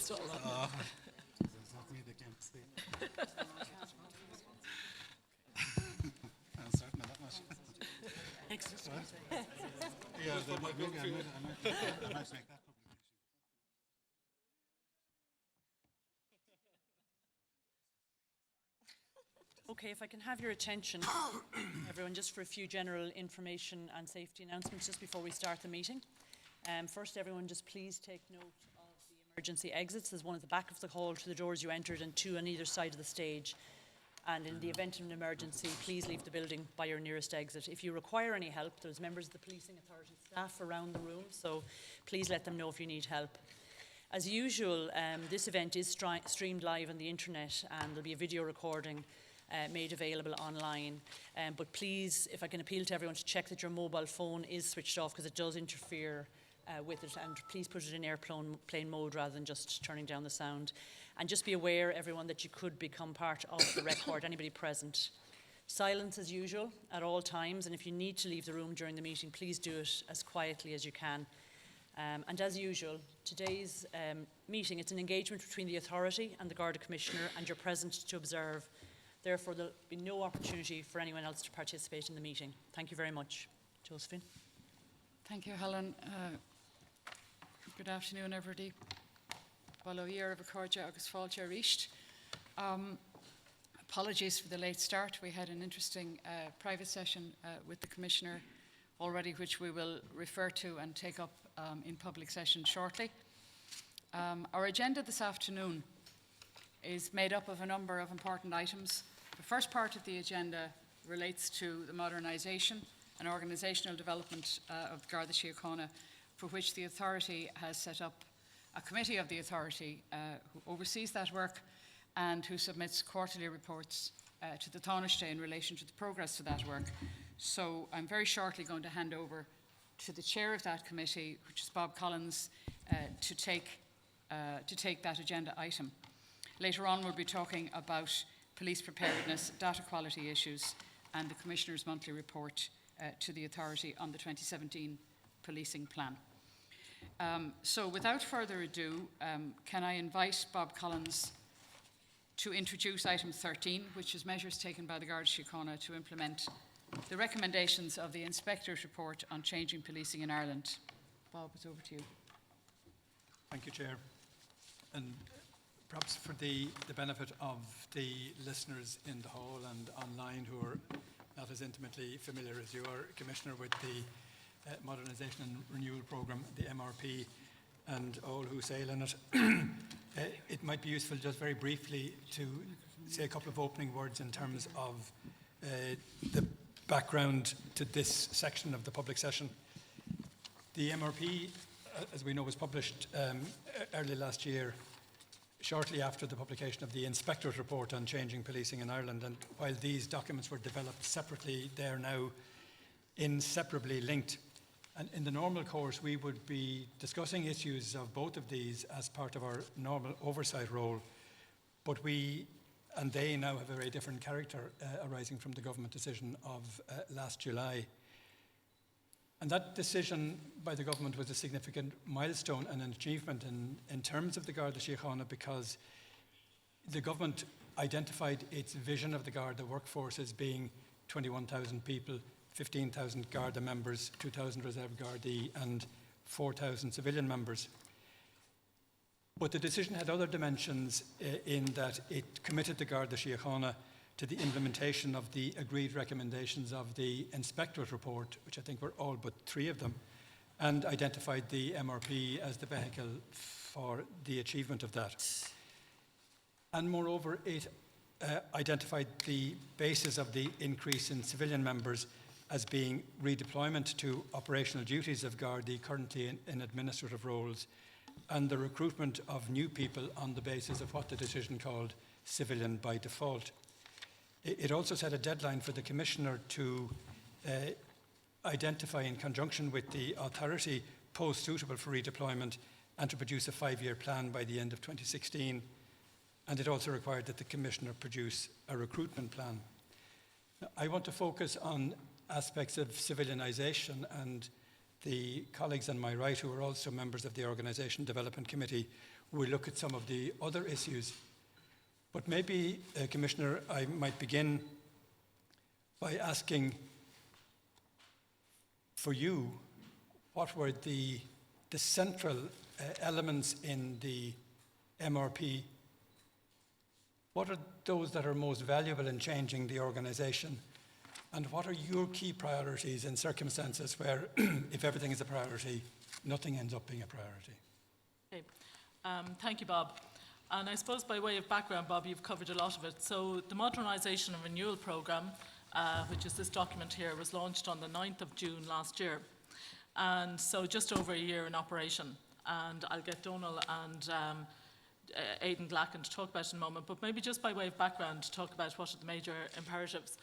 still on. There's not me they can't see. I'm certain of that much. Excellent. Yeah, maybe I might make that publication. Okay, if I can have your attention, everyone, just for a few general information and safety announcements just before we start the meeting. First, everyone, just please take note of the emergency exits. There's one at the back of the hall to the doors you entered and two on either side of the stage. And in the event of an emergency, please leave the building by your nearest exit. If you require any help, there's members of the Policing Authority staff around the room, so please let them know if you need help. As usual, this event is streamed live on the internet and there'll be a video recording made available online. But please, if I can appeal to everyone to check that your mobile phone is switched off because it does interfere with it, and please put it in airplane mode rather than just turning down the sound. And just be aware, everyone, that you could become part of the record, anybody present. Silence as usual at all times, and if you need to leave the room during the meeting, please do it as quietly as you can. And as usual, today's meeting, it's an engagement between the authority and the Garda Commissioner, and you're present to observe. Therefore, there'll be no opportunity for anyone else to participate in the meeting. Thank you very much. Josephine. Thank you, Helen. Good afternoon, everybody. Baloir of Accordia agus Fáilte Ríist. Apologies for the late start. We had an interesting private session with the Commissioner already, which we will refer to and take up in public session shortly. Our agenda this afternoon is made up of a number of important items. The first part of the agenda relates to the modernisation and organisational development of the Garda Síochána, for which the authority has set up a committee of the authority who oversees that work and who submits quarterly reports to the Taoiseach in relation to the progress of that work. So I'm very shortly going to hand over to the chair of that committee, which is Bob Collins, to take that agenda item. Later on, we'll be talking about police preparedness, data quality issues, and the Commissioner's monthly report to the authority on the 2017 policing plan. So without further ado, can I invite Bob Collins to introduce item 13, which is measures taken by the Garda Síochána to implement the recommendations of the Inspector's report on changing policing in Ireland. Bob, it's over to you. Thank you, Chair. And perhaps for the benefit of the listeners in the hall and online who are not as intimately familiar as you are, Commissioner, with the Modernisation and Renewal Programme, the MRP, and all who sail in it, it might be useful just very briefly to say a couple of opening words in terms of the background to this section of the public session. The MRP, as we know, was published early last year, shortly after the publication of the Inspector's report on changing policing in Ireland. And while these documents were developed separately, they are now inseparably linked. And in the normal course, we would be discussing issues of both of these as part of our normal oversight role. But we and they now have a very different character arising from the government decision of last July. And that decision by the government was a significant milestone and an achievement in terms of the Garda Síochána, because the government identified its vision of the Garda workforce as being 21,000 people, 15,000 Garda members, 2,000 Reserve Gardaí and 4,000 civilian members. But the decision had other dimensions in that it committed the Garda Síochána to the implementation of the agreed recommendations of the Inspector's report, which I think were all but 3 of them, and identified the MRP as the vehicle for the achievement of that. And moreover, it identified the basis of the increase in civilian members as being redeployment to operational duties of Gardaí currently in administrative roles, and the recruitment of new people on the basis of what the decision called civilian by default. It also set a deadline for the Commissioner to identify, in conjunction with the authority, posts suitable for redeployment and to produce a 5-year plan by the end of 2016. And it also required that the Commissioner produce a recruitment plan. Now, I want to focus on aspects of civilianisation, and the colleagues on my right, who are also members of the Organisation Development Committee, we'll look at some of the other issues. But maybe, Commissioner, I might begin by asking for you, what were the central elements in the MRP? What are those that are most valuable in changing the organisation? And what are your key priorities in circumstances where, if everything is a priority, nothing ends up being a priority? Okay. Thank you, Bob. And I suppose by way of background, Bob, you've covered a lot of it. So the Modernisation and Renewal Programme, which is this document here, was launched on the 9th of June last year. And so just over a year in operation. And I'll get Donal and Aidan Glacken to talk about it in a moment, but maybe just by way of background to talk about what are the major imperatives.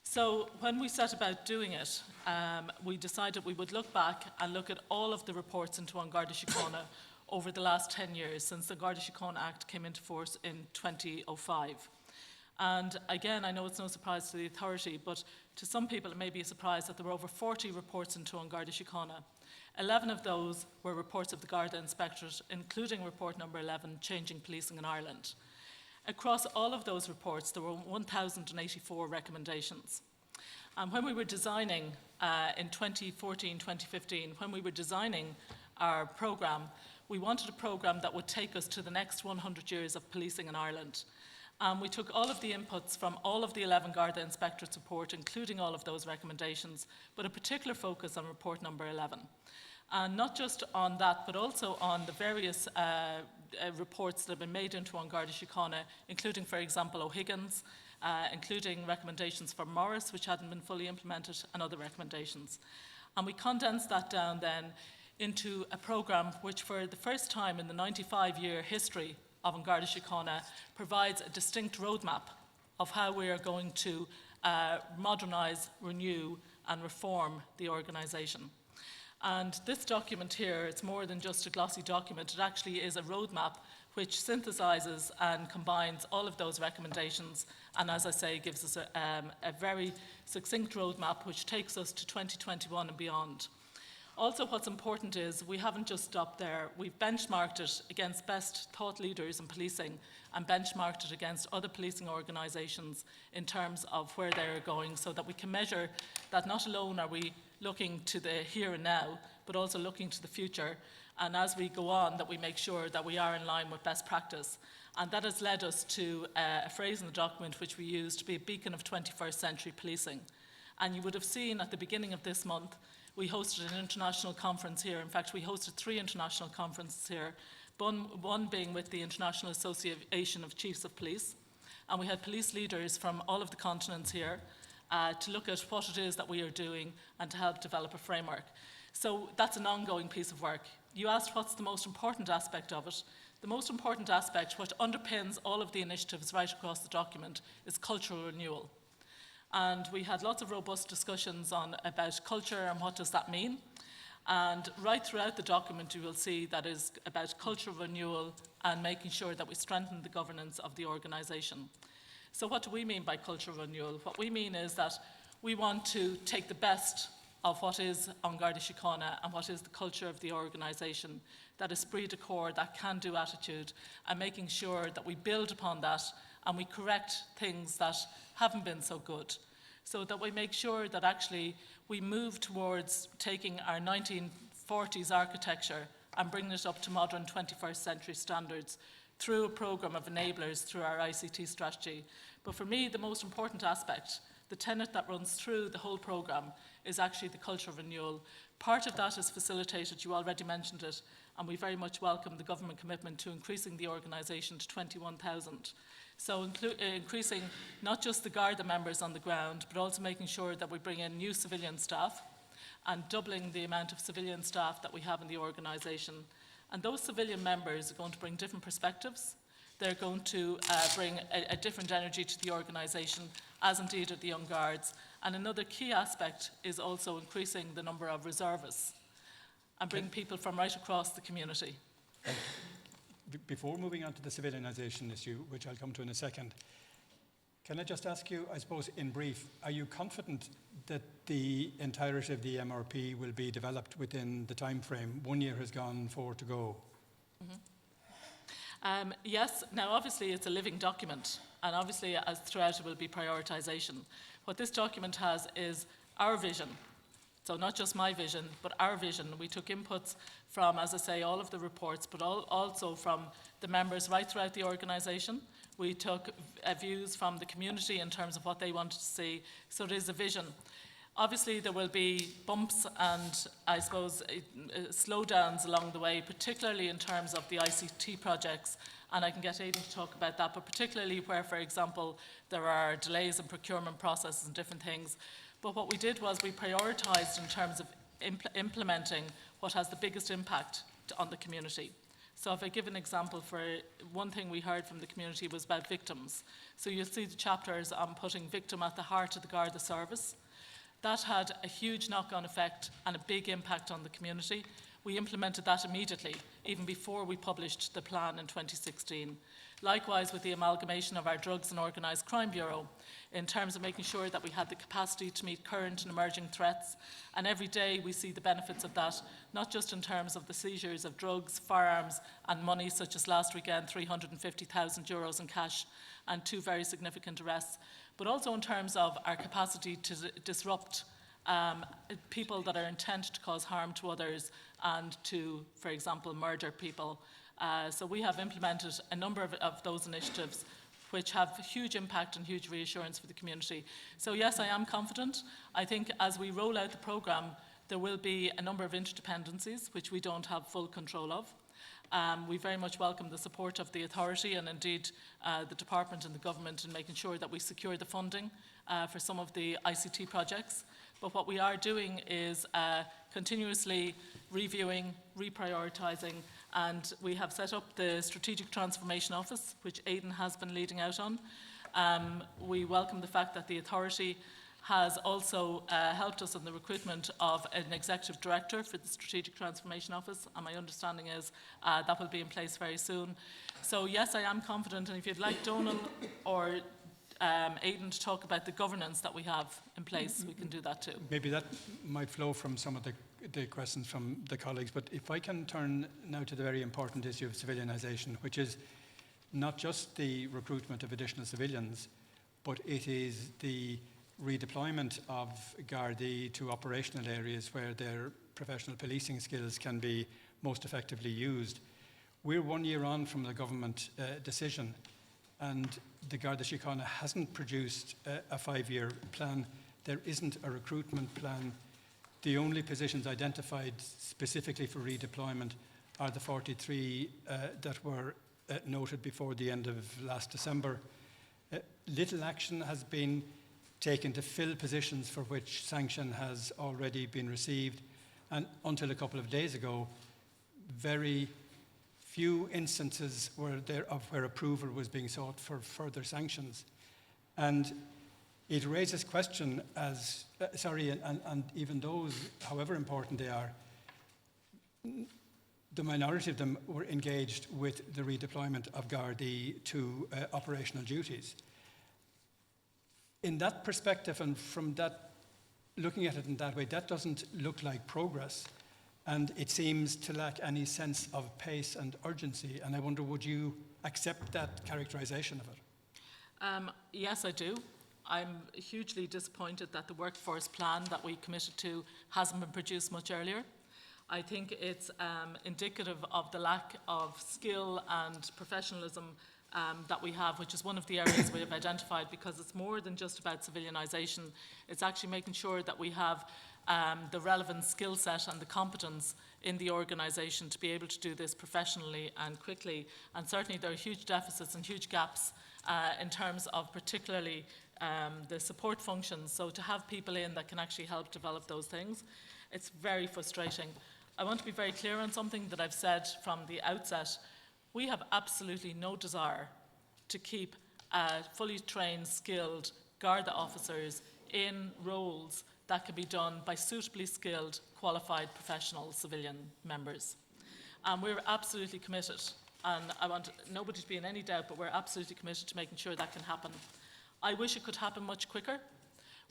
So when we set about doing it, we decided we would look back and look at all of the reports into An Garda Síochána over the last 10 years since the Garda Síochána Act came into force in 2005. And again, I know it's no surprise to the authority, but to some people it may be a surprise that there were over 40 reports into An Garda Síochána. 11 of those were reports of the Garda Inspectorate, including report number 11, Changing Policing in Ireland. Across all of those reports, there were 1,084 recommendations. And when we were designing, in 2014-2015, when we were designing our programme, we wanted a programme that would take us to the next 100 years of policing in Ireland. We took all of the inputs from all of the 11 Garda Inspectorate report, including all of those recommendations, but a particular focus on report number 11. And not just on that, but also on the various reports that have been made into An Garda Síochána, including, for example, O'Higgins, including recommendations for Morris, which hadn't been fully implemented, and other recommendations. And we condensed that down then into a programme which, for the first time in the 95-year history of An Garda Síochána, provides a distinct roadmap of how we are going to modernise, renew and reform the organisation. And this document here, it's more than just a glossy document, it actually is a roadmap which synthesises and combines all of those recommendations and, as I say, gives us a very succinct roadmap which takes us to 2021 and beyond. Also, what's important is we haven't just stopped there. We've benchmarked it against best thought leaders in policing and benchmarked it against other policing organisations in terms of where they're going, so that we can measure that not alone are we looking to the here and now, but also looking to the future. And as we go on, that we make sure that we are in line with best practice. And that has led us to a phrase in the document which we use to be a beacon of 21st century policing. And you would have seen at the beginning of this month, we hosted an international conference here. In fact, we hosted 3 international conferences here, one being with the International Association of Chiefs of Police. And we had police leaders from all of the continents here to look at what it is that we are doing and to help develop a framework. So that's an ongoing piece of work. You asked what's the most important aspect of it. The most important aspect, what underpins all of the initiatives right across the document, is cultural renewal. And we had lots of robust discussions about culture and what does that mean. And right throughout the document you will see that is about cultural renewal and making sure that we strengthen the governance of the organisation. So what do we mean by cultural renewal? What we mean is that we want to take the best of what is An Garda Síochána and what is the culture of the organisation, that esprit de corps, that can-do attitude, and making sure that we build upon that and we correct things that haven't been so good, so that we make sure that actually we move towards taking our 1940s architecture and bringing it up to modern 21st century standards through a programme of enablers through our ICT strategy. But for me, the most important aspect, the tenet that runs through the whole programme, is actually the culture of renewal. Part of that is facilitated, you already mentioned it, and we very much welcome the government commitment to increasing the organisation to 21,000. So increasing not just the Garda members on the ground, but also making sure that we bring in new civilian staff and doubling the amount of civilian staff that we have in the organisation. And those civilian members are going to bring different perspectives. They're going to bring a different energy to the organisation, as indeed are the Young Guards. And another key aspect is also increasing the number of reservists and bring people from right across the community. Before moving on to the civilianisation issue, which I'll come to in a second, can I just ask you, I suppose in brief, are you confident that the entirety of the MRP will be developed within the time frame? 1 year has gone, 4 to go. Yes, now obviously it's a living document, and obviously as throughout it will be prioritisation. What this document has is our vision. So not just my vision, but our vision. We took inputs from, as I say, all of the reports, but also from the members right throughout the organisation. We took views from the community in terms of what they wanted to see. So it is a vision. Obviously, there will be bumps and, I suppose, slowdowns along the way, particularly in terms of the ICT projects, and I can get Aidan to talk about that, but particularly where, for example, there are delays in procurement processes and different things. But what we did was we prioritised in terms of implementing what has the biggest impact on the community. So if I give an example, for one thing we heard from the community was about victims. So you'll see the chapters on putting victim at the heart of the Garda service. That had a huge knock-on effect and a big impact on the community. We implemented that immediately, even before we published the plan in 2016. Likewise with the amalgamation of our Drugs and Organised Crime Bureau, in terms of making sure that we had the capacity to meet current and emerging threats. And every day we see the benefits of that, not just in terms of the seizures of drugs, firearms and money, such as last weekend, €350,000 in cash and 2 very significant arrests, but also in terms of our capacity to disrupt people that are intent to cause harm to others and to, for example, murder people. So we have implemented a number of those initiatives which have huge impact and huge reassurance for the community. So yes, I am confident. I think as we roll out the programme, there will be a number of interdependencies which we don't have full control of. We very much welcome the support of the authority and indeed the department and the government in making sure that we secure the funding for some of the ICT projects. But what we are doing is continuously reviewing, reprioritising, and we have set up the Strategic Transformation Office, which Aidan has been leading out on. We welcome the fact that the authority has also helped us in the recruitment of an executive director for the Strategic Transformation Office, and my understanding is that will be in place very soon. So yes, I am confident, and if you'd like Donal or Aidan to talk about the governance that we have in place, we can do that too. Maybe that might flow from some of the questions from the colleagues, but if I can turn now to the very important issue of civilianisation, which is not just the recruitment of additional civilians, but it is the redeployment of Gardaí to operational areas where their professional policing skills can be most effectively used. We're 1 year on from the government decision, and the Garda Síochána hasn't produced a 5-year plan. There isn't a recruitment plan. The only positions identified specifically for redeployment are the 43 that were noted before the end of last December. Little action has been taken to fill positions for which sanction has already been received, and until a couple of days ago, very few instances were there of where approval was being sought for further sanctions. And it raises question as, and even those, however important they are, the minority of them were engaged with the redeployment of Gardaí to operational duties. In that perspective, and from that, looking at it in that way, that doesn't look like progress, and it seems to lack any sense of pace and urgency. And I wonder, would you accept that characterisation of it? Yes, I do. I'm hugely disappointed that the workforce plan that we committed to hasn't been produced much earlier. I think it's indicative of the lack of skill and professionalism that we have, which is one of the areas we have identified, because it's more than just about civilianisation. It's actually making sure that we have the relevant skill set and the competence in the organisation to be able to do this professionally and quickly. And certainly there are huge deficits and huge gaps in terms of particularly the support functions. So to have people in that can actually help develop those things, it's very frustrating. I want to be very clear on something that I've said from the outset. We have absolutely no desire to keep fully trained, skilled Garda officers in roles that can be done by suitably skilled, qualified professional civilian members. And we're absolutely committed, and I want nobody to be in any doubt, but we're absolutely committed to making sure that can happen. I wish it could happen much quicker.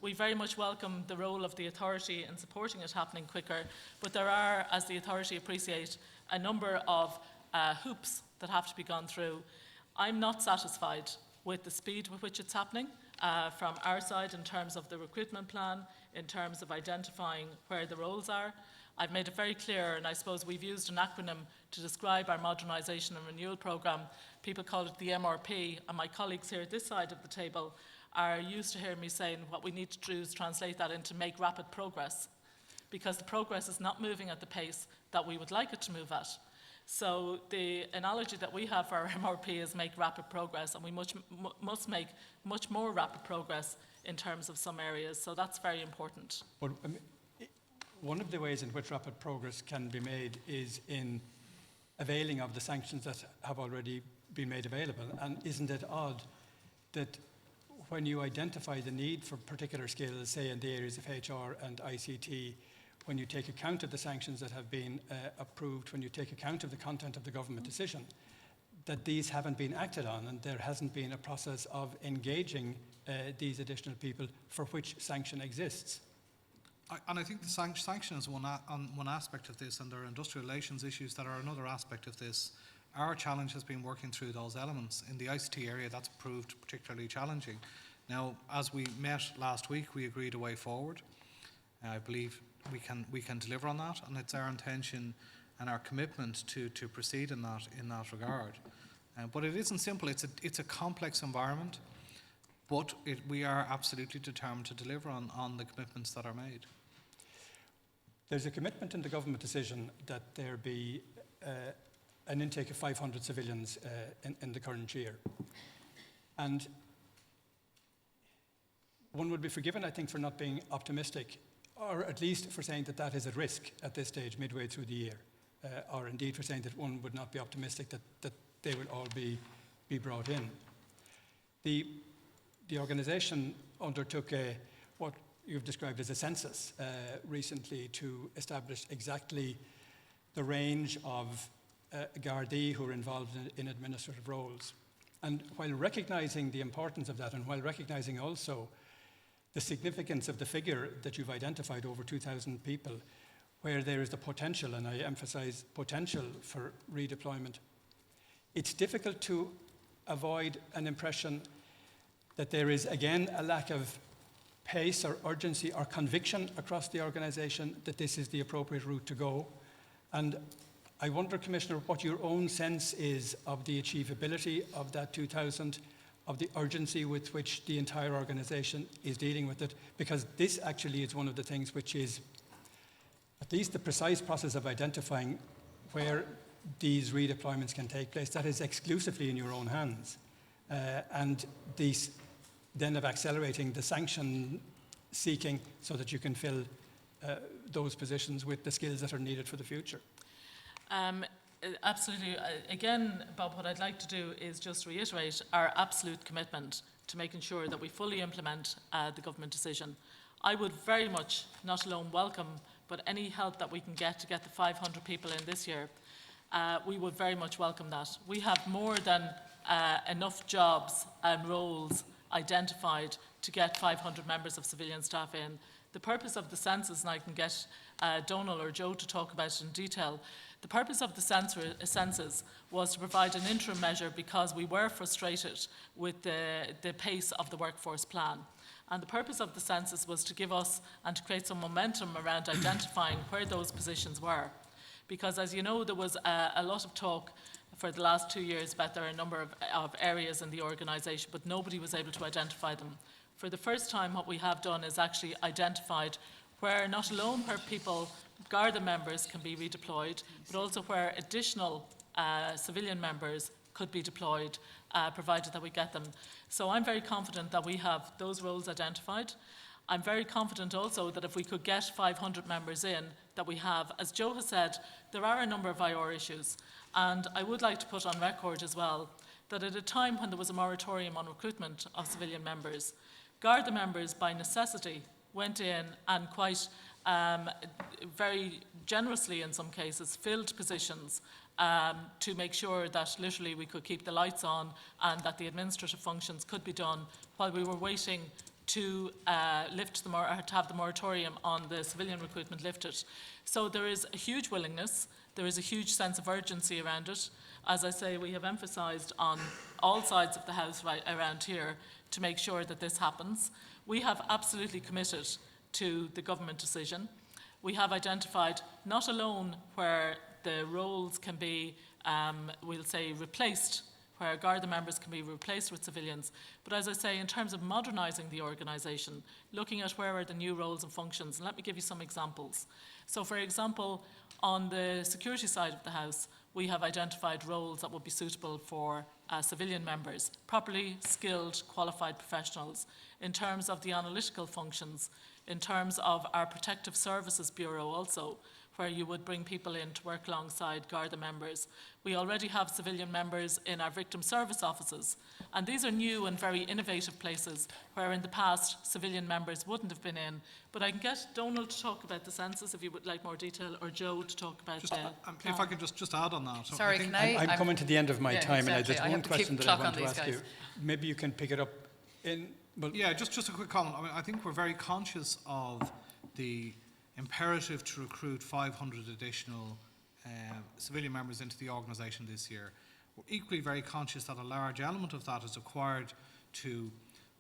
We very much welcome the role of the authority in supporting it happening quicker, but there are, as the authority appreciate, a number of hoops that have to be gone through. I'm not satisfied with the speed with which it's happening from our side in terms of the recruitment plan, in terms of identifying where the roles are. I've made it very clear, and I suppose we've used an acronym to describe our modernisation and renewal programme. People call it the MRP, and my colleagues here at this side of the table are used to hearing me saying what we need to do is translate that into make rapid progress, because the progress is not moving at the pace that we would like it to move at. So the analogy that we have for our MRP is make rapid progress, and we must make much more rapid progress in terms of some areas. So that's very important. But one of the ways in which rapid progress can be made is in availing of the sanctions that have already been made available. And isn't it odd that when you identify the need for particular skills, say in the areas of HR and ICT, when you take account of the sanctions that have been approved, when you take account of the content of the government decision, that these haven't been acted on, and there hasn't been a process of engaging these additional people for which sanction exists. I think the sanction is one aspect of this, and there are industrial relations issues that are another aspect of this. Our challenge has been working through those elements. In the ICT area, that's proved particularly challenging. Now, as we met last week, we agreed a way forward. I believe we can deliver on that, and it's our intention and our commitment to proceed in that regard. But it isn't simple. It's a complex environment, but we are absolutely determined to deliver on the commitments that are made. There's a commitment in the government decision that there be an intake of 500 civilians in the current year. And one would be forgiven, I think, for not being optimistic, or at least for saying that that is at risk at this stage, midway through the year, or indeed for saying that one would not be optimistic that they will all be brought in. The organisation undertook what you've described as a census recently to establish exactly the range of Gardaí who are involved in administrative roles. And while recognising the importance of that, and while recognising also the significance of the figure that you've identified, over 2,000 people, where there is the potential, and I emphasise potential, for redeployment, it's difficult to avoid an impression that there is, again, a lack of pace or urgency or conviction across the organisation that this is the appropriate route to go. And I wonder, Commissioner, what your own sense is of the achievability of that 2,000, of the urgency with which the entire organisation is dealing with it, because this actually is one of the things which is at least the precise process of identifying where these redeployments can take place. That is exclusively in your own hands. And these then of accelerating the sanction seeking so that you can fill those positions with the skills that are needed for the future. Absolutely. Again, Bob, what I'd like to do is just reiterate our absolute commitment to making sure that we fully implement the government decision. I would very much not alone welcome, but any help that we can get to get the 500 people in this year, we would very much welcome that. We have more than enough jobs and roles identified to get 500 members of civilian staff in. The purpose of the census, and I can get Donal or Joe to talk about it in detail, the purpose of the census was to provide an interim measure because we were frustrated with the pace of the workforce plan. And the purpose of the census was to give us and to create some momentum around identifying where those positions were. Because, as you know, there was a lot of talk for the last 2 years about there are a number of areas in the organisation, but nobody was able to identify them. For the first time, what we have done is actually identified where not alone where people, Garda members, can be redeployed, but also where additional civilian members could be deployed, provided that we get them. So I'm very confident that we have those roles identified. I'm very confident also that if we could get 500 members in, that we have, as Joe has said, there are a number of IR issues. And I would like to put on record as well that at a time when there was a moratorium on recruitment of civilian members, Garda members by necessity went in and quite very generously in some cases filled positions to make sure that literally we could keep the lights on and that the administrative functions could be done while we were waiting to have the moratorium on the civilian recruitment lifted. So there is a huge willingness. There is a huge sense of urgency around it. As I say, we have emphasised on all sides of the House right around here to make sure that this happens. We have absolutely committed to the government decision. We have identified not alone where the roles can be, we'll say, replaced, where Garda members can be replaced with civilians, but as I say, in terms of modernising the organisation, looking at where are the new roles and functions, and let me give you some examples. So, for example, on the security side of the House, we have identified roles that would be suitable for civilian members, properly skilled, qualified professionals. In terms of the analytical functions, in terms of our Protective Services Bureau also, where you would bring people in to work alongside Garda members. We already have civilian members in our victim service offices, and these are new and very innovative places where in the past civilian members wouldn't have been in. But I can get Donald to talk about the census if you would like more detail, or Joe to talk about Just, the if I could just add on that. So Sorry, think- can I? I'm coming to the end of my yeah, time, exactly. and there's I have one to keep question that I clock want on to these ask you. guys. Maybe you can pick it up in, well, Yeah, just a quick comment. I mean, I think we're very conscious of the imperative to recruit 500 additional civilian members into the organisation this year. We're equally very conscious that a large element of that is required to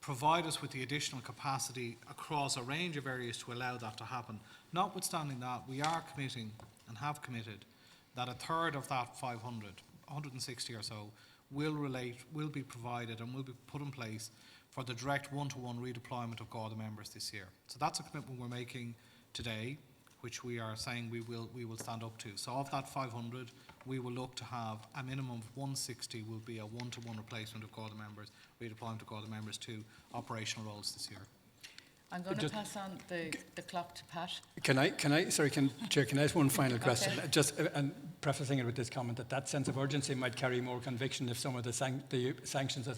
provide us with the additional capacity across a range of areas to allow that to happen. Notwithstanding that, we are committing and have committed that a third of that 500, 160 or so, will be provided and will be put in place for the direct one-to-one redeployment of Garda members this year. So that's a commitment we're making today, which we are saying we will stand up to. So of that 500, we will look to have a minimum of 160 will be a one-to-one replacement of Garda members, redeployment of Garda members to operational roles this year. I'm going to pass on the clock to Pat. Chair, can I ask one final question? Okay. Just and prefacing it with this comment that sense of urgency might carry more conviction if some of the sanctions that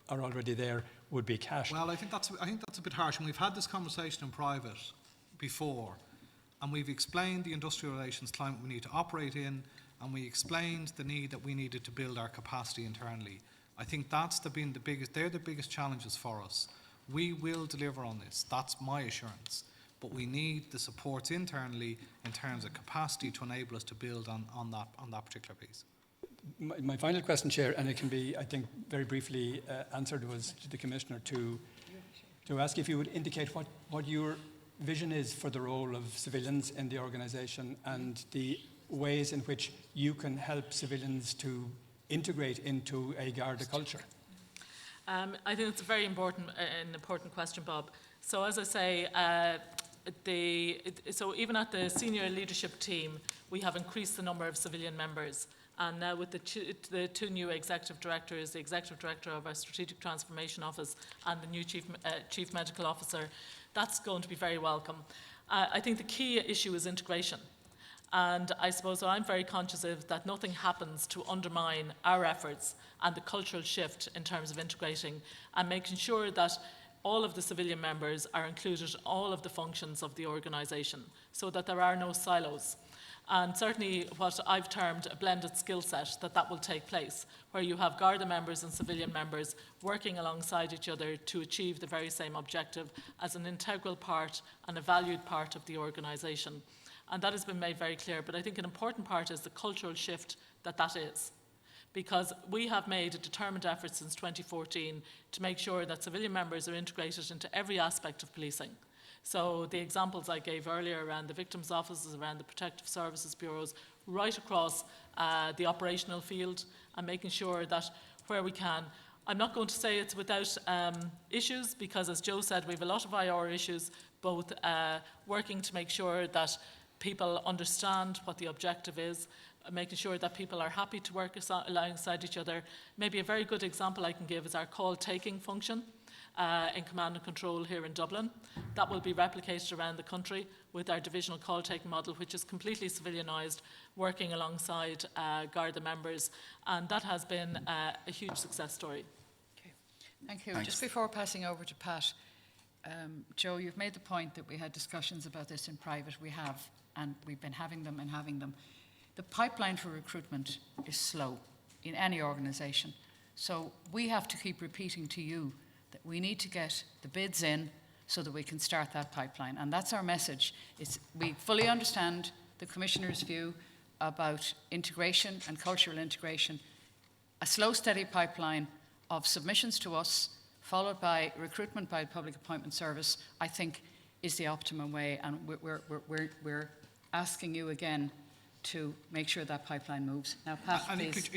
are already there would be cashed. Well, I think that's a bit harsh, and we've had this conversation in private before, and we've explained the industrial relations climate we need to operate in, and we explained the need that we needed to build our capacity internally. I think they're the biggest challenges for us. We will deliver on this, that's my assurance, but we need the supports internally in terms of capacity to enable us to build on that particular piece. My final question, Chair, and it can be, I think, very briefly answered, was to the Commissioner to ask if you would indicate what your vision is for the role of civilians in the organisation and the ways in which you can help civilians to integrate into a Garda culture. I think it's a very important question, Bob. So as I say, so even at the senior leadership team, we have increased the number of civilian members. And now with the two new executive directors, the executive director of our Strategic Transformation Office and the new chief medical officer, that's going to be very welcome. I think the key issue is integration. And I suppose I'm very conscious of that nothing happens to undermine our efforts and the cultural shift in terms of integrating and making sure that all of the civilian members are included in all of the functions of the organisation so that there are no silos. And certainly what I've termed a blended skill set, that will take place, where you have Garda members and civilian members working alongside each other to achieve the very same objective as an integral part and a valued part of the organisation. And that has been made very clear, but I think an important part is the cultural shift that is. Because we have made a determined effort since 2014 to make sure that civilian members are integrated into every aspect of policing. So the examples I gave earlier around the victims' offices, around the Protective Services Bureaus, right across the operational field, and making sure that where we can, I'm not going to say it's without issues, because as Joe said, we have a lot of IR issues, both working to make sure that people understand what the objective is, making sure that people are happy to work alongside each other. Maybe a very good example I can give is our call-taking function in command and control here in Dublin. That will be replicated around the country with our divisional call-taking model, which is completely civilianised, working alongside Garda members, and that has been a huge success story. Okay. Thank you. Thanks. Just before passing over to Pat, Joe, you've made the point that we had discussions about this in private. We have, and we've been having them. The pipeline for recruitment is slow in any organisation. So we have to keep repeating to you that we need to get the bids in so that we can start that pipeline. And that's our message. We fully understand the Commissioner's view, about integration and cultural integration, a slow, steady pipeline of submissions to us, followed by recruitment by the Public Appointment Service, I think is the optimum way. And we're asking you again to make sure that pipeline moves. Now, Pat, And please.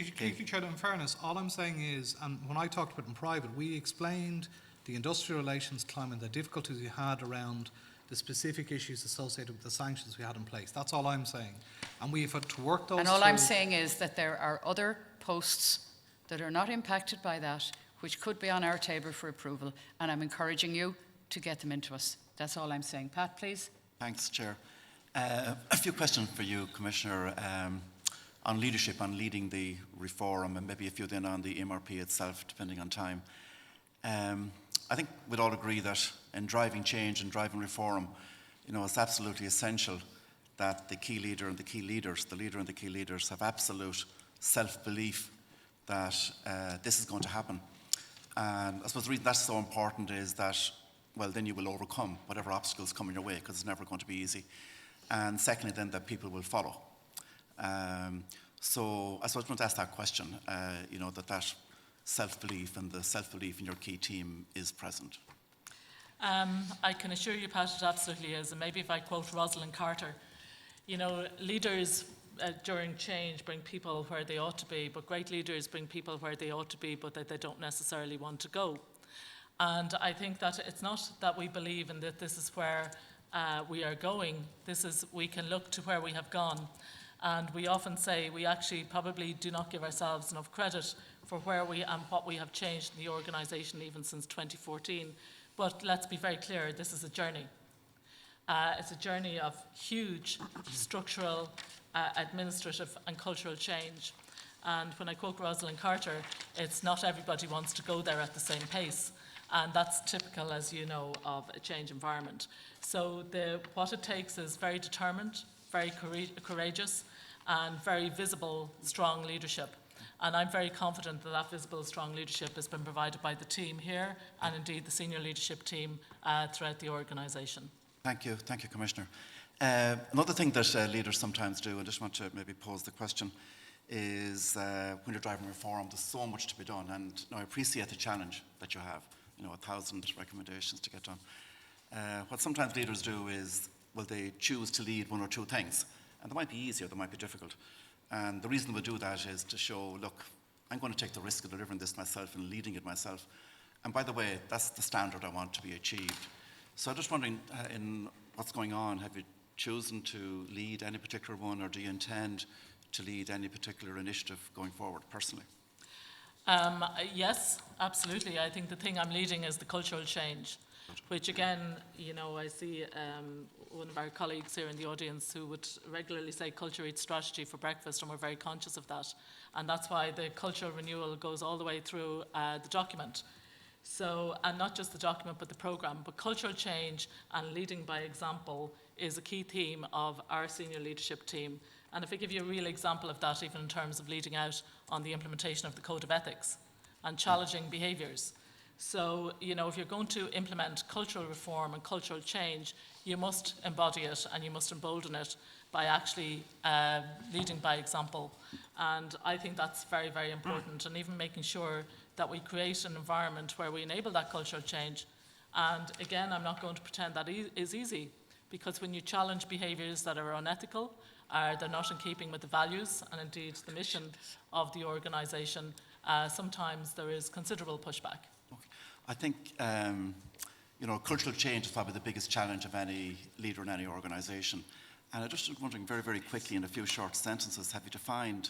Chair, in fairness, all I'm saying is, and when I talked about it in private, we explained the industrial relations climate, the difficulties we had around the specific issues associated with the sanctions we had in place. That's all I'm saying. And we've had to work those And all I'm through. saying is that there are other posts that are not impacted by that, which could be on our table for approval, and I'm encouraging you to get them into us. That's all I'm saying. Pat, please. Thanks, Chair. A few questions for you, Commissioner, on leadership, on leading the reform, and maybe a few then on the MRP itself, depending on time. I think we'd all agree that in driving change and driving reform, it's absolutely essential that the key leader and the key leaders, the leader and the key leaders, have absolute self-belief that this is going to happen. And I suppose the reason that's so important is that, well, then you will overcome whatever obstacles come in your way, because it's never going to be easy. And secondly, then, that people will follow. So I suppose I want to ask that question, that self-belief and the self-belief in your key team is present. I can assure you, Pat, it absolutely is. And maybe if I quote Rosalind Carter, leaders during change bring people where they ought to be, but great leaders bring people where they ought to be, but that they don't necessarily want to go. And I think that it's not that we believe in that this is where we are going. We can look to where we have gone. And we often say we actually probably do not give ourselves enough credit for where we and what we have changed in the organisation even since 2014. But let's be very clear, this is a journey. It's a journey of huge structural, administrative and cultural change. And when I quote Rosalind Carter, it's not everybody wants to go there at the same pace. And that's typical, as you know, of a change environment. So what it takes is very determined, very courageous, and very visible, strong leadership. And I'm very confident that that visible, strong leadership has been provided by the team here, and indeed the senior leadership team throughout the organisation. Thank you, Commissioner. Another thing that leaders sometimes do, and I just want to maybe pose the question, is when you're driving reform, there's so much to be done, and I appreciate the challenge that you have, 1,000 recommendations to get done. What sometimes leaders do is, well, they choose to lead one or two things, and they might be easy or they might be difficult. And the reason we do that is to show, look, I'm going to take the risk of delivering this myself and leading it myself. And by the way, that's the standard I want to be achieved. So I'm just wondering, in what's going on, have you chosen to lead any particular one, or do you intend to lead any particular initiative going forward personally? Yes, absolutely. I think the thing I'm leading is the cultural change, which again, I see one of our colleagues here in the audience who would regularly say culture eats strategy for breakfast, and we're very conscious of that. And that's why the cultural renewal goes all the way through the document. So, and not just the document, but the programme. But cultural change and leading by example is a key theme of our senior leadership team. And if I give you a real example of that, even in terms of leading out on the implementation of the Code of Ethics and challenging behaviours. So, if you're going to implement cultural reform and cultural change, you must embody it and you must embolden it by actually leading by example. And I think that's very, very important. And even making sure that we create an environment where we enable that cultural change. And again, I'm not going to pretend that is easy, because when you challenge behaviours that are unethical, they're not in keeping with the values and indeed the mission of the organisation, sometimes there is considerable pushback. Okay. I think, cultural change is probably the biggest challenge of any leader in any organisation. And I'm just wondering very, very quickly in a few short sentences, have you defined,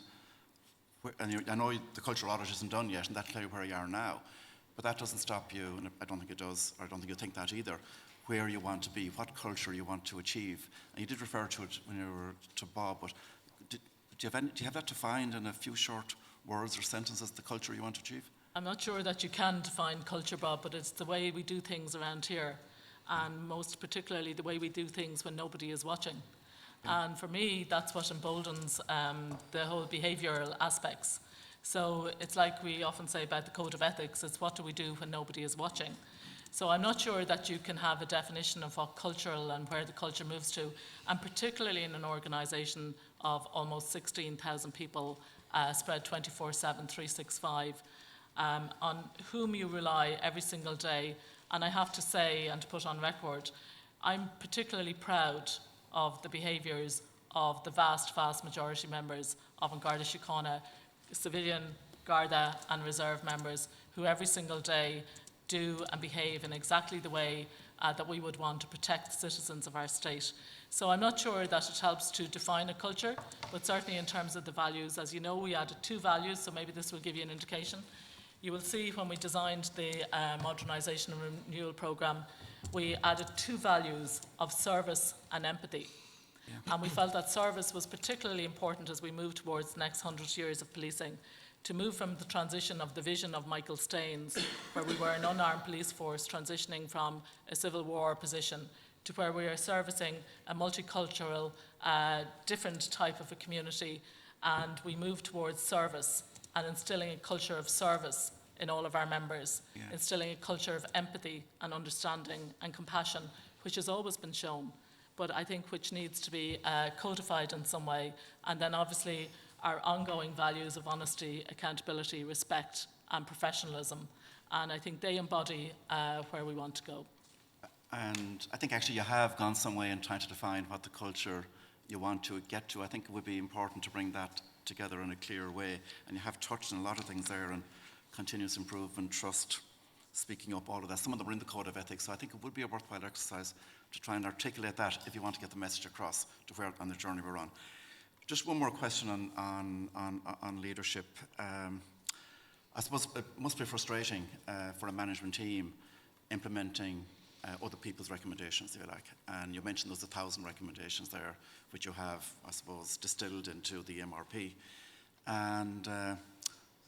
I know the cultural audit isn't done yet, and that's clearly where you are now, but that doesn't stop you, and I don't think it does, or I don't think you think that either, where you want to be, what culture you want to achieve. And you did refer to it when you were to Bob, but do you have that defined in a few short words or sentences, the culture you want to achieve? I'm not sure that you can define culture, Bob, but it's the way we do things around here, and most particularly the way we do things when nobody is watching. Yeah. And for me, that's what emboldens the whole behavioural aspects. So it's like we often say about the Code of Ethics, it's what do we do when nobody is watching. So I'm not sure that you can have a definition of what cultural and where the culture moves to, and particularly in an organisation of almost 16,000 people spread 24/7, 365, on whom you rely every single day. And I have to say, and to put on record, I'm particularly proud of the behaviours of the vast, vast majority members of An Garda Síochána, civilian, Garda and reserve members, who every single day do and behave in exactly the way that we would want to protect the citizens of our state. So I'm not sure that it helps to define a culture, but certainly in terms of the values, as you know, we added 2 values, so maybe this will give you an indication. You will see when we designed the modernisation and renewal programme, we added 2 values of service and empathy. Yeah. And we felt that service was particularly important as we move towards the next 100 years of policing, to move from the transition of the vision of Michael Staines, where we were an unarmed police force transitioning from a civil war position, to where we are servicing a multicultural, different type of a community, and we move towards service and instilling a culture of service in all of our members, instilling a culture of empathy and understanding and compassion, which has always been shown, but I think which needs to be codified in some way. And then obviously our ongoing values of honesty, accountability, respect and professionalism. And I think they embody where we want to go. And I think actually you have gone some way in trying to define what the culture you want to get to. I think it would be important to bring that together in a clear way. And you have touched on a lot of things there, and continuous improvement, trust, speaking up, all of that. Some of them are in the Code of Ethics, so I think it would be a worthwhile exercise to try and articulate that if you want to get the message across to where on the journey we're on. Just one more question on leadership. I suppose it must be frustrating for a management team implementing other people's recommendations, if you like. And you mentioned there's 1,000 recommendations there, which you have, I suppose, distilled into the MRP. And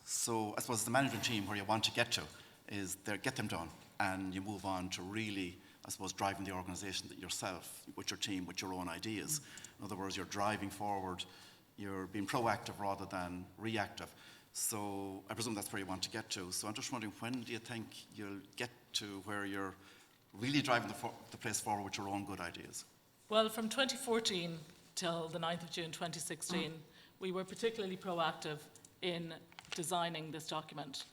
so I suppose the management team, where you want to get to is get them done, and you move on to really, I suppose, driving the organisation yourself, with your team, with your own ideas. In other words, you're driving forward, you're being proactive rather than reactive. So I presume that's where you want to get to. So I'm just wondering, when do you think you'll get to where you're really driving the place forward with your own good ideas? Well, from 2014 till the 9th of June 2016, we were particularly proactive in designing this document.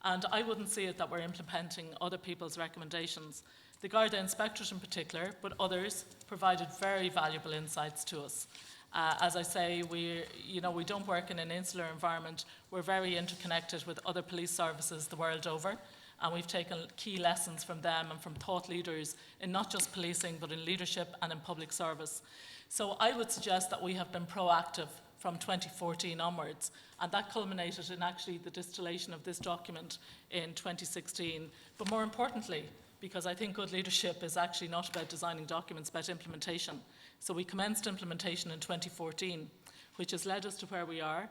And I wouldn't see it that we're implementing other people's recommendations. The Garda Inspectorate in particular, but others, provided very valuable insights to us. As I say, we don't work in an insular environment. We're very interconnected with other police services the world over. And we've taken key lessons from them and from thought leaders in not just policing, but in leadership and in public service. So I would suggest that we have been proactive from 2014 onwards, and that culminated in actually the distillation of this document in 2016. But more importantly, because I think good leadership is actually not about designing documents, but implementation. So we commenced implementation in 2014, which has led us to where we are.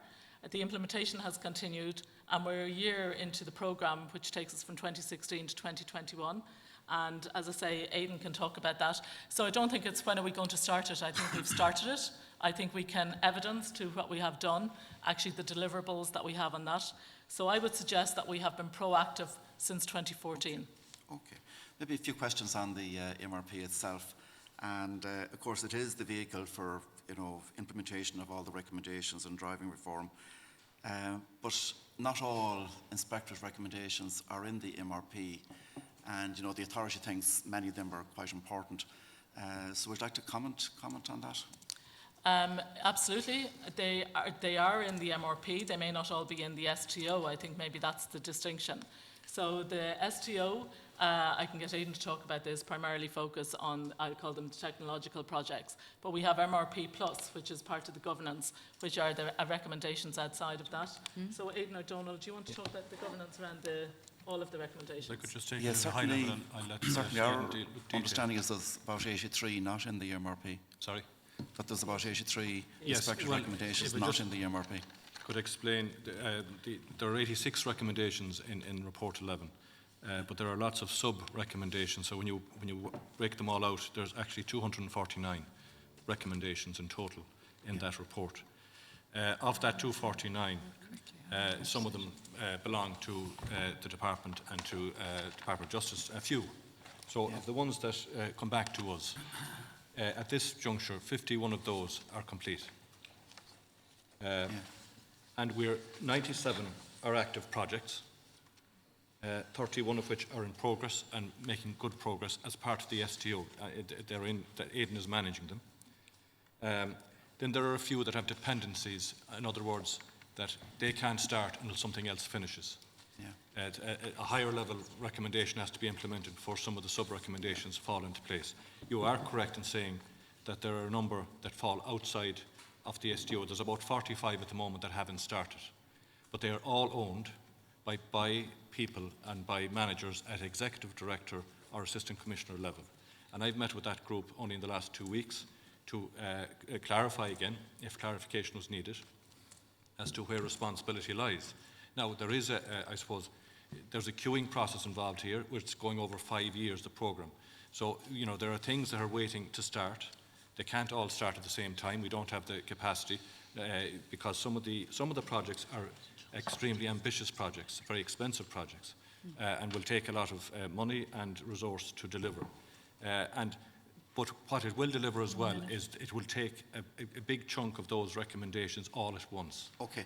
The implementation has continued, and we're a year into the programme, which takes us from 2016 to 2021. And as I say, Aidan can talk about that. So I don't think it's when are we going to start it. I think we've started it. I think we can evidence to what we have done, actually the deliverables that we have on that. So I would suggest that we have been proactive since 2014. Okay. Maybe a few questions on the MRP itself. And of course it is the vehicle for implementation of all the recommendations and driving reform. But not all inspectors' recommendations are in the MRP. And the authority thinks many of them are quite important. So would you like to comment on that? Absolutely. They are in the MRP. They may not all be in the STO. I think maybe that's the distinction. So the STO, I can get Aidan to talk about this, primarily focus on, I call them technological projects. But we have MRP Plus, which is part of the governance, which are the recommendations outside of that. So Aidan O'Donnell, do you want to talk about the governance around all of the recommendations? I could just take Yes, it at a high level and I'll let certainly Aidan our deal with detail. understanding is there's about 83 not in the MRP. Sorry? That there's about 83 Yes, inspector well, recommendations if I not just in the MRP. Could explain, there are 86 recommendations in Report 11, but there are lots of sub-recommendations. So when you break them all out, there's actually 249 recommendations in total in that report. Of that 249, some of them belong to the Department and to Department of Justice. A few So of the ones that come back to us, at this juncture, 51 of those are complete. And 97 are active projects, 31 of which are in progress and making good progress as part of the STO. That Aidan is managing them. Then there are a few that have dependencies, in other words, that they can't start until something else finishes. Yeah. A higher level recommendation has to be implemented before some of the sub-recommendations fall into place. You are correct in saying that there are a number that fall outside of the STO. There's about 45 at the moment that haven't started, but they are all owned by people and by managers at executive director or assistant commissioner level. And I've met with that group only in the last 2 weeks to clarify again, if clarification was needed, as to where responsibility lies. Now, there is I suppose, there's a queuing process involved here, which is going over 5 years, the programme. So, you know, there are things that are waiting to start. They can't all start at the same time. We don't have the capacity because some of the projects are extremely ambitious projects, very expensive projects, and will take a lot of money and resource to deliver. But what it will deliver as well is it will take a big chunk of those recommendations all at once. Okay.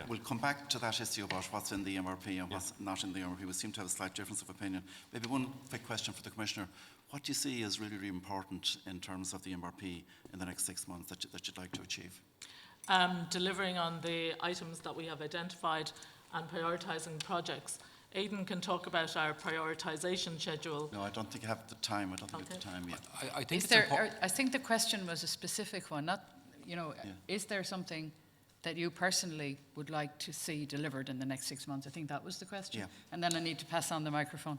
We'll come back to that issue about what's in the MRP and what's not in the MRP. We seem to have a slight difference of opinion. Maybe one quick question for the Commissioner. What do you see is really, really important in terms of the MRP in the next 6 months that you'd like to achieve? Delivering on the items that we have identified and prioritising projects. Aidan can talk about our prioritisation schedule. No, I don't think I have the time. I don't think I have the time yet. I think Is it's important. I think the question was a specific one, not, you know, is there something that you personally would like to see delivered in the next 6 months? I think that was the question. Yeah. And then I need to pass on the microphone.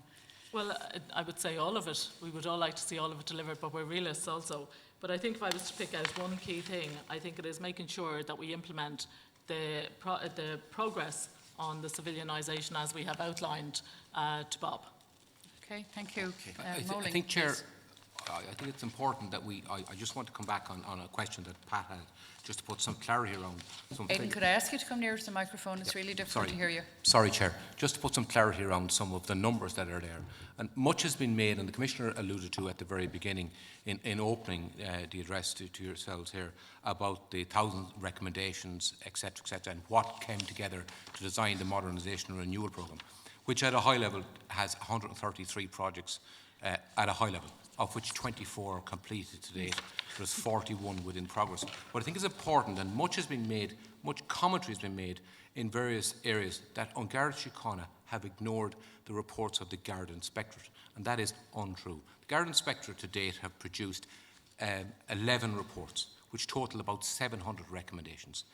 Well, I would say all of it. We would all like to see all of it delivered, but we're realists also. But I think if I was to pick out one key thing, I think it is making sure that we implement the progress on the civilianisation as we have outlined to Bob. Okay, thank you. I Moling, think, Chair, please. I think it's important that I just want to come back on a question that Pat had, just to put some clarity around some Aidan, could I ask you to come nearer to the microphone? It's really difficult to hear you. Sorry, Chair. Just to put some clarity around some of the numbers that are there. And much has been made, and the Commissioner alluded to at the very beginning in opening the address to yourselves here, about the 1,000 recommendations, etc., and what came together to design the modernisation and renewal programme, which at a high level has 133 projects at a high level, of which 24 are completed to date. There's 41 within progress. What I think is important, and much has been made, much commentary has been made in various areas, that An Garda Síochána have ignored the reports of the Garda Inspectorate, and that is untrue. The Garda Inspectorate to date have produced 11 reports, which total about 700 recommendations.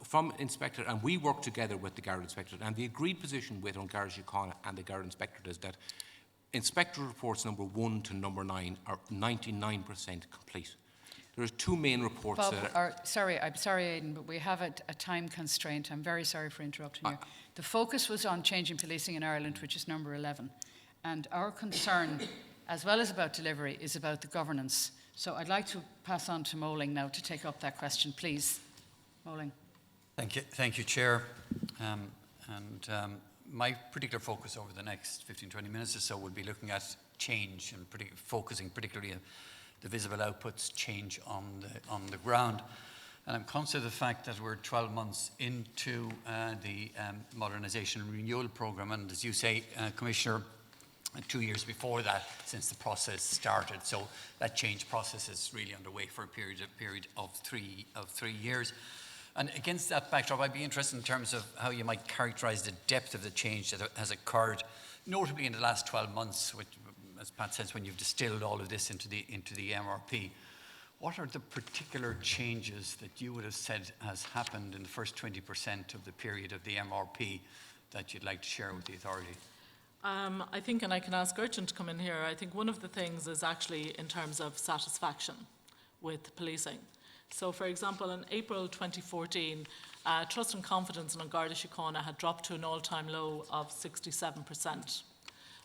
From Inspector, and we work together with the Garda Inspectorate, and the agreed position with An Garda Síochána and the Garda Inspectorate is that Inspector reports number 1 to number 9 are 99% complete. There are two main reports Bob, that are... I'm sorry, Aidan, but we have a time constraint. I'm very sorry for interrupting you. The focus was on changing policing in Ireland, which is number 11. And our concern, as well as about delivery, is about the governance. So I'd like to pass on to Moling now to take up that question, please. Moling. Thank you, Chair. My particular focus over the next 15-20 minutes or so will be looking at change and focusing particularly on the visible outputs, change on the ground. And I'm conscious of the fact that we're 12 months into the modernisation and renewal programme, and as you say, Commissioner, 2 years before that, since the process started. So that change process is really underway for a period of three years. And against that backdrop, I'd be interested in terms of how you might characterise the depth of the change that has occurred, notably in the last 12 months, which, as Pat says, when you've distilled all of this into the MRP. What are the particular changes that you would have said has happened in the first 20% of the period of the MRP that you'd like to share with the authority? I think, and I can ask Gertjan to come in here, I think one of the things is actually in terms of satisfaction with policing. So, for example, in April 2014, trust and confidence in An Garda Síochána had dropped to an all-time low of 67%.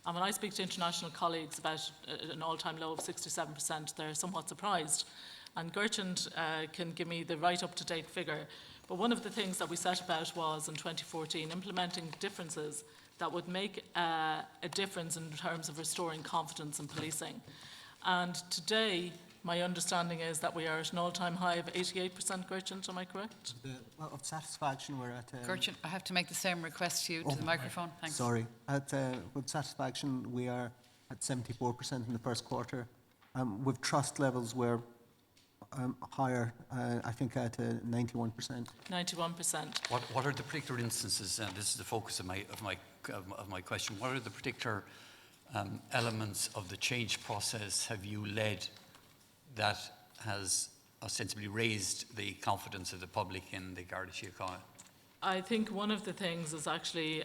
And when I speak to international colleagues about an all-time low of 67%, they're somewhat surprised. And Gertjan can give me the right up-to-date figure. But one of the things that we set about was, in 2014, implementing differences that would make a difference in terms of restoring confidence in policing. And today, my understanding is that we are at an all-time high of 88%, Gertrude, am I correct? Of satisfaction, we're at... Gertrude, I have to make the same request to you, to the microphone. Thanks. Sorry. With satisfaction, we are at 74% in the first quarter. With trust levels, we're higher, I think at 91%. 91%. What are the particular instances, and this is the focus of my question, what are the particular elements of the change process have you led that has ostensibly raised the confidence of the public in the Garda Síochána? I think one of the things is actually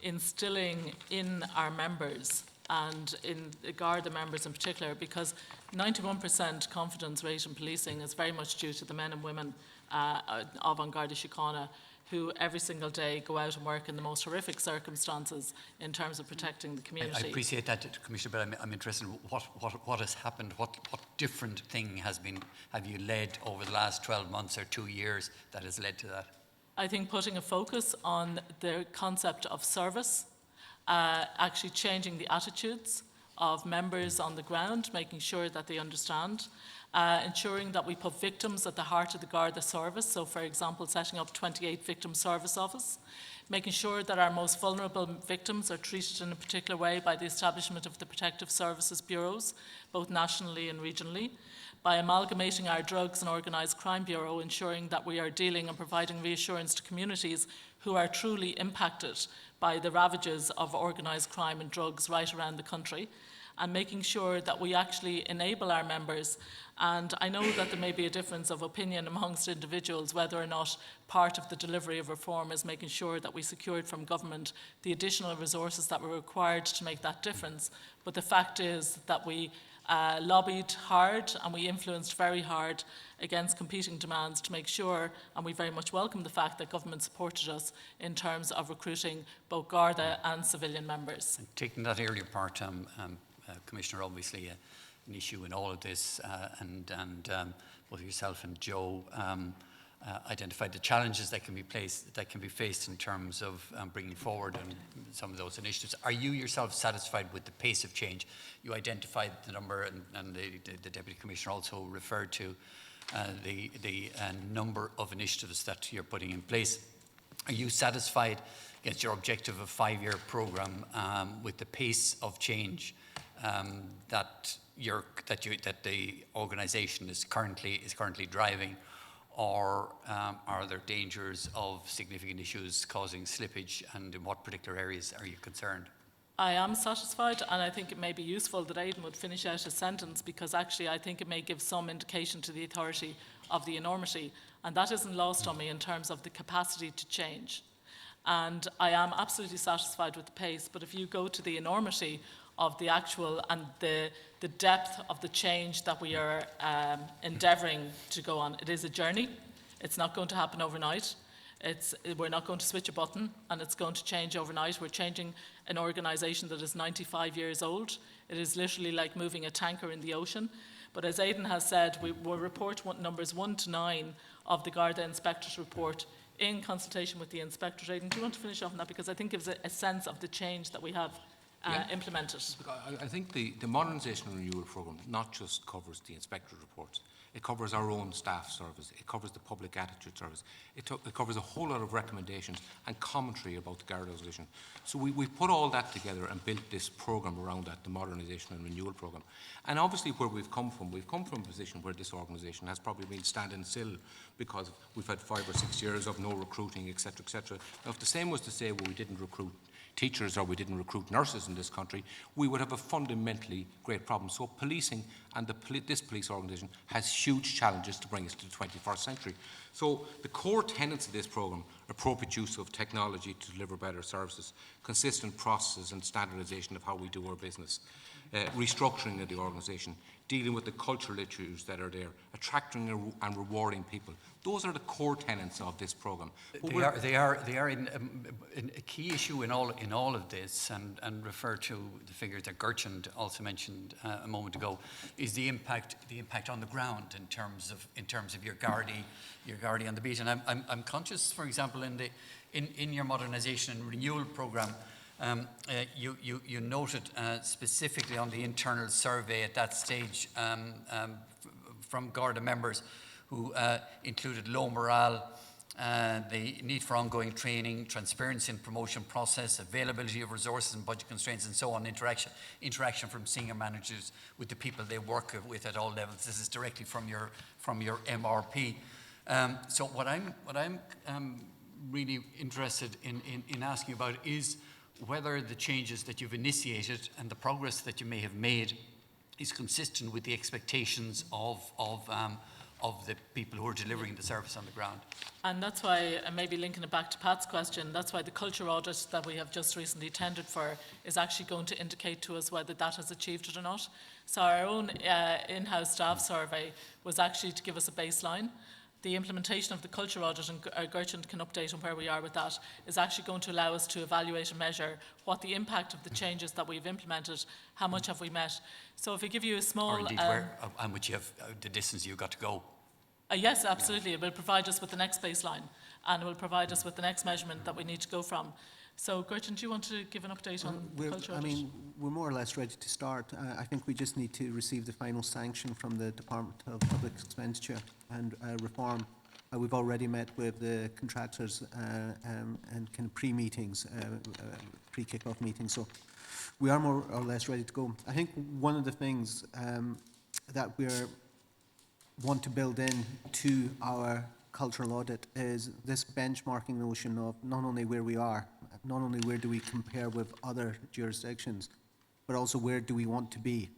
instilling in our members and in the Garda members in particular, because 91% confidence rate in policing is very much due to the men and women of An Garda Síochána, who every single day go out and work in the most horrific circumstances in terms of protecting the community. I appreciate that, Commissioner, but I'm interested in what has happened, what different thing have you led over the last 12 months or 2 years that has led to that? I think putting a focus on the concept of service, actually changing the attitudes of members on the ground, making sure that they understand, ensuring that we put victims at the heart of the Garda service. So, for example, setting up 28 victim service office, making sure that our most vulnerable victims are treated in a particular way by the establishment of the Protective Services Bureaus, both nationally and regionally, by amalgamating our Drugs and Organised Crime Bureau, ensuring that we are dealing and providing reassurance to communities who are truly impacted by the ravages of organised crime and drugs right around the country, and making sure that we actually enable our members. And I know that there may be a difference of opinion amongst individuals whether or not part of the delivery of reform is making sure that we secured from government the additional resources that were required to make that difference. But the fact is that we lobbied hard and we influenced very hard against competing demands to make sure, and we very much welcome the fact that government supported us in terms of recruiting both Garda and civilian members. And taking that earlier part, Commissioner, obviously an issue in all of this, and both yourself and Joe identified the challenges that can be faced in terms of bringing forward and some of those initiatives. Are you yourself satisfied with the pace of change? You identified the number, and the Deputy Commissioner also referred to the number of initiatives that you're putting in place. Are you satisfied against your objective of 5-year programme with the pace of change that the organisation is currently driving, or are there dangers of significant issues causing slippage, and in what particular areas are you concerned? I am satisfied, and I think it may be useful that Aidan would finish out his sentence, because actually I think it may give some indication to the authority of the enormity, and that isn't lost on me in terms of the capacity to change. And I am absolutely satisfied with the pace, but if you go to the enormity of the actual and the depth of the change that we are endeavouring to go on, it is a journey. It's not going to happen overnight. We're not going to switch a button and it's going to change overnight. We're changing an organisation that is 95 years old. It is literally like moving a tanker in the ocean. But as Aidan has said, we will report numbers 1 to 9 of the Garda Inspectorate report in consultation with the Inspectorate. Aidan, do you want to finish off on that? Because I think it gives a sense of the change that we have implemented. I think the modernisation and renewal programme not just covers the inspectorate reports. It covers our own staff service. It covers the public attitude service. It covers a whole lot of recommendations and commentary about the Garda organisation. So we've put all that together and built this programme around that, the modernisation and renewal programme. And obviously where we've come from a position where this organisation has probably been standing still because we've had 5 or 6 years of no recruiting, etc., etc. Now, if the same was to say, well, we didn't recruit teachers or we didn't recruit nurses in this country, we would have a fundamentally great problem. So policing and this police organisation has huge challenges to bring us to the 21st century. So the core tenets of this programme: appropriate use of technology to deliver better services, consistent processes and standardisation of how we do our business, restructuring of the organisation, dealing with the cultural issues that are there, attracting and rewarding people. Those are the core tenets of this programme. They are a key issue in all of this, and refer to the figures that Gertrude also mentioned a moment ago, is the impact on the ground in terms of your Gardaí on the beat. And I'm conscious, for example, in your modernisation and renewal programme, You noted specifically on the internal survey at that stage from Garda members who included low morale, the need for ongoing training, transparency in promotion process, availability of resources and budget constraints and so on, interaction from senior managers with the people they work with at all levels. This is directly from your MRP. So what I'm really interested in asking about is whether the changes that you've initiated and the progress that you may have made is consistent with the expectations of the people who are delivering the service on the ground. And that's why, and maybe linking it back to Pat's question, that's why the culture audit that we have just recently tendered for is actually going to indicate to us whether that has achieved it or not. So our own in-house staff survey was actually to give us a baseline. The implementation of the culture audit, and Gertrude can update on where we are with that, is actually going to allow us to evaluate and measure what the impact of the changes that we've implemented, how much have we met. So if we give you a small... Or indeed, how much you have, the distance you've got to go. Yes, absolutely. It will provide us with the next baseline, and it will provide us with the next measurement that we need to go from. So, Gertrude, do you want to give an update on the culture audit? I mean, we're more or less ready to start. I think we just need to receive the final sanction from the Department of Public Expenditure and Reform. We've already met with the contractors and kind of pre-meetings, pre-kick-off meetings. So we are more or less ready to go. I think one of the things that we want to build in to our cultural audit is this benchmarking notion of not only where we are, not only where do we compare with other jurisdictions, but also where do we want to be.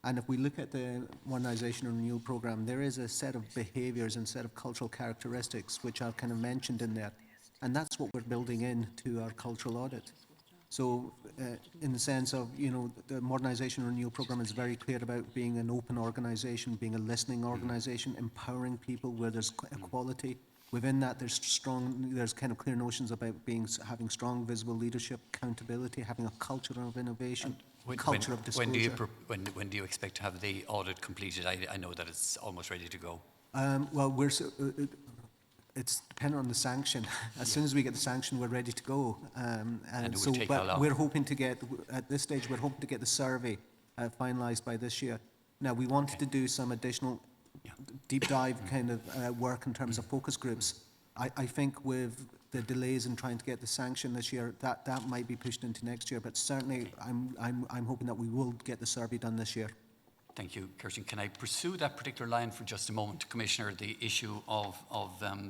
And if we look at the modernisation and renewal programme, there is a set of behaviours and set of cultural characteristics which are kind of mentioned in there. And that's what we're building into our cultural audit. So in the sense of, you know, the modernisation and renewal programme is very clear about being an open organisation, being a listening organisation, empowering people where there's equality. Within that, there's kind of clear notions about having strong visible leadership, accountability, having a culture of innovation, culture of disclosure. When do you expect to have the audit completed? I know that it's almost ready to go. Well, it's dependent on the sanction. As soon as we get the sanction, we're ready to go. And it will so, take how long? We're hoping to get, at this stage, we're hoping to get the survey finalised by this year. Now, we wanted to do some additional deep dive kind of work in terms of focus groups. I think with the delays in trying to get the sanction this year, that might be pushed into next year. But certainly, I'm hoping that we will get the survey done this year. Thank you, Kirsten. Can I pursue that particular line for just a moment, Commissioner, the issue of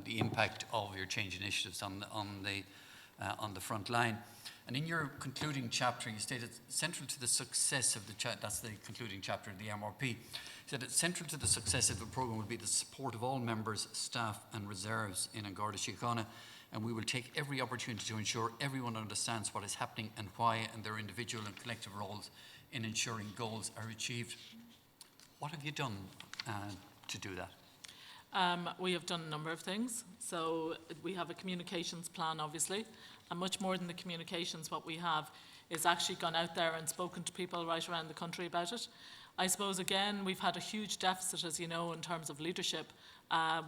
the impact of your change initiatives on the front line? And in your concluding chapter, you stated central to the success of that's the concluding chapter of the MRP. You said that central to the success of the programme will be the support of all members, staff and reserves in An Garda Síochána, and we will take every opportunity to ensure everyone understands what is happening and why, and their individual and collective roles in ensuring goals are achieved. What have you done to do that? We have done a number of things. So we have a communications plan, obviously, and much more than the communications, what we have is actually gone out there and spoken to people right around the country about it. I suppose, again, we've had a huge deficit, as you know, in terms of leadership.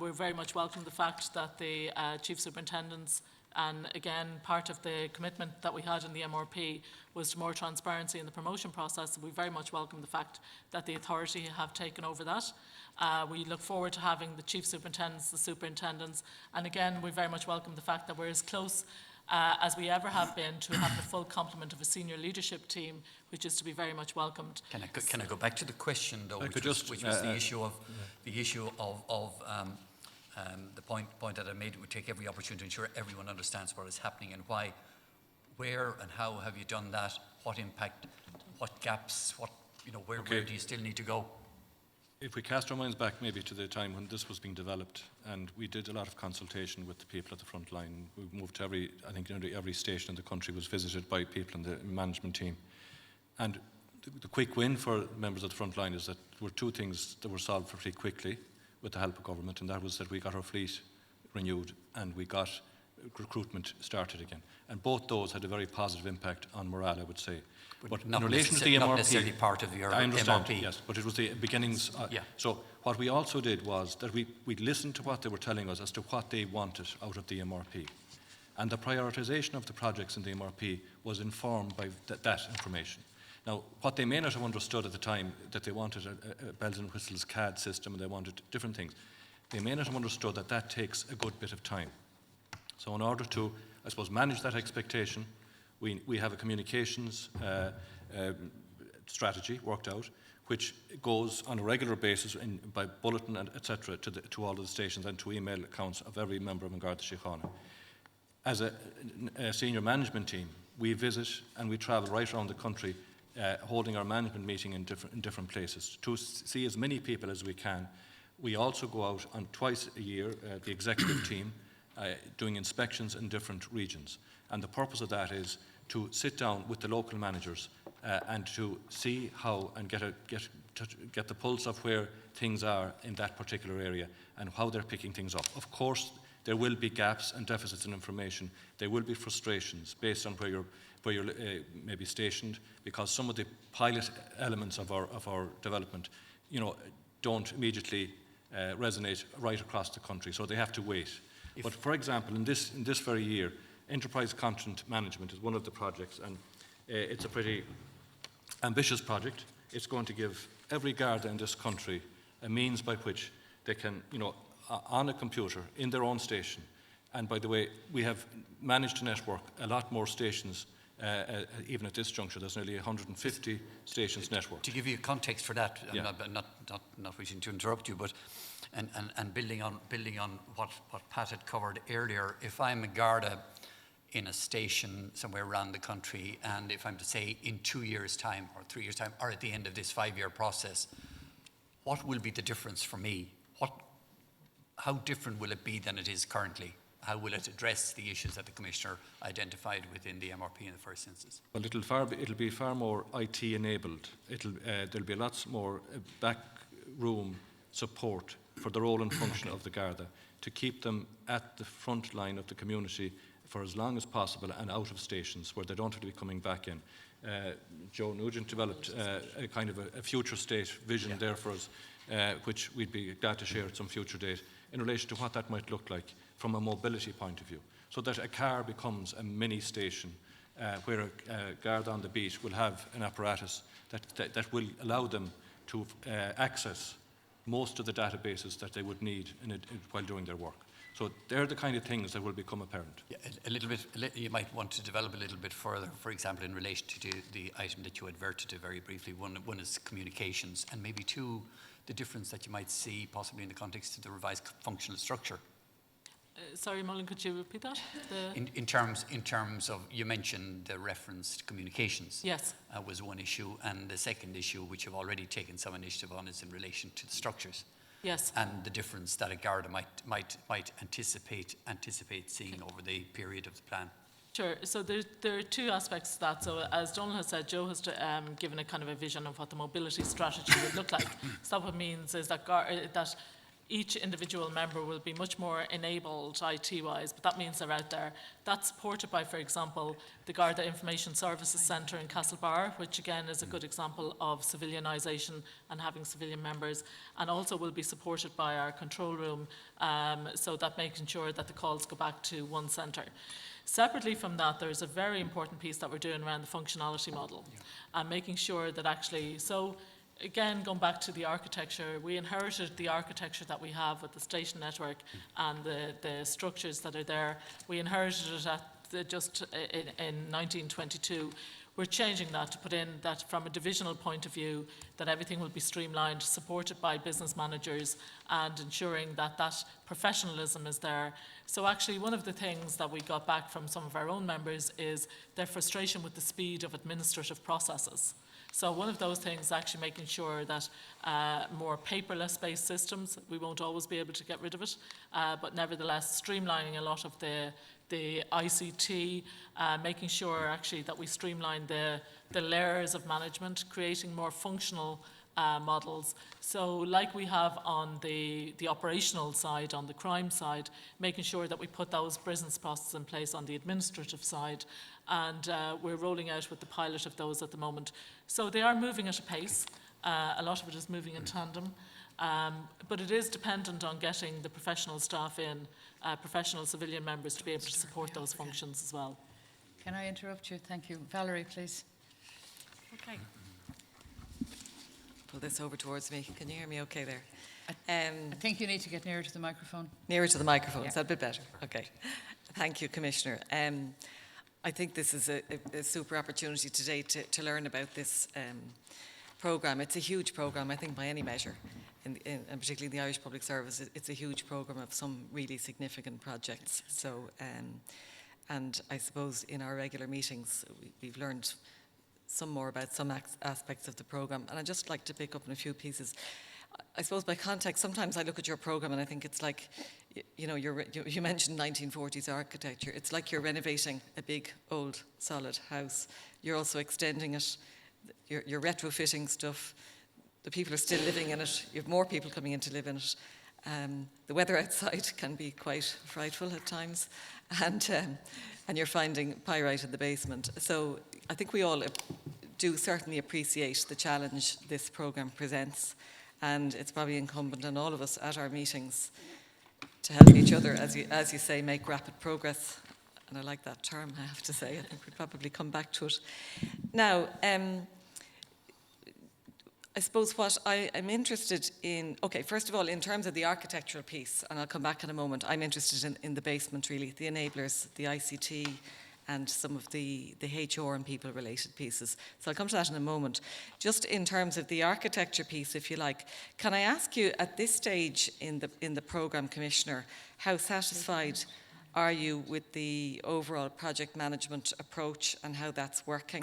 We're very much welcome the fact that the chief superintendents, and again, part of the commitment that we had in the MRP was to more transparency in the promotion process. We very much welcome the fact that the authority have taken over that. We look forward to having the chief superintendents, the superintendents, and again, we very much welcome the fact that we're as close as we ever have been to having a full complement of a senior leadership team, which is to be very much welcomed. Can I go back to the question, though, which was the issue of the point that I made? We take every opportunity to ensure everyone understands what is happening and why. Where and how have you done that? What impact? What gaps? Where do you still need to go? If we cast our minds back maybe to the time when this was being developed, and we did a lot of consultation with the people at the front line. We moved to every station in the country was visited by people in the management team. And the quick win for members of the front line is that there were two things that were solved pretty quickly with the help of government, and that was that we got our fleet renewed and we got recruitment started again. And both those had a very positive impact on morale, I would say. But in relation to the MRP, not necessarily part of your I understand, MRP. yes, but it was the beginnings. So what we also did was that we listened to what they were telling us as to what they wanted out of the MRP. And the prioritisation of the projects in the MRP was informed by that information. Now, what they may not have understood at the time, that they wanted a bells and whistles CAD system and they wanted different things, they may not have understood that that takes a good bit of time. So in order to, I suppose, manage that expectation, we have a communications strategy worked out, which goes on a regular basis by bulletin and etc. to all of the stations and to email accounts of every member of An Garda Síochána. As a senior management team, we visit and we travel right around the country, holding our management meeting in different places to see as many people as we can. We also go out on twice a year, the executive team, doing inspections in different regions. And the purpose of that is to sit down with the local managers and to see how and get the pulse of where things are in that particular area and how they're picking things up. Of course, there will be gaps and deficits in information. There will be frustrations based on where you're maybe stationed, because some of the pilot elements of our development, don't immediately resonate right across the country, so they have to wait. But for example, in this very year, enterprise content management is one of the projects, and it's a pretty ambitious project. It's going to give every Garda in this country a means by which they can, on a computer in their own station. And by the way, we have managed to network a lot more stations. Even at this juncture, there's nearly 150 stations networked. To give you context for that, Yeah. I'm not wishing to interrupt you, but and building on what Pat had covered earlier, if I'm a Garda in a station somewhere around the country, and if I'm to say in 2 years' time or 3 years' time, or at the end of this 5-year process, what will be the difference for me? How different will it be than it is currently? How will it address the issues that the Commissioner identified within the MRP in the first instance? Well, it'll be far more IT enabled. There'll be lots more backroom support for the role and function of the Garda to keep them at the front line of the community for as long as possible and out of stations where they don't have to be coming back in. Joe Nugent developed a kind of a future state vision there for us, which we'd be glad to share at some future date in relation to what that might look like from a mobility point of view, so that a car becomes a mini station where a guard on the beat will have an apparatus that will allow them to access most of the databases that they would need while doing their work. So they're the kind of things that will become apparent. Yeah, a little bit, you might want to develop a little bit further, for example, in relation to the item that you adverted to very briefly. One is communications, and maybe two, the difference that you might see possibly in the context of the revised functional structure. Sorry, Mullen, could you repeat that? In terms of, you mentioned the reference to communications. Yes. Was one issue, and the second issue, which you've already taken some initiative on, is in relation to the structures. Yes. And the difference that a Garda might anticipate seeing over the period of the plan. Sure. So there are two aspects to that. So as Donald has said, Joe has given a kind of a vision of what the mobility strategy would look like. So what it means is that that each individual member will be much more enabled IT-wise, but that means they're out there. That's supported by, for example, the Garda Information Services Centre in Castlebar, which again is a good example of civilianisation and having civilian members, and also will be supported by our control room, so that making sure that the calls go back to one centre. Separately from that, there's a very important piece that we're doing around the functionality model, and making sure that actually, so again, going back to the architecture, we inherited the architecture that we have with the station network and the structures that are there. We inherited it just in 1922. We're changing that to put in that from a divisional point of view, that everything will be streamlined, supported by business managers, and ensuring that that professionalism is there. So actually, one of the things that we got back from some of our own members is their frustration with the speed of administrative processes. So one of those things is actually making sure that more paperless-based systems, we won't always be able to get rid of it, but nevertheless streamlining a lot of the ICT, making sure actually that we streamline the layers of management, creating more functional models. So like we have on the operational side, on the crime side, making sure that we put those business processes in place on the administrative side, and we're rolling out with the pilot of those at the moment. So they are moving at a pace. A lot of it is moving in tandem. But it is dependent on getting the professional staff in, professional civilian members to be able to support those functions as well. Can I interrupt you? Thank you. Valerie, please. Okay. Pull this over towards me. Can you hear me okay there? I think you need to get nearer to the microphone. Nearer to the microphone, Yeah. is that a bit better? Okay. Thank you, Commissioner. I think this is a super opportunity today to learn about this programme. It's a huge programme, I think, by any measure, and particularly in the Irish Public Service. It's a huge programme of some really significant projects. So, and I suppose in our regular meetings, we've learned some more about some aspects of the programme, and I'd just like to pick up on a few pieces. I suppose by context, sometimes I look at your programme and I think it's like, you know, you mentioned 1940s architecture. It's like you're renovating a big, old, solid house. You're also extending it. You're retrofitting stuff. The people are still living in it. You have more people coming in to live in it. The weather outside can be quite frightful at times. And you're finding pyrite in the basement. So I think we all do certainly appreciate the challenge this programme presents. And it's probably incumbent on all of us at our meetings to help each other, as you say, make rapid progress. And I like that term, I have to say. I think we'll probably come back to it. Now, I suppose what I'm interested in, okay, first of all, in terms of the architectural piece, and I'll come back in a moment, I'm interested in the basement, really, the enablers, the ICT, and some of the HR and people-related pieces. So I'll come to that in a moment. Just in terms of the architecture piece, if you like, can I ask you at this stage in the programme, Commissioner, how satisfied are you with the overall project management approach and how that's working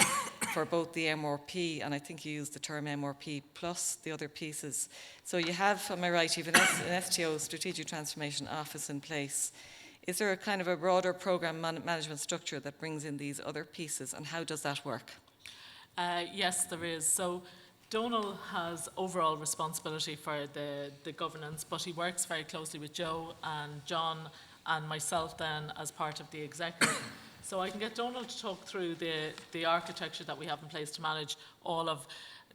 for both the MRP, and I think you used the term MRP plus the other pieces. So you have, am I right, you have an STO, Strategic Transformation Office in place. Is there a kind of a broader programme management structure that brings in these other pieces, and how does that work? Yes, there is. So Donal has overall responsibility for the governance, but he works very closely with Joe and John and myself then as part of the executive. So I can get Donal to talk through the architecture that we have in place to manage all of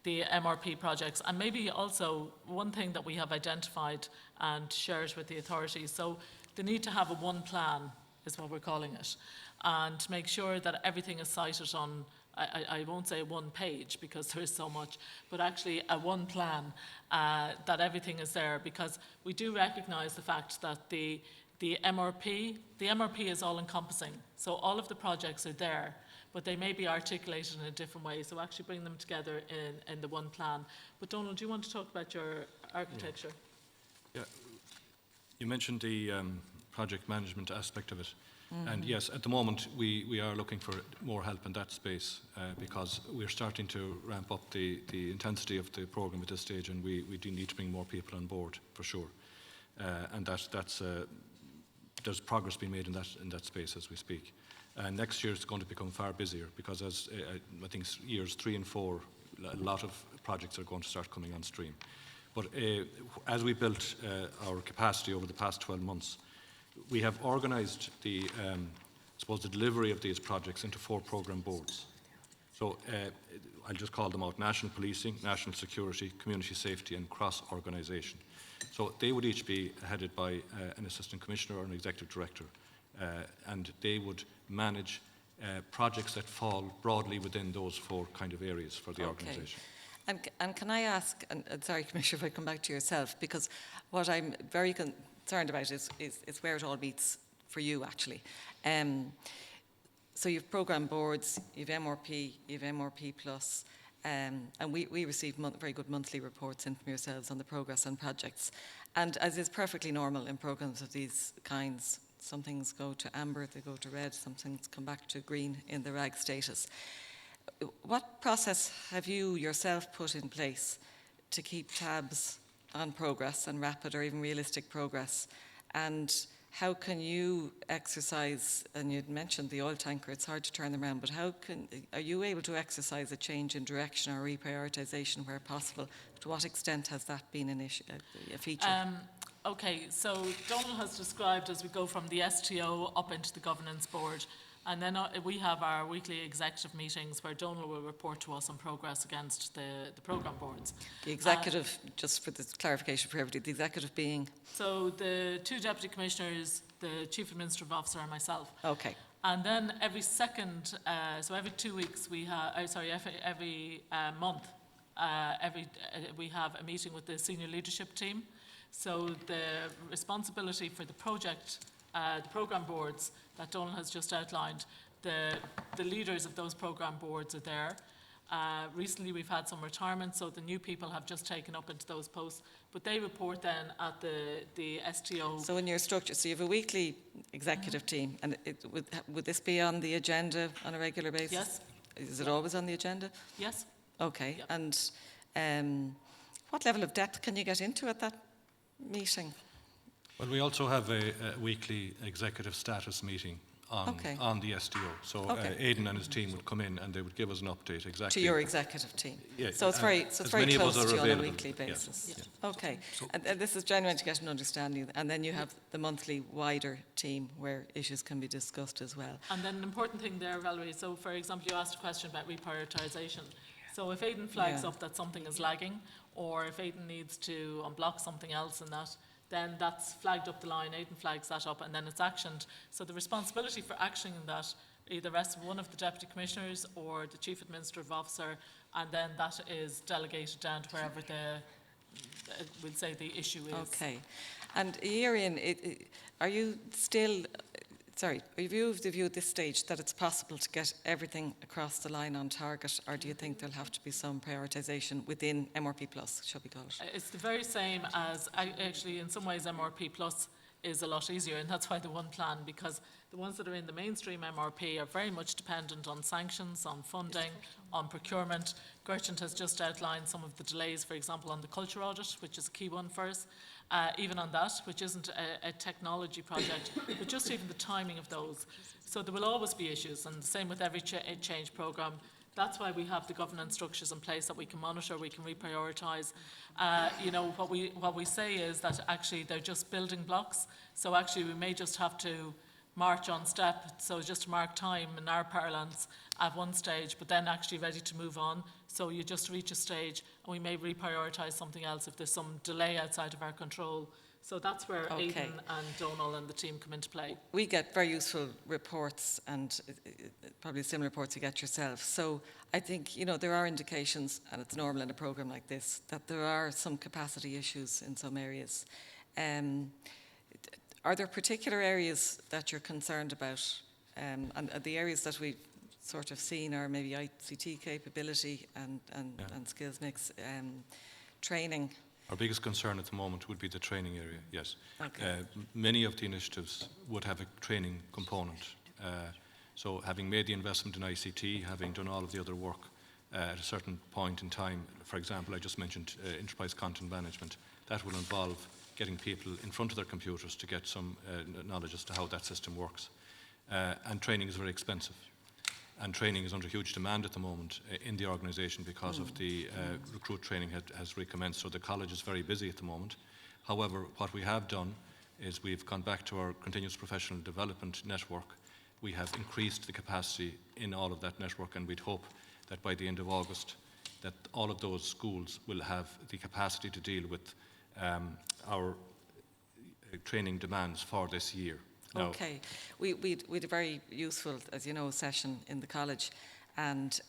the MRP projects, and maybe also one thing that we have identified and shared with the authorities. So the need to have a one plan is what we're calling it, and to make sure that everything is cited on, I won't say one page because there is so much, but actually a one plan, that everything is there, because we do recognise the fact that the MRP is all encompassing. So all of the projects are there, but they may be articulated in a different way. So actually bring them together in the one plan. But Donal, do you want to talk about your architecture? Yeah. You mentioned the project management aspect of it. Mm-hmm. And yes, at the moment we are looking for more help in that space because we're starting to ramp up the intensity of the programme at this stage, and we do need to bring more people on board for sure. And that's there's progress being made in that space as we speak. And next year it's going to become far busier because as I think years 3 and 4, a lot of projects are going to start coming on stream. But as we built our capacity over the past 12 months, we have organised the delivery of these projects into 4 programme boards. So I'll just call them out: National Policing, National Security, Community Safety and Cross-Organisation. So they would each be headed by an Assistant Commissioner or an Executive Director, and they would manage projects that fall broadly within those 4 kind of areas for the organisation. And can I ask, and sorry, Commissioner, if I come back to yourself, because what I'm very concerned about is where it all meets for you, actually. So you've programme boards, you've MRP, you've MRP plus, and we receive very good monthly reports in from yourselves on the progress on projects. And as is perfectly normal in programmes of these kinds, some things go to amber, they go to red, some things come back to green in the RAG status. What process have you yourself put in place to keep tabs on progress and rapid or even realistic progress? And how can you exercise, and you'd mentioned the oil tanker, it's hard to turn them around, but are you able to exercise a change in direction or reprioritisation where possible? To what extent has that been a feature? Okay, so Donal has described as we go from the STO up into the governance board, And then we have our weekly executive meetings where Donal will report to us on progress against the programme boards. The executive, just for the clarification for everybody, the executive being? So the 2 deputy commissioners, the chief administrative officer and myself. Okay. And then every second, so every 2 weeks we have, every month, we have a meeting with the senior leadership team. So the responsibility for the project, the programme boards that Donal has just outlined, the leaders of those programme boards are there. Recently we've had some retirement, so the new people have just taken up into those posts, but they report then at the STO. So in your structure, so you have a weekly executive team, and would this be on the agenda on a regular basis? Yes. Is it always on the agenda? Yes. Okay, Yep. and what level of depth can you get into at that meeting? Well, we also have a weekly executive status meeting on the SDO. So Aidan and his team would come in and they would give us an update exactly. To your executive team? Yeah, so it's very many of us close are to you on a available. weekly basis? Yes. Yeah. Okay, and this is genuine to get an understanding. And then you have the monthly wider team where issues can be discussed as well. And then an important thing there, Valerie, so for example, you asked a question about reprioritisation. So if Aidan flags up that something is lagging, or if Aidan needs to unblock something else in that, then that's flagged up the line, Aidan flags that up, and then it's actioned. So the responsibility for actioning that either rests with one of the deputy commissioners or the chief administrative officer, and then that is delegated down to wherever we'll say the issue is. Okay, and a year in, are you still? Sorry, have you of the view at this stage that it's possible to get everything across the line on target, or do you think there'll have to be some prioritisation within MRP Plus, shall we call it? It's the very same as, actually in some ways MRP Plus is a lot easier, and that's why the one plan, because the ones that are in the mainstream MRP are very much dependent on sanctions, on funding, on procurement. Gertrude has just outlined some of the delays, for example, on the culture audit, which is a key one for us. Even on that, which isn't a technology project, but just even the timing of those. So there will always be issues, and the same with every change programme. That's why we have the governance structures in place that we can monitor, we can reprioritise. You know, what we say is that actually they're just building blocks. So actually we may just have to march on step, so just to mark time in our parlance at one stage, but then actually ready to move on. So you just reach a stage and we may reprioritise something else if there's some delay outside of our control. So that's where Aidan and Donal and the team come into play. We get very useful reports, and probably similar reports you get yourself. So I think, you know, there are indications, and it's normal in a programme like this, that there are some capacity issues in some areas. Are there particular areas that you're concerned about? And the areas that we've sort of seen are maybe ICT capability and skills mix, training. Our biggest concern at the moment would be the training area, yes. Okay. Many of the initiatives would have a training component. So having made the investment in ICT, having done all of the other work at a certain point in time, for example, I just mentioned enterprise content management, that will involve getting people in front of their computers to get some knowledge as to how that system works. And training is very expensive. And training is under huge demand at the moment in the organisation because of the recruit training has recommenced. So the college is very busy at the moment. However, what we have done is we've gone back to our continuous professional development network. We have increased the capacity in all of that network, and we'd hope that by the end of August that all of those schools will have the capacity to deal with our training demands for this year. No. Okay. We had a very useful, as you know, session in the college, and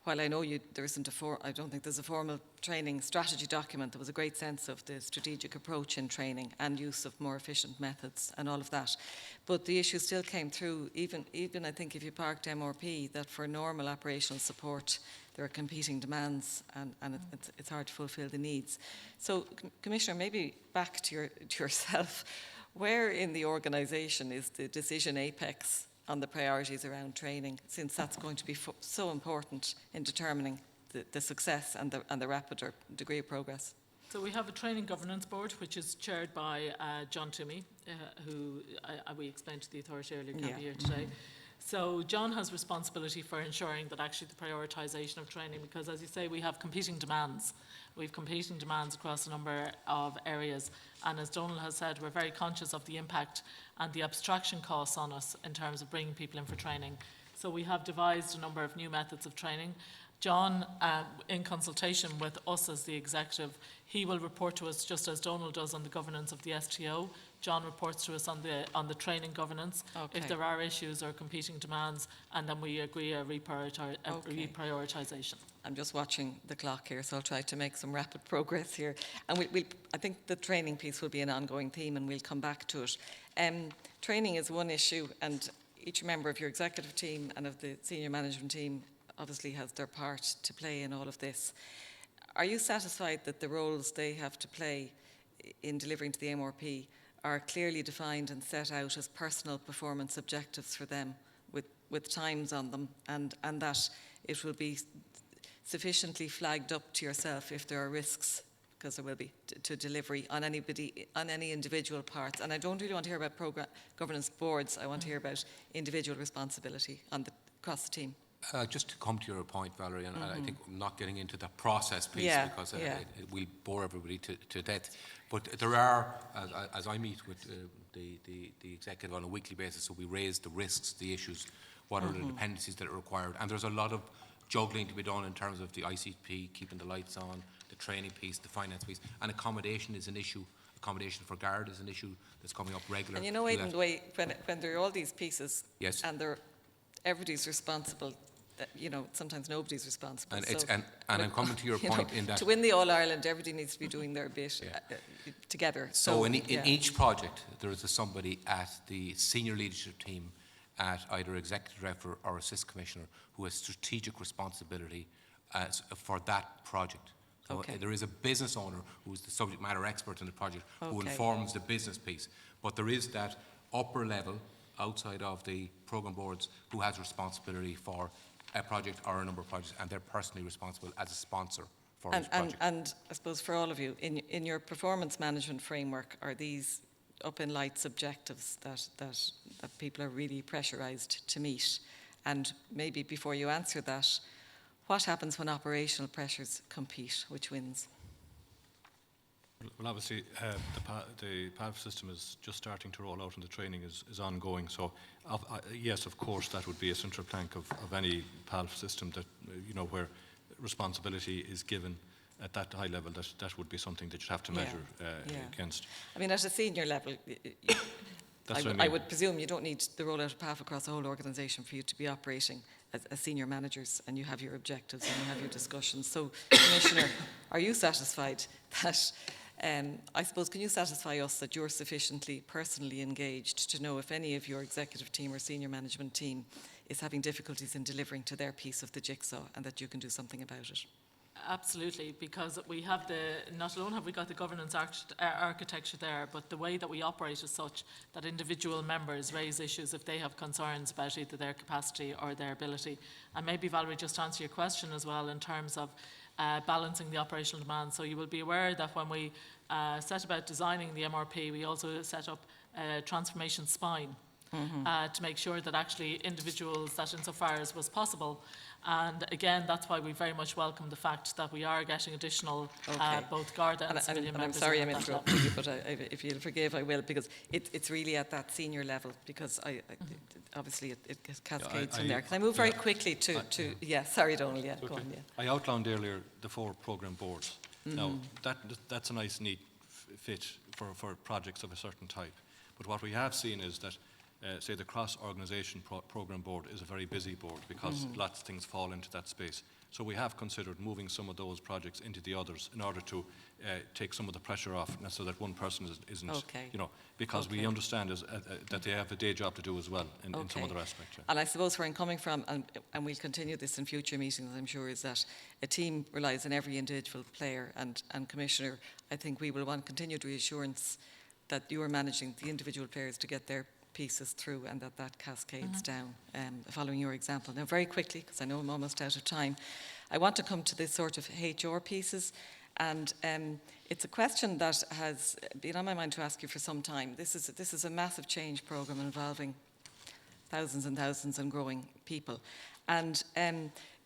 while I know there isn't I don't think there's a formal training strategy document, there was a great sense of the strategic approach in training and use of more efficient methods and all of that. But the issue still came through, even I think if you parked MRP, that for normal operational support there are competing demands, and it's hard to fulfil the needs. So, Commissioner, maybe back to yourself. Where in the organisation is the decision apex on the priorities around training, since that's going to be so important in determining the success and the rapid or degree of progress? So we have a training governance board, which is chaired by John Toomey, who we explained to the authority earlier, can't be here today. So John has responsibility for ensuring that actually the prioritisation of training, because as you say, we have competing demands. We have competing demands across a number of areas. And as Donald has said, we're very conscious of the impact and the abstraction costs on us in terms of bringing people in for training. So we have devised a number of new methods of training. John, in consultation with us as the executive, he will report to us just as Donald does on the governance of the STO. John reports to us on the training governance, if there are issues or competing demands, and then we agree a reprioritisation. I'm just watching the clock here, so I'll try to make some rapid progress here. And I think the training piece will be an ongoing theme, and we'll come back to it. Training is one issue, and each member of your executive team and of the senior management team obviously has their part to play in all of this. Are you satisfied that the roles they have to play in delivering to the MRP are clearly defined and set out as personal performance objectives for them with times on them, and that it will be sufficiently flagged up to yourself if there are risks, because there will be, to delivery on any individual parts? And I don't really want to hear about program governance boards. I want to hear about individual responsibility across the team. Just to come to your point, Valerie, and I think I'm not getting into the process piece because it will bore everybody to death. But there are, as I meet with the executive on a weekly basis, so we raise the risks, the issues, what are the dependencies that are required. And there's a lot of juggling to be done in terms of the ICP, keeping the lights on, the training piece, the finance piece. And accommodation is an issue. Accommodation for guard is an issue that's coming up regularly. And you know, Aidan, the way, when there are all these pieces, yes, and everybody's responsible, you know, sometimes nobody's responsible. And I'm coming to your point in that to win the All-Ireland, everybody needs to be doing their bit together. So in each project, there is somebody at the senior leadership team, at either executive director or assist commissioner, who has strategic responsibility for that project. So there is a business owner who is the subject matter expert in the project, who informs the business piece. But there is that upper level, outside of the programme boards, who has responsibility for a project or a number of projects, and they're personally responsible as a sponsor for this project. And I suppose for all of you, in your performance management framework, are these up in lights objectives that people are really pressurised to meet? And maybe before you answer that, what happens when operational pressures compete? Which wins? Well, obviously, the PALF system is just starting to roll out, and the training is ongoing. So, yes, of course, that would be a central plank of any PALF system, that where responsibility is given at that high level. That would be something that you have to measure against. I mean, at a senior level, I would presume you don't need the rollout of PALF across the whole organisation for you to be operating as senior managers, and you have your objectives and you have your discussions. So, Commissioner, are you satisfied that? I suppose, can you satisfy us that you're sufficiently personally engaged to know if any of your executive team or senior management team is having difficulties in delivering to their piece of the jigsaw, and that you can do something about it? Absolutely, because we have not alone have we got the governance architecture there, but the way that we operate is such that individual members raise issues if they have concerns about either their capacity or their ability. And maybe, Valerie, just to answer your question as well in terms of balancing the operational demands. So you will be aware that when we set about designing the MRP, we also set up a transformation spine to make sure that actually individuals, that insofar as was possible. And again, that's why we very much welcome the fact that we are getting additional both Garda and civilian members. I'm sorry I'm interrupting you, but if you'll forgive, I will, because it's really at that senior level, because obviously it cascades in there. Can I move very quickly to sorry, Donald, go on, I outlined earlier the 4 programme boards. Now, that's a nice, neat fit for projects of a certain type. But what we have seen is that say the cross-organisation programme board is a very busy board, because lots of things fall into that space. So we have considered moving some of those projects into the others in order to take some of the pressure off, so that one person isn't, because we understand that they have a day job to do as well in some other aspects. Yeah. And I suppose where I'm coming from, and we'll continue this in future meetings, I'm sure, is that a team relies on every individual player, and Commissioner, I think we will want continued reassurance that you are managing the individual players to get their pieces through, and that cascades down, following your example. Now, very quickly, because I know I'm almost out of time, I want to come to this sort of HR pieces, and it's a question that has been on my mind to ask you for some time. This is a massive change programme involving thousands and thousands and growing people. And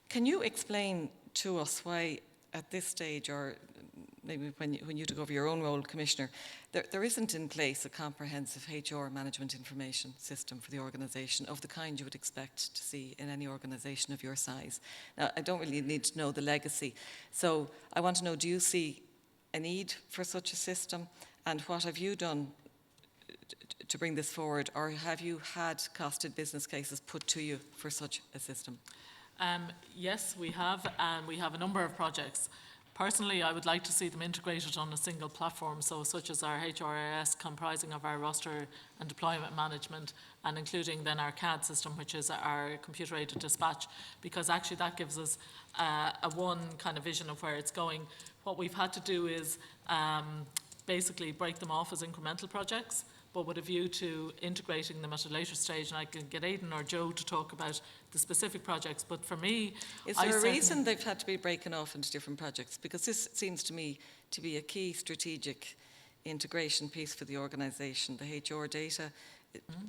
can you explain to us why at this stage, or maybe when you took over your own role, Commissioner, there isn't in place a comprehensive HR management information system for the organisation of the kind you would expect to see in any organisation of your size? Now, I don't really need to know the legacy. So I want to know, do you see a need for such a system? And what have you done to bring this forward? Or have you had costed business cases put to you for such a system? Yes, we have, and we have a number of projects. Personally, I would like to see them integrated on a single platform, so such as our HRIS comprising of our roster and deployment management, and including then our CAD system, which is our computer-aided dispatch, because actually that gives us a one kind of vision of where it's going. What we've had to do is basically break them off as incremental projects, but with a view to integrating them at a later stage. And I can get Aidan or Joe to talk about the specific projects. But for me, is there a reason they've had to be broken off into different projects? Because this seems to me to be a key strategic integration piece for the organisation. The HR data,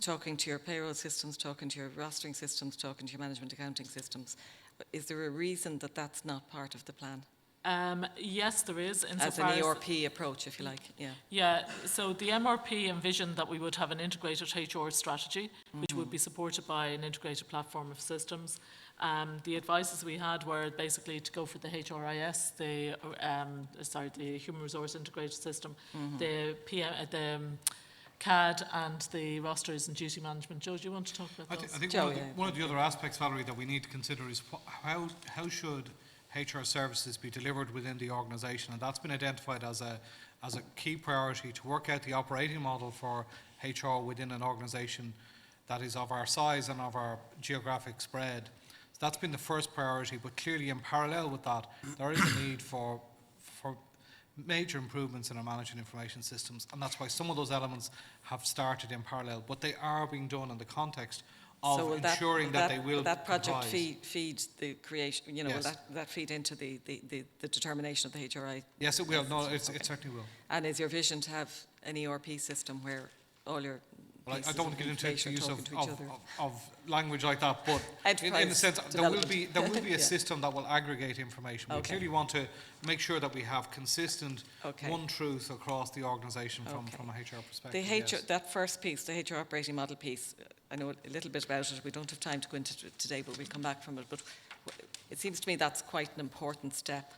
talking to your payroll systems, talking to your rostering systems, talking to your management accounting systems. Is there a reason that that's not part of the plan? Yes, there is. As an ERP approach, if you like, yeah. Yeah, so the MRP envisioned that we would have an integrated HR strategy, which would be supported by an integrated platform of systems. The advices we had were basically to go for the HRIS, the Human Resource Integrated System, the CAD and the rosters and duty management. Joe, do you want to talk about those? I think one of the other aspects, Valerie, that we need to consider is how should HR services be delivered within the organisation, and that's been identified as a key priority to work out the operating model for HR within an organisation that is of our size and of our geographic spread. So that's been the first priority, but clearly in parallel with that, there is a need for major improvements in our management information systems, and that's why some of those elements have started in parallel, but they are being done in the context of ensuring that they will that project comprise. feeds the creation, Yes. will that feed into the determination of the HRI? Yes, it will. No, it certainly will. And is your vision to have an ERP system where all your Well, I pieces don't want of to get into information the use are of, talking to each other? of language like that, but in a sense, there will be a Yeah. system that will aggregate information. We clearly want to make sure that we have consistent one truth across the organisation from a HR perspective. The that first piece, the HR operating model piece, I know a little bit about it. We don't have time to go into it today, but we'll come back from it. But it seems to me that's quite an important step.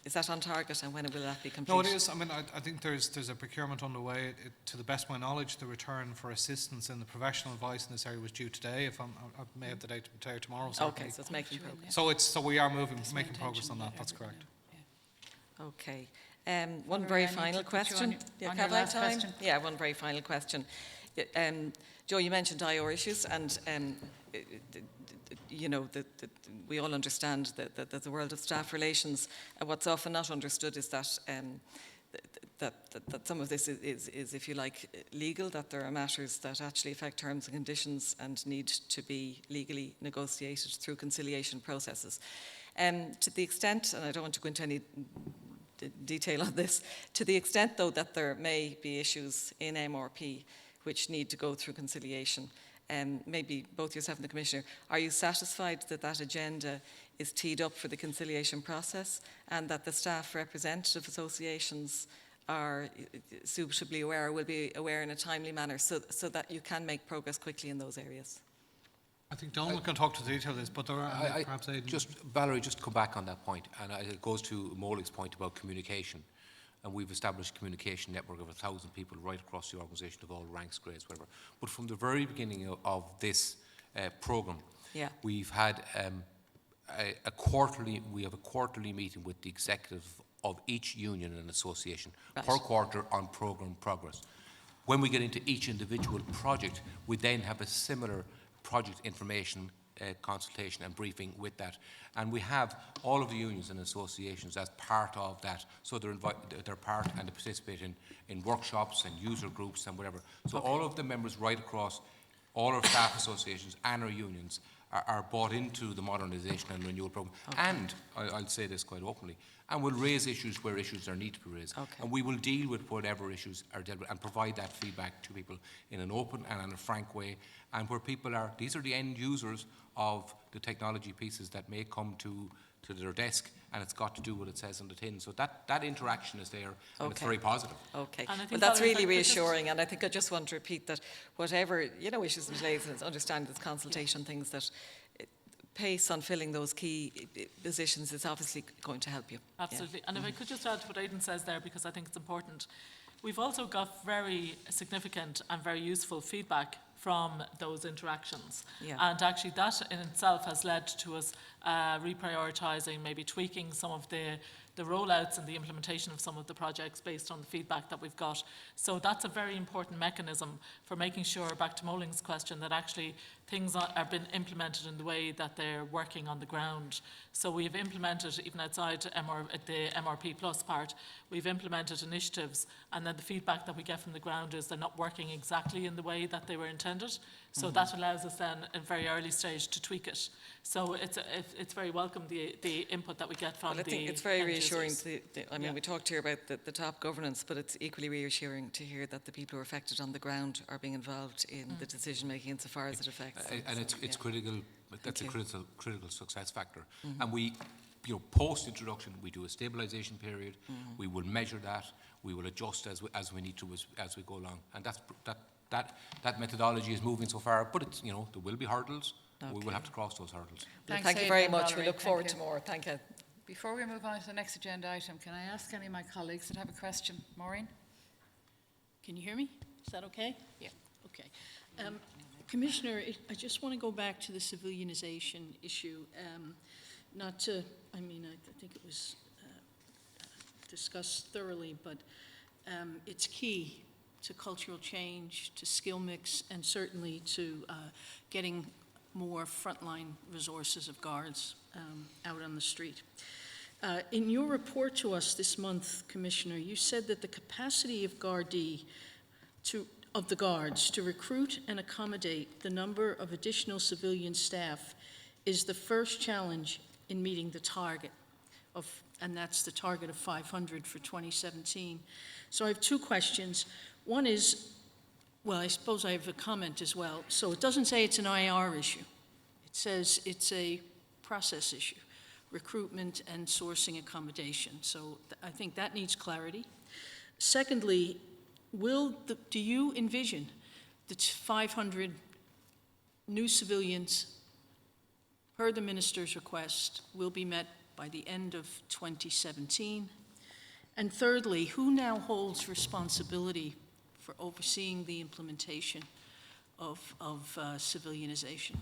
Is that on target, and when will that be complete? No, it is. I mean, I think there's a procurement underway. To the best of my knowledge, the return for assistance in the professional advice in this area was due today. I may have the date to tell you tomorrow. Okay, so it's making progress. So we are making progress on that. That's correct. Okay. One very final question. Have I time? Yeah, one very final question. Joe, you mentioned IR issues, and we all understand that the world of staff relations. What's often not understood is that some of this is, if you like, legal, that there are matters that actually affect terms and conditions and need to be legally negotiated through conciliation processes. To the extent, and I don't want to go into any detail on this, to the extent, though, that there may be issues in MRP which need to go through conciliation, maybe both yourself and the Commissioner, are you satisfied that that agenda is teed up for the conciliation process, and that the staff representative associations are suitably aware, will be aware in a timely manner, so that you can make progress quickly in those areas? I think Donald can talk to the detail of this, but there are perhaps Valerie, just to come back on that point, and it goes to Molig's point about communication. And we've established a communication network of 1,000 people right across the organisation of all ranks, grades, whatever. But from the very beginning of this programme, we've had a quarterly meeting with the executive of each union and association per quarter on programme progress. When we get into each individual project, we then have a similar project information consultation and briefing with that. And we have all of the unions and associations as part of that, so they're part and they participate in workshops and user groups and whatever. So all of the members right across all our staff associations and our unions are bought into the modernisation and renewal programme. And I'll say this quite openly, and we'll raise issues where issues are need to be raised. And we will deal with whatever issues are dealt with and provide that feedback to people in an open and in a frank way. and where people are, these are the end users of the technology pieces that may come to their desk, and it's got to do what it says on the tin. So that interaction is there, and it's Okay. very positive. Okay, And I think well, that's Valerie, if I really could just- reassuring, and I think I just want to repeat that whatever, issues and delays, and understand this consultation things, that pace on filling those key positions is obviously going to help you. Yeah. Absolutely. And if I could just add to what Aidan says there, because I think it's important, we've also got very significant and very useful feedback from those interactions. Yeah. And actually that in itself has led to us reprioritising, maybe tweaking some of the rollouts and the implementation of some of the projects based on the feedback that we've got. So that's a very important mechanism for making sure, back to Moling's question, that actually things are being implemented in the way that they're working on the ground. So we've implemented, even outside the MRP Plus part, we've implemented initiatives, and then the feedback that we get from the ground is they're not working exactly in the way that they were intended. So that allows us then, at a very early stage, to tweak it. So it's very welcome, the input that we get from Well, I the think it's very end reassuring. users. Yeah. We talked here about the top governance, but it's equally reassuring to hear that the people who are affected on the ground are being involved in the decision making insofar as it affects them. And it's So, yeah. critical, that's a you. critical success factor. And we, post-introduction, we do a stabilisation period, we will measure that, we will adjust as we need to as we go along. And that methodology is moving so far, but it's, there will be hurdles. We will have to cross those hurdles. Thanks, Thank you Aidan very and much. Valerie. We look Thank forward you. to more. Thank you. Before we move on to the next agenda item, can I ask any of my colleagues that have a question? Maureen? Can you hear me? Is that okay? Yeah. Okay. Commissioner, I just want to go back to the civilianization issue. I think it was discussed thoroughly, but it's key to cultural change, to skill mix, and certainly to getting more frontline resources of guards out on the street. In your report to us this month, Commissioner, you said that the capacity of the guards to recruit and accommodate the number of additional civilian staff is the first challenge in meeting the target and that's the target of 500 for 2017. So I have two questions. One is, well, I suppose I have a comment as well. So it doesn't say it's an IR issue. It says it's a process issue, recruitment and sourcing accommodation. So I think that needs clarity. Secondly, do you envision that 500 new civilians, per the minister's request, will be met by the end of 2017? And thirdly, who now holds responsibility for overseeing the implementation of civilianization?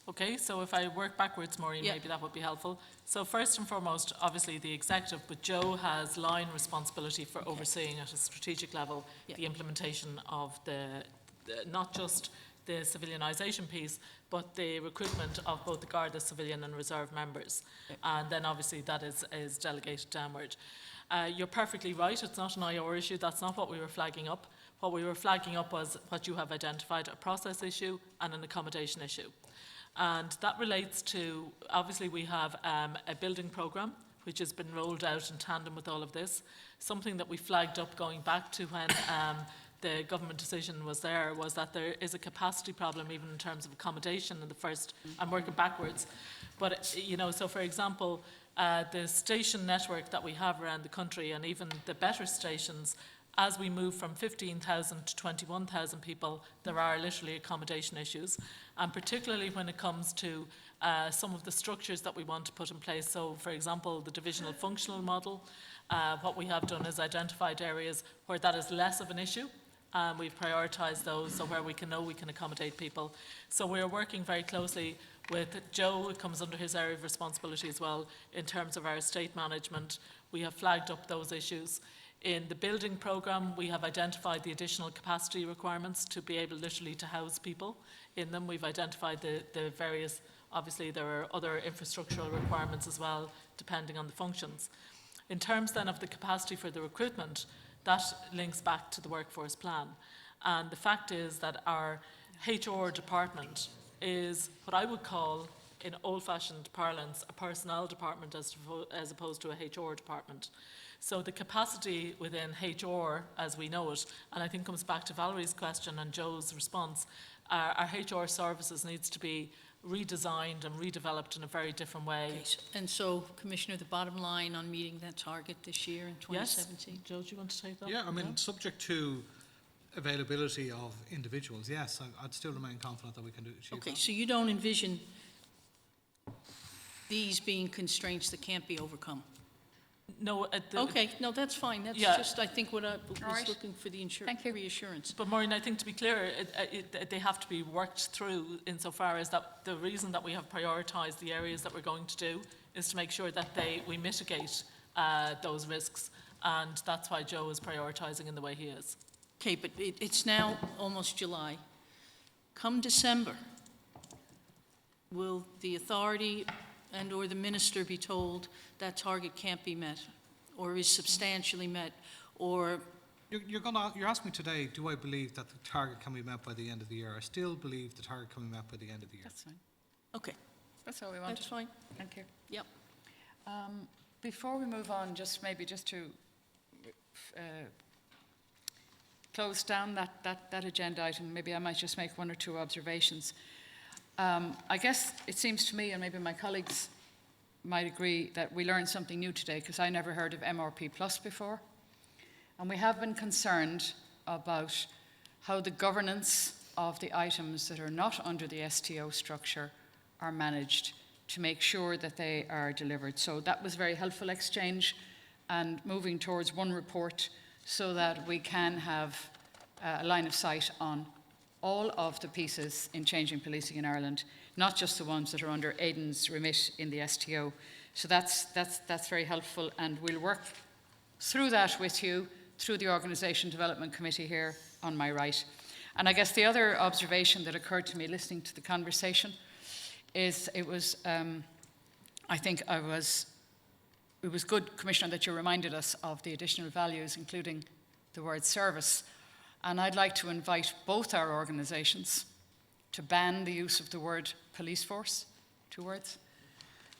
Okay, so if I work backwards, Maureen, Yeah. maybe that would be helpful. So first and foremost, obviously the executive, but Joe has line responsibility for overseeing at a strategic level Yeah. the implementation of not just the civilianisation piece, but the recruitment of both the Garda civilian and reserve members. And then obviously that is delegated downward. You're perfectly right, it's not an IR issue, that's not what we were flagging up. What we were flagging up was what you have identified, a process issue and an accommodation issue. And that relates to, obviously we have a building programme which has been rolled out in tandem with all of this. Something that we flagged up going back to when the government decision was that there is a capacity problem even in terms of accommodation in the first, I'm working backwards. But, so for example, the station network that we have around the country and even the better stations, as we move from 15,000 to 21,000 people, there are literally accommodation issues. And particularly when it comes to some of the structures that we want to put in place. So, for example, the divisional functional model, what we have done is identified areas where that is less of an issue. We've prioritised those, so where we can know we can accommodate people. So we're working very closely with Joe, it comes under his area of responsibility as well, in terms of our estate management. We have flagged up those issues. In the building programme, we have identified the additional capacity requirements to be able literally to house people in them. We've identified the various, obviously there are other infrastructural requirements as well, depending on the functions. In terms then of the capacity for the recruitment, that links back to the workforce plan. And the fact is that our HR department is what I would call, in old-fashioned parlance, a personnel department as opposed to a HR department. So the capacity within HR, as we know it, and I think comes back to Valerie's question and Joe's response, our HR services needs to be redesigned and redeveloped in a very different way. Okay, and so, Commissioner, the bottom line on meeting that target this year in 2017? Yes, Joe, do you want to take that? Yeah, I mean, subject to availability of individuals, yes, I'd still remain confident that we can achieve Okay, that. so you don't envision these being constraints that can't be overcome? No, Okay, no, that's fine. That's Yeah. just, I think, what I was right. looking for the Thank you. reassurance. But Maureen, I think to be clear, they have to be worked through insofar as that the reason that we have prioritised the areas that we're going to do is to make sure that we mitigate those risks, and that's why Joe is prioritising in the way he is. Okay, but it's now almost July. Come December, will the authority and/or the minister be told that target can't be met, or is substantially met, or... You're asking me today, do I believe that the target can be met by the end of the year? I still believe the target can be met by the end of the year. That's fine. Okay, That's all we wanted. that's fine. Thank you. Yep. Before we move on, just to close down that agenda item, maybe I might just make one or two observations. I guess it seems to me, and maybe my colleagues might agree, that we learned something new today, because I never heard of MRP Plus before. And we have been concerned about how the governance of the items that are not under the STO structure are managed to make sure that they are delivered. So that was a very helpful exchange, and moving towards one report so that we can have a line of sight on all of the pieces in changing policing in Ireland, not just the ones that are under Aidan's remit in the STO. So that's very helpful, and we'll work through that with you through the Organisation Development Committee here on my right. And I guess the other observation that occurred to me listening to the conversation is it was good, Commissioner, that you reminded us of the additional values, including the word service. And I'd like to invite both our organisations to ban the use of the word police force, 2 words.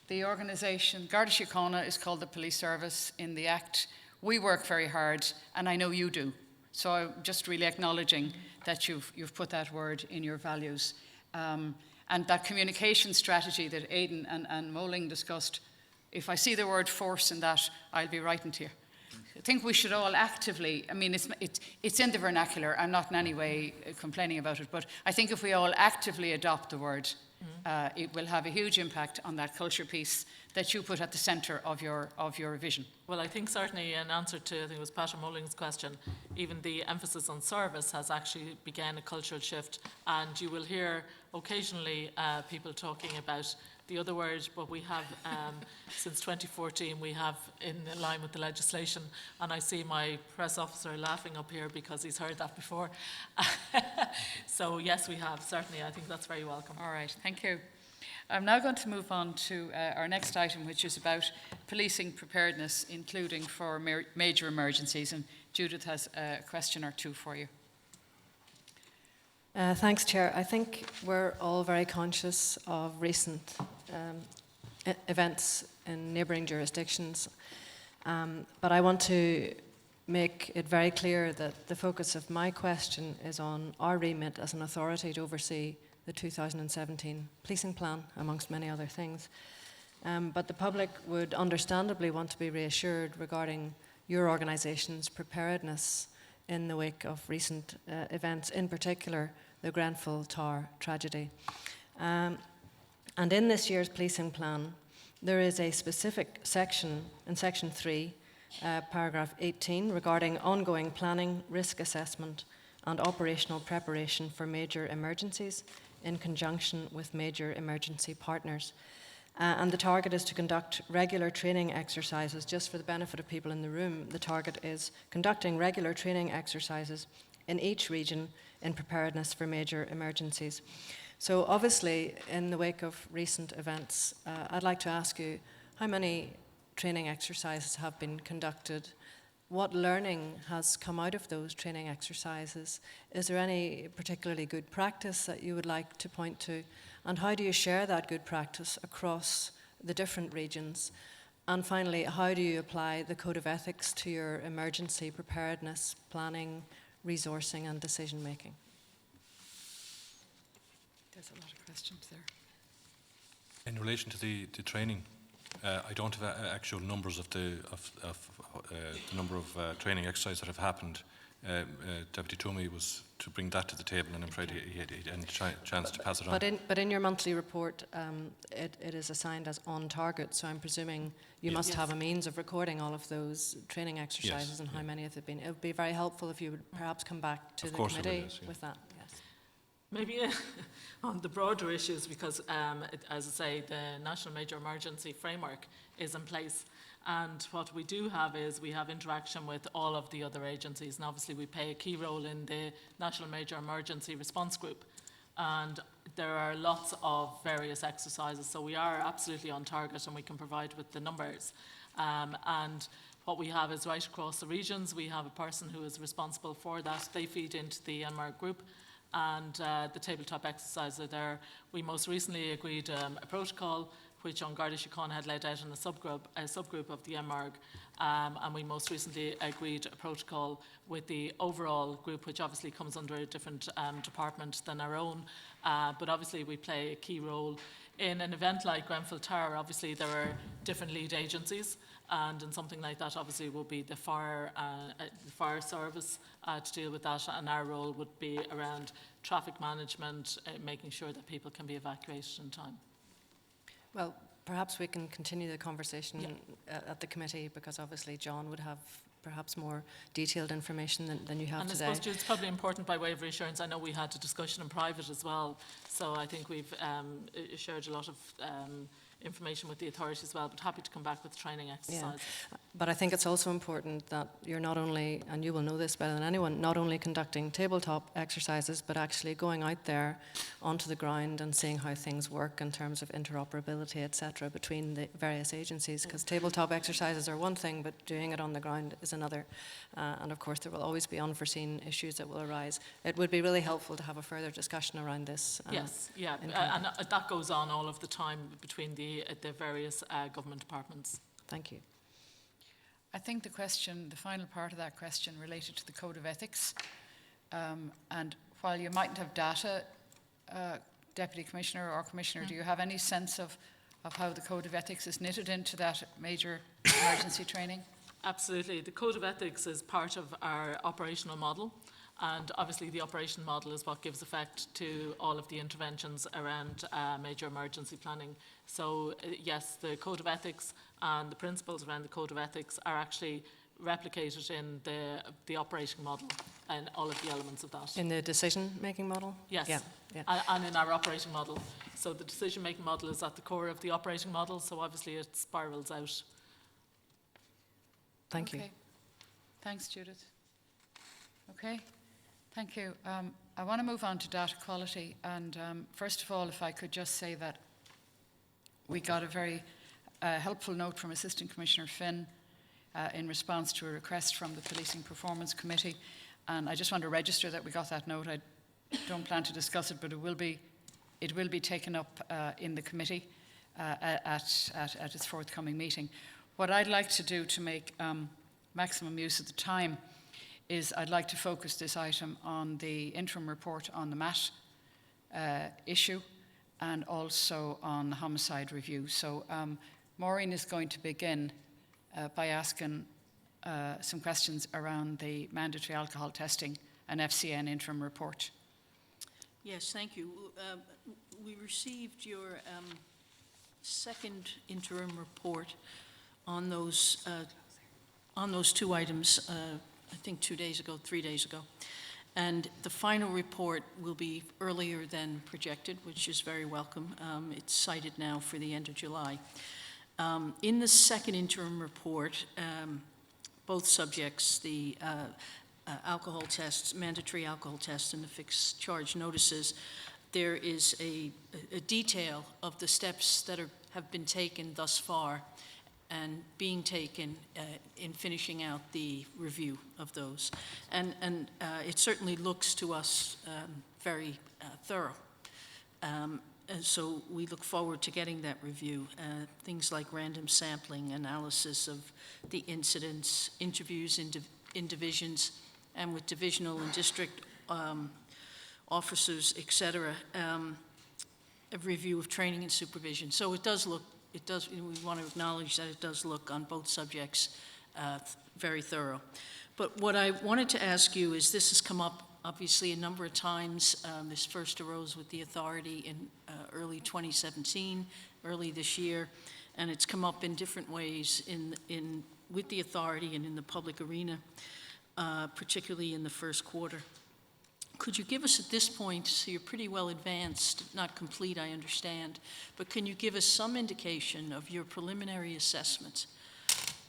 The organisation, Garda Síochána, is called the police service in the Act. We work very hard, and I know you do. So I'm just really acknowledging that you've put that word in your values. And that communication strategy that Aidan and Moling discussed, if I see the word force in that, I'll be writing to you. I think we should all actively, I mean, it's in the vernacular, I'm not in any way complaining about it, but I think if we all actively adopt the word, it will have a huge impact on that culture piece that you put at the centre of your vision. Well, I think certainly in answer to, I think it was Patrick Mulling's question, even the emphasis on service has actually began a cultural shift, and you will hear occasionally people talking about the other word, but we have, since 2014, we have in line with the legislation, and I see my press officer laughing up here because he's heard that before. So yes, we have, certainly. I think that's very welcome. All right, thank you. I'm now going to move on to our next item, which is about policing preparedness, including for major emergencies, and Judith has a question or two for you. Thanks, Chair. I think we're all very conscious of recent events in neighbouring jurisdictions, but I want to make it very clear that the focus of my question is on our remit as an authority to oversee the 2017 policing plan, amongst many other things. But the public would understandably want to be reassured regarding your organisation's preparedness in the wake of recent events, in particular the Grenfell Tower tragedy. And in this year's policing plan, there is a specific section in Section 3, paragraph 18, regarding ongoing planning, risk assessment and operational preparation for major emergencies in conjunction with major emergency partners. And the target is to conduct regular training exercises. Just for the benefit of people in the room, the target is conducting regular training exercises in each region in preparedness for major emergencies. So obviously, in the wake of recent events, I'd like to ask you how many training exercises have been conducted? What learning has come out of those training exercises? Is there any particularly good practice that you would like to point to? And how do you share that good practice across the different regions? And finally, how do you apply the Code of Ethics to your emergency preparedness, planning, resourcing and decision making? There's a lot of questions there. In relation to the training, I don't have actual numbers of the number of training exercises that have happened. Deputy Toomey was to bring that to the table, and I'm afraid he had a chance to pass it on. But in your monthly report, it is assigned as on target, so I'm presuming you Yes. must have a means of recording all of those training exercises and how many have there been. It would be very helpful if you would perhaps come back to Of the course I will, committee yes, yeah. with that. Yes. Maybe on the broader issues, because as I say, the National Major Emergency Framework is in place. And what we do have is we have interaction with all of the other agencies. And obviously we play a key role in the National Major Emergency Response Group. And there are lots of various exercises. So we are absolutely on target and we can provide with the numbers. And what we have is right across the regions, we have a person who is responsible for that. They feed into the NMAR group. And the tabletop exercises are there. We most recently agreed a protocol which on Garda Síochána had laid out in a subgroup of the MARG. And we most recently agreed a protocol with the overall group, which obviously comes under a different department than our own. But obviously we play a key role. In an event like Grenfell Tower, obviously there are different lead agencies. And in something like that, obviously, will be the fire service to deal with that. And our role would be around traffic management, making sure that people can be evacuated in time. Well, perhaps we can continue the conversation at the committee, because obviously John would have perhaps more detailed information than you have and today. I suppose it's probably important by way of reassurance. I know we had a discussion in private as well, so I think we've shared a lot of information with the authorities as well, but happy to come back with training exercises. Yeah. But I think it's also important that you're not only, and you will know this better than anyone, not only conducting tabletop exercises, but actually going out there onto the ground and seeing how things work in terms of interoperability, etc., between the various agencies. Because tabletop exercises are one thing, but doing it on the ground is another. And of course, there will always be unforeseen issues that will arise. It would be really helpful to have a further discussion around this. Yes, yeah, and that goes on all of the time between the various government departments. Thank you. I think the final part of that question related to the Code of Ethics. And while you mightn't have data, Deputy Commissioner or Commissioner, do you have any sense of how the Code of Ethics is knitted into that major emergency training? Absolutely. The Code of Ethics is part of our operational model. And obviously the operation model is what gives effect to all of the interventions around major emergency planning. So yes, the Code of Ethics and the principles around the Code of Ethics are actually replicated in the operating model and all of the elements of that. In the decision-making model? Yes, yeah. And in our operating model. So the decision-making model is at the core of the operating model, so obviously it spirals out. Thank you. Thanks, Judith. Okay. Thank you. I want to move on to data quality. And first of all, if I could just say that we got a very helpful note from Assistant Commissioner Finn in response to a request from the Policing Performance Committee. And I just want to register that we got that note. I don't plan to discuss it, but it will be taken up in the committee at its forthcoming meeting. What I'd like to do to make maximum use of the time is I'd like to focus this item on the interim report on the MAT issue and also on the homicide review. So Maureen is going to begin by asking some questions around the mandatory alcohol testing and FCN interim report. Yes, thank you. We received your second interim report on those two items, I think 3 days ago. And the final report will be earlier than projected, which is very welcome. It's cited now for the end of July. In the second interim report, both subjects, the alcohol tests, mandatory alcohol tests, and the fixed charge notices, there is a detail of the steps that have been taken thus far and being taken in finishing out the review of those. And it certainly looks to us very thorough. And so we look forward to getting that review. Things like random sampling, analysis of the incidents, interviews in divisions, and with divisional and district officers, etc. a review of training and supervision. So it does look, we want to acknowledge that it does look on both subjects very thorough. But what I wanted to ask you is, this has come up obviously a number of times. This first arose with the authority in early 2017, early this year, and it's come up in different ways with the authority and in the public arena, particularly in the first quarter. Could you give us at this point, so you're pretty well advanced, not complete, I understand, but can you give us some indication of your preliminary assessment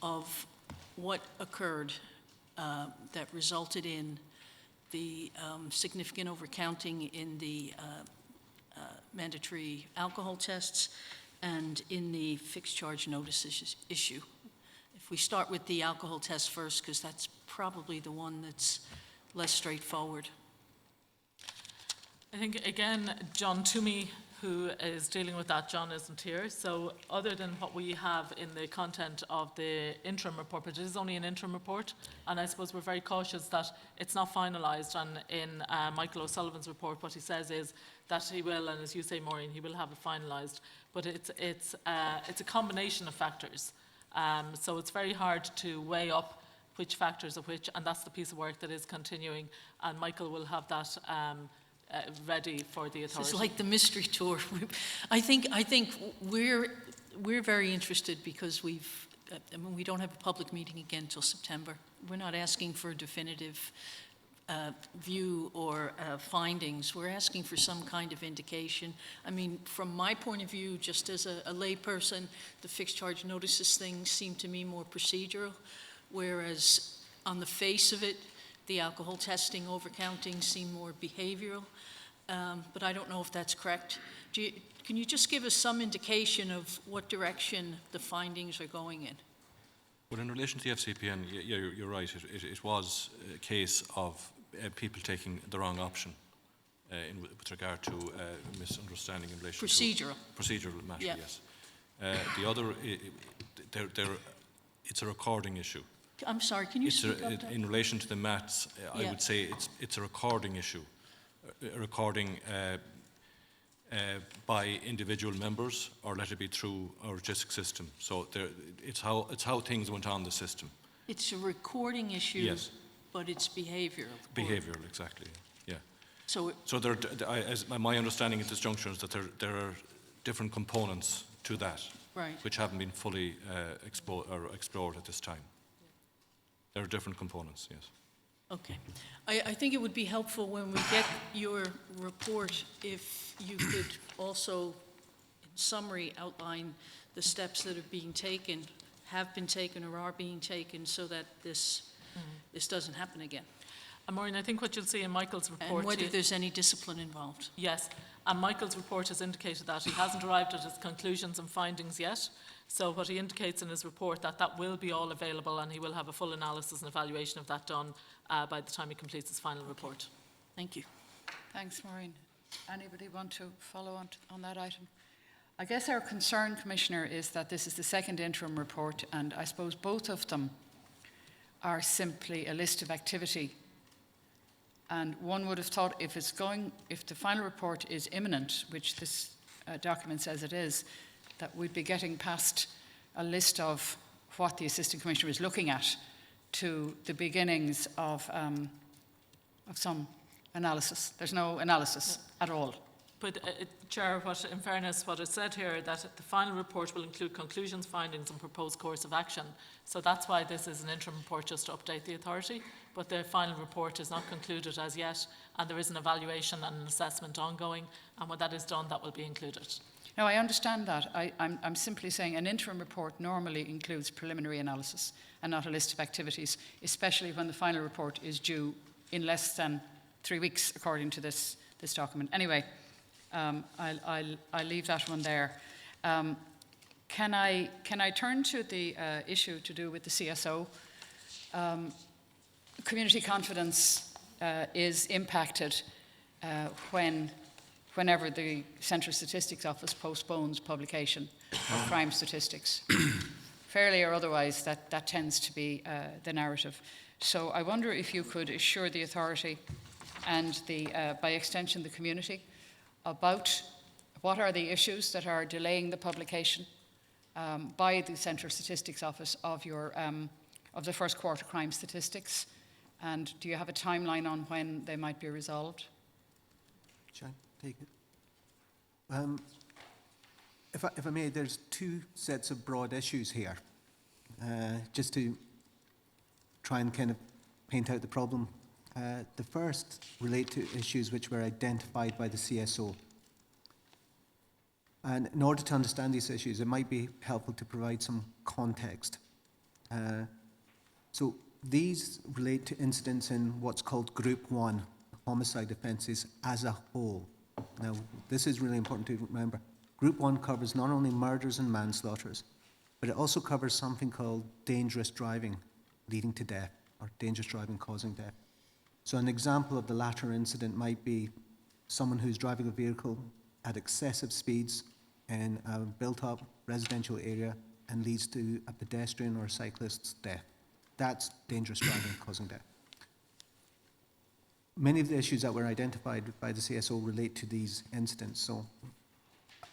of what occurred that resulted in the significant overcounting in the mandatory alcohol tests and in the fixed charge notices issue? If we start with the alcohol test first, because that's probably the one that's less straightforward. I think, again, John Toomey, who is dealing with that, John isn't here. So other than what we have in the content of the interim report, but it is only an interim report, and I suppose we're very cautious that it's not finalised. And in Michael O'Sullivan's report, what he says is that he will, and as you say, Maureen, he will have it finalised. But it's a combination of factors. So it's very hard to weigh up which factors are which, and that's the piece of work that is continuing. And Michael will have that ready for the authority. It's like the mystery tour. I think we're very interested because we don't have a public meeting again until September. We're not asking for a definitive view or findings. We're asking for some kind of indication. I mean, from my point of view, just as a layperson, the fixed charge notices things seem to me more procedural, whereas on the face of it, the alcohol testing, overcounting seem more behavioral, but I don't know if that's correct. Can you just give us some indication of what direction the findings are going in? Well, in relation to the FCPN, you're right. It was a case of people taking the wrong option with regard to misunderstanding in relation procedural. to procedural matter. Yeah. Yes. The other, it's a recording issue. I'm sorry, can you speak up? In relation to the maths, Yeah. I would say it's a recording issue, a recording by individual members, or let it be through our JISC system. So it's how things went on the system. It's a recording issue, yes, but it's behavioral. Behavioral, exactly. Yeah. So as my understanding at this juncture is that there are different components to that, right, which haven't been fully explored at this time. There are different components, yes. Okay. I think it would be helpful when we get your report if you could also, in summary, outline the steps that are being taken, have been taken or are being taken so that this doesn't happen again. And Maureen, I think what you'll see in Michael's report... And whether there's any discipline involved. Yes, and Michael's report has indicated that. He hasn't arrived at his conclusions and findings yet. So what he indicates in his report, that will be all available, and he will have a full analysis and evaluation of that done by the time he completes his final report. Thank you. Thanks, Maureen. Anybody want to follow on that item? I guess our concern, Commissioner, is that this is the second interim report, and I suppose both of them are simply a list of activity. And one would have thought if the final report is imminent, which this document says it is, that we'd be getting past a list of what the Assistant Commissioner is looking at to the beginnings of some analysis. There's no analysis at all. But, Chair, in fairness, what is said here, that the final report will include conclusions, findings and proposed course of action. So that's why this is an interim report, just to update the authority. But the final report is not concluded as yet, and there is an evaluation and an assessment ongoing, and when that is done, that will be included. No, I understand that. I'm simply saying an interim report normally includes preliminary analysis and not a list of activities, especially when the final report is due in less than 3 weeks, according to this document. Anyway, I'll leave that one there. Can I turn to the issue to do with the CSO? Community confidence is impacted whenever the Central Statistics Office postpones publication of crime statistics. Fairly or otherwise, that tends to be the narrative. So I wonder if you could assure the authority and by extension the community about what are the issues that are delaying the publication by the Central Statistics Office of the first quarter crime statistics, and do you have a timeline on when they might be resolved? Shall I take it? If I may, there's two sets of broad issues here, just to try and kind of paint out the problem. The first relate to issues which were identified by the CSO. And in order to understand these issues, it might be helpful to provide some context. So these relate to incidents in what's called Group 1 homicide offences as a whole. Now, this is really important to remember. Group 1 covers not only murders and manslaughters, but it also covers something called dangerous driving leading to death, or dangerous driving causing death. So an example of the latter incident might be someone who's driving a vehicle at excessive speeds in a built-up residential area and leads to a pedestrian or a cyclist's death. That's dangerous driving causing death. Many of the issues that were identified by the CSO relate to these incidents. So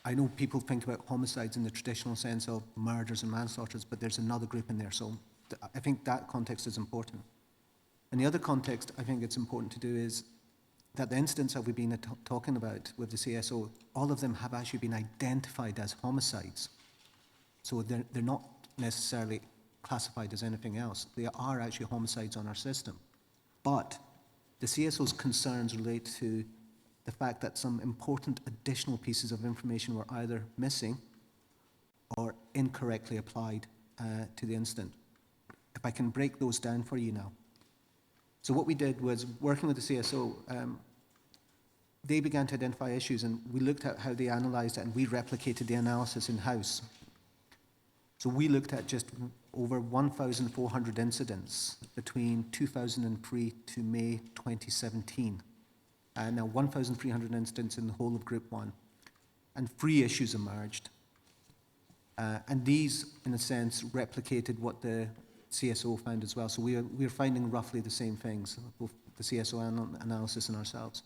I know people think about homicides in the traditional sense of murders and manslaughters, but there's another group in there. So I think that context is important. And the other context I think it's important to do is that the incidents that we've been talking about with the CSO, all of them have actually been identified as homicides. So they're not necessarily classified as anything else. They are actually homicides on our system. But the CSO's concerns relate to the fact that some important additional pieces of information were either missing or incorrectly applied to the incident. If I can break those down for you now. So what we did was, working with the CSO, they began to identify issues, and we looked at how they analysed it, and we replicated the analysis in-house. So we looked at just over 1,400 incidents between 2003 to May 2017. Now 1,300 incidents in the whole of Group 1. And 3 issues emerged. And these, in a sense, replicated what the CSO found as well. So we're finding roughly the same things, both the CSO analysis and ourselves.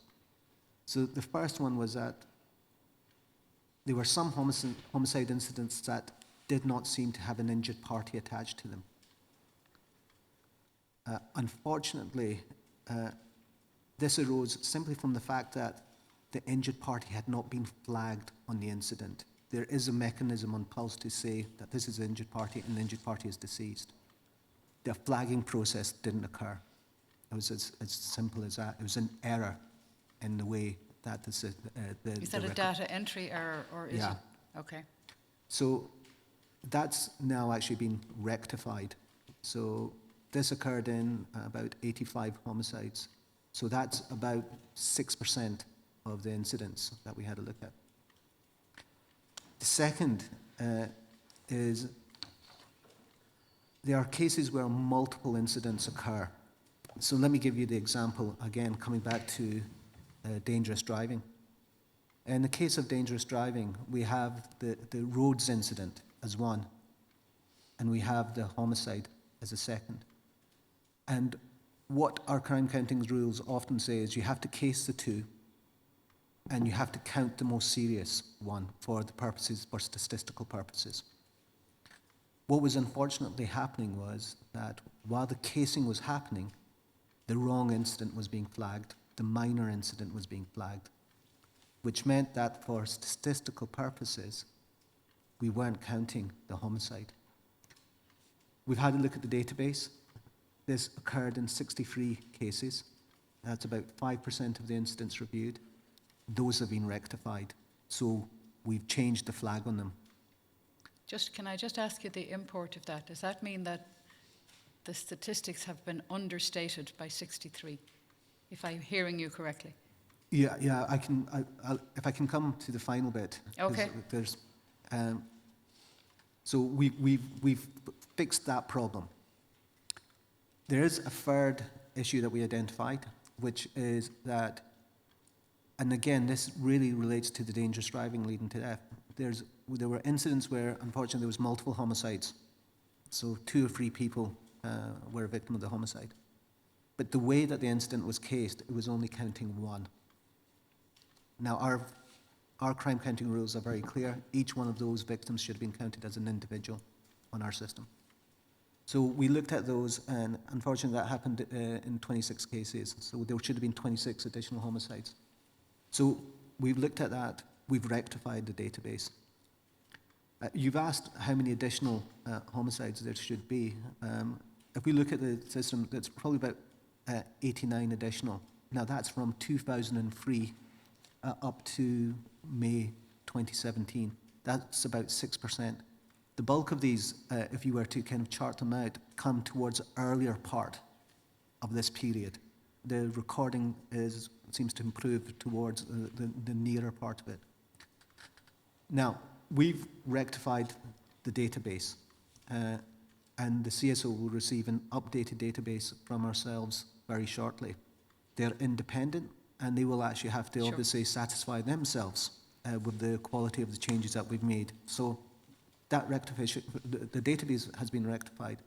So the first one was that there were some homicide incidents that did not seem to have an injured party attached to them. Unfortunately, this arose simply from the fact that the injured party had not been flagged on the incident. There is a mechanism on Pulse to say that this is the injured party and the injured party is deceased. The flagging process didn't occur. It was as simple as that. It was an error in the way that is that a data entry error, or is it? Okay. So that's now actually been rectified. So this occurred in about 85 homicides. So that's about 6% of the incidents that we had a look at. The second is there are cases where multiple incidents occur. So let me give you the example, again, coming back to dangerous driving. In the case of dangerous driving, we have the roads incident as one, and we have the homicide as a second. And what our crime counting rules often say is you have to case the two, and you have to count the most serious one for statistical purposes. What was unfortunately happening was that while the casing was happening, the wrong incident was being flagged, the minor incident was being flagged, which meant that for statistical purposes, we weren't counting the homicide. We've had a look at the database. This occurred in 63 cases. That's about 5% of the incidents reviewed. Those have been rectified, so we've changed the flag on them. Can I just ask you the import of that? Does that mean that the statistics have been understated by 63, if I'm hearing you correctly? Yeah, if I can come to the final bit. Okay. There's, so we've fixed that problem. There is a third issue that we identified, which is that, and again, this really relates to the dangerous driving leading to death. There were incidents where, unfortunately, there was multiple homicides. So 2 or 3 people were a victim of the homicide. But the way that the incident was cased, it was only counting 1. Now, our crime counting rules are very clear. Each one of those victims should have been counted as an individual on our system. So we looked at those, and unfortunately that happened in 26 cases. So there should have been 26 additional homicides. So we've looked at that. We've rectified the database. You've asked how many additional homicides there should be. If we look at the system, that's probably about 89 additional. Now that's from 2003 up to May 2017. That's about 6%. The bulk of these, if you were to kind of chart them out, come towards the earlier part of this period. The recording seems to improve towards the nearer part of it. Now, we've rectified the database, and the CSO will receive an updated database from ourselves very shortly. They're independent, and they will actually have to obviously satisfy themselves with the quality of the changes that we've made. So that rectification, the database has been rectified.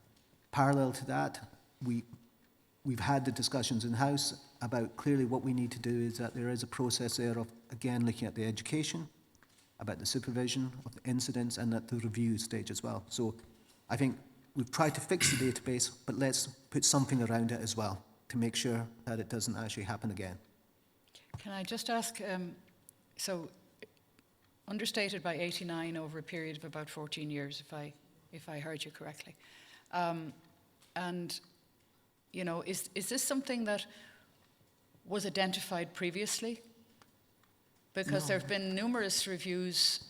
Parallel to that, we've had the discussions in-house about clearly what we need to do is that there is a process there of, again, looking at the education, about the supervision of the incidents, and at the review stage as well. So I think we've tried to fix the database, but let's put something around it as well to make sure that it doesn't actually happen again. Can I just ask, so understated by 89 over a period of about 14 years, if I heard you correctly. And, you know, is this something that was identified previously? Because there have been numerous reviews.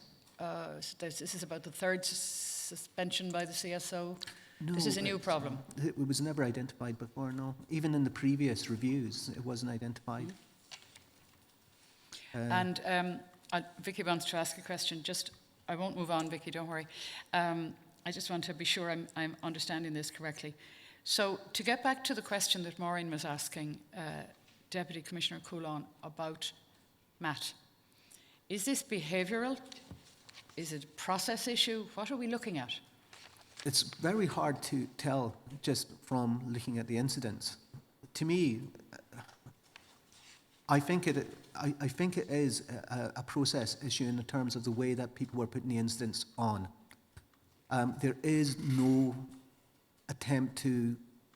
This is about the third suspension by the CSO. No, this is a new problem. It was never identified before, no. Even in the previous reviews, it wasn't identified. And Vicky wants to ask a question. I won't move on, Vicky, don't worry. I just want to be sure I'm understanding this correctly. So to get back to the question that Maureen was asking, Deputy Commissioner Coulon, about Matt, is this behavioural? Is it a process issue? What are we looking at? It's very hard to tell just from looking at the incidents. To me, I think it is a process issue in terms of the way that people were putting the incidents on. There is no attempt to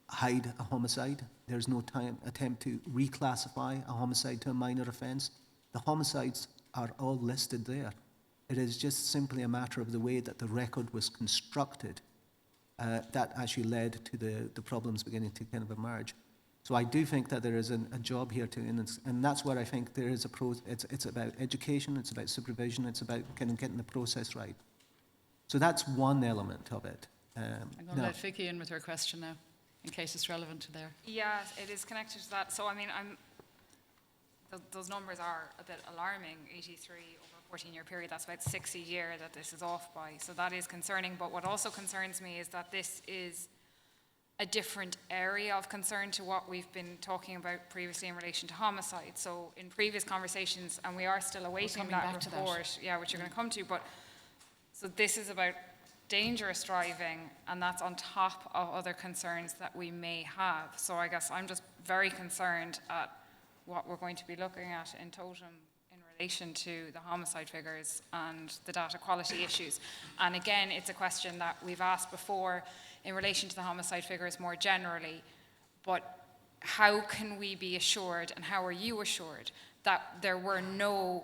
hide a homicide. There's no attempt to reclassify a homicide to a minor offence. The homicides are all listed there. It is just simply a matter of the way that the record was constructed that actually led to the problems beginning to kind of emerge. So I do think that there is a job here to, and that's where I think there is it's about education, it's about supervision, it's about kind of getting the process right. So that's one element of it. I'm going to let Vicky in with her question now, in case it's relevant to there. Yeah, it is connected to that. So I mean, those numbers are a bit alarming. 83 over a 14-year period, that's about 6 a year that this is off by. So that is concerning. But what also concerns me is that this is a different area of concern to what we've been talking about previously in relation to homicide. So in previous conversations, and we are still awaiting that report, which you're going to come to, but so this is about dangerous driving, and that's on top of other concerns that we may have. So I guess I'm just very concerned at what we're going to be looking at in totem in relation to the homicide figures and the data quality issues. And again, it's a question that we've asked before in relation to the homicide figures more generally, but how can we be assured, and how are you assured, that there were no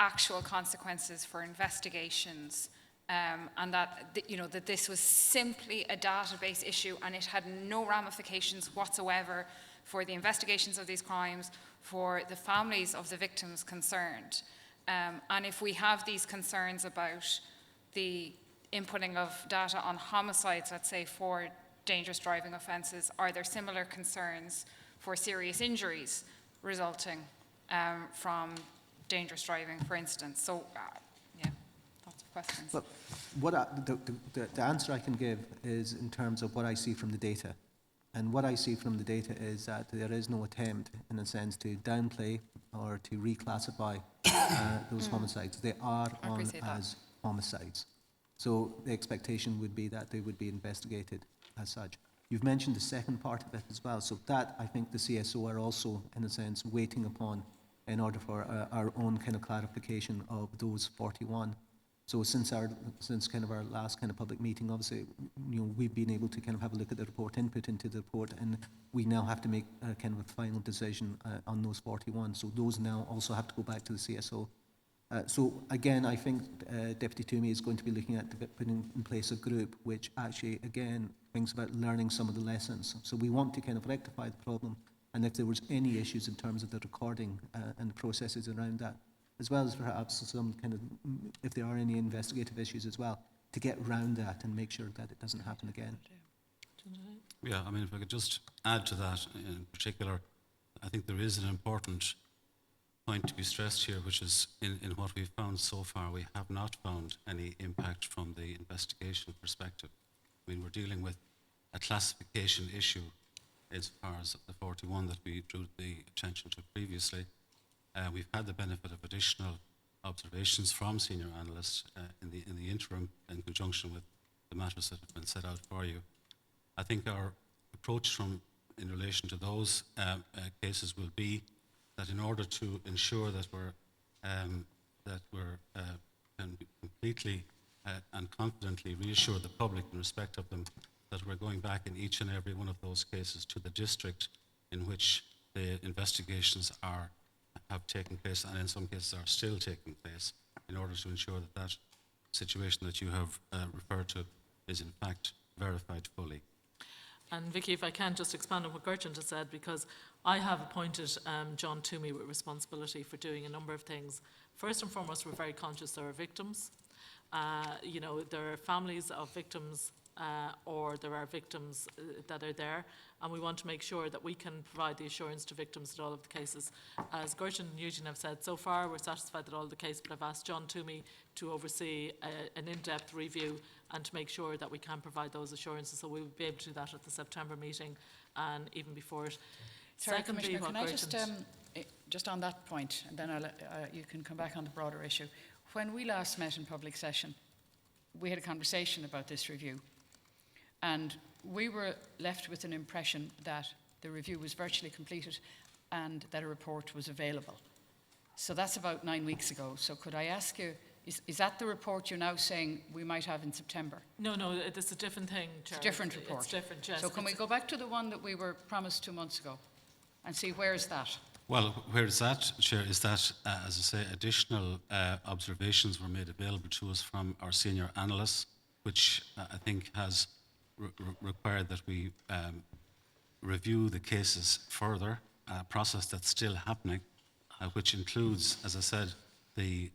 actual consequences for investigations, and that that this was simply a database issue and it had no ramifications whatsoever for the investigations of these crimes, for the families of the victims concerned. And if we have these concerns about the inputting of data on homicides, let's say, for dangerous driving offences, are there similar concerns for serious injuries resulting from dangerous driving, for instance? So, lots of questions. Look, the answer I can give is in terms of what I see from the data. And what I see from the data is that there is no attempt, in a sense, to downplay or to reclassify those homicides. They are on as homicides. So the expectation would be that they would be investigated as such. You've mentioned the second part of it as well. So that, I think the CSO are also, in a sense, waiting upon in order for our own kind of clarification of those 41. So since kind of our last kind of public meeting, obviously, we've been able to kind of have a look at the report, input into the report, and we now have to make kind of a final decision on those 41. So those now also have to go back to the CSO. So again, I think Deputy Toomey is going to be looking at putting in place a group which actually, again, brings about learning some of the lessons. So we want to kind of rectify the problem, and if there was any issues in terms of the recording and the processes around that, as well as perhaps some kind of, if there are any investigative issues as well, to get around that and make sure that it doesn't happen again. Yeah, I mean, if I could just add to that in particular, I think there is an important point to be stressed here, which is in what we've found so far, we have not found any impact from the investigation perspective. I mean, we're dealing with a classification issue as far as the 41 that we drew the attention to previously. We've had the benefit of additional observations from senior analysts in the interim in conjunction with the matters that have been set out for you. I think our approach in relation to those cases will be that in order to ensure that we're can completely and confidently reassure the public in respect of them, that we're going back in each and every one of those cases to the district in which the investigations have taken place, and in some cases are still taking place, in order to ensure that that situation that you have referred to is in fact verified fully. And Vicky, if I can just expand on what Gertrude has said, because I have appointed John Toomey with responsibility for doing a number of things. First and foremost, we're very conscious there are victims. There are families of victims or there are victims that are there, and we want to make sure that we can provide the assurance to victims in all of the cases. As Gertrude and Eugene have said, so far we're satisfied that all the cases, but I've asked John Toomey to oversee an in-depth review and to make sure that we can provide those assurances. So we'll be able to do that at the September meeting and even before it. Sorry, Secondly, Commissioner, what can I Gertrude- just on that point, and then you can come back on the broader issue. When we last met in public session, we had a conversation about this review, and we were left with an impression that the review was virtually completed and that a report was available. So that's about 9 weeks ago. So could I ask you, is that the report you're now saying we might have in September? No, it's a different thing, Chair. It's a different report. It's different, yes. So can we go back to the one that we were promised 2 months ago and see where is that? Well, where is that, Chair, is that, as I say, additional observations were made available to us from our senior analysts, which I think has required that we review the cases further, a process that's still happening, which includes, as I said, the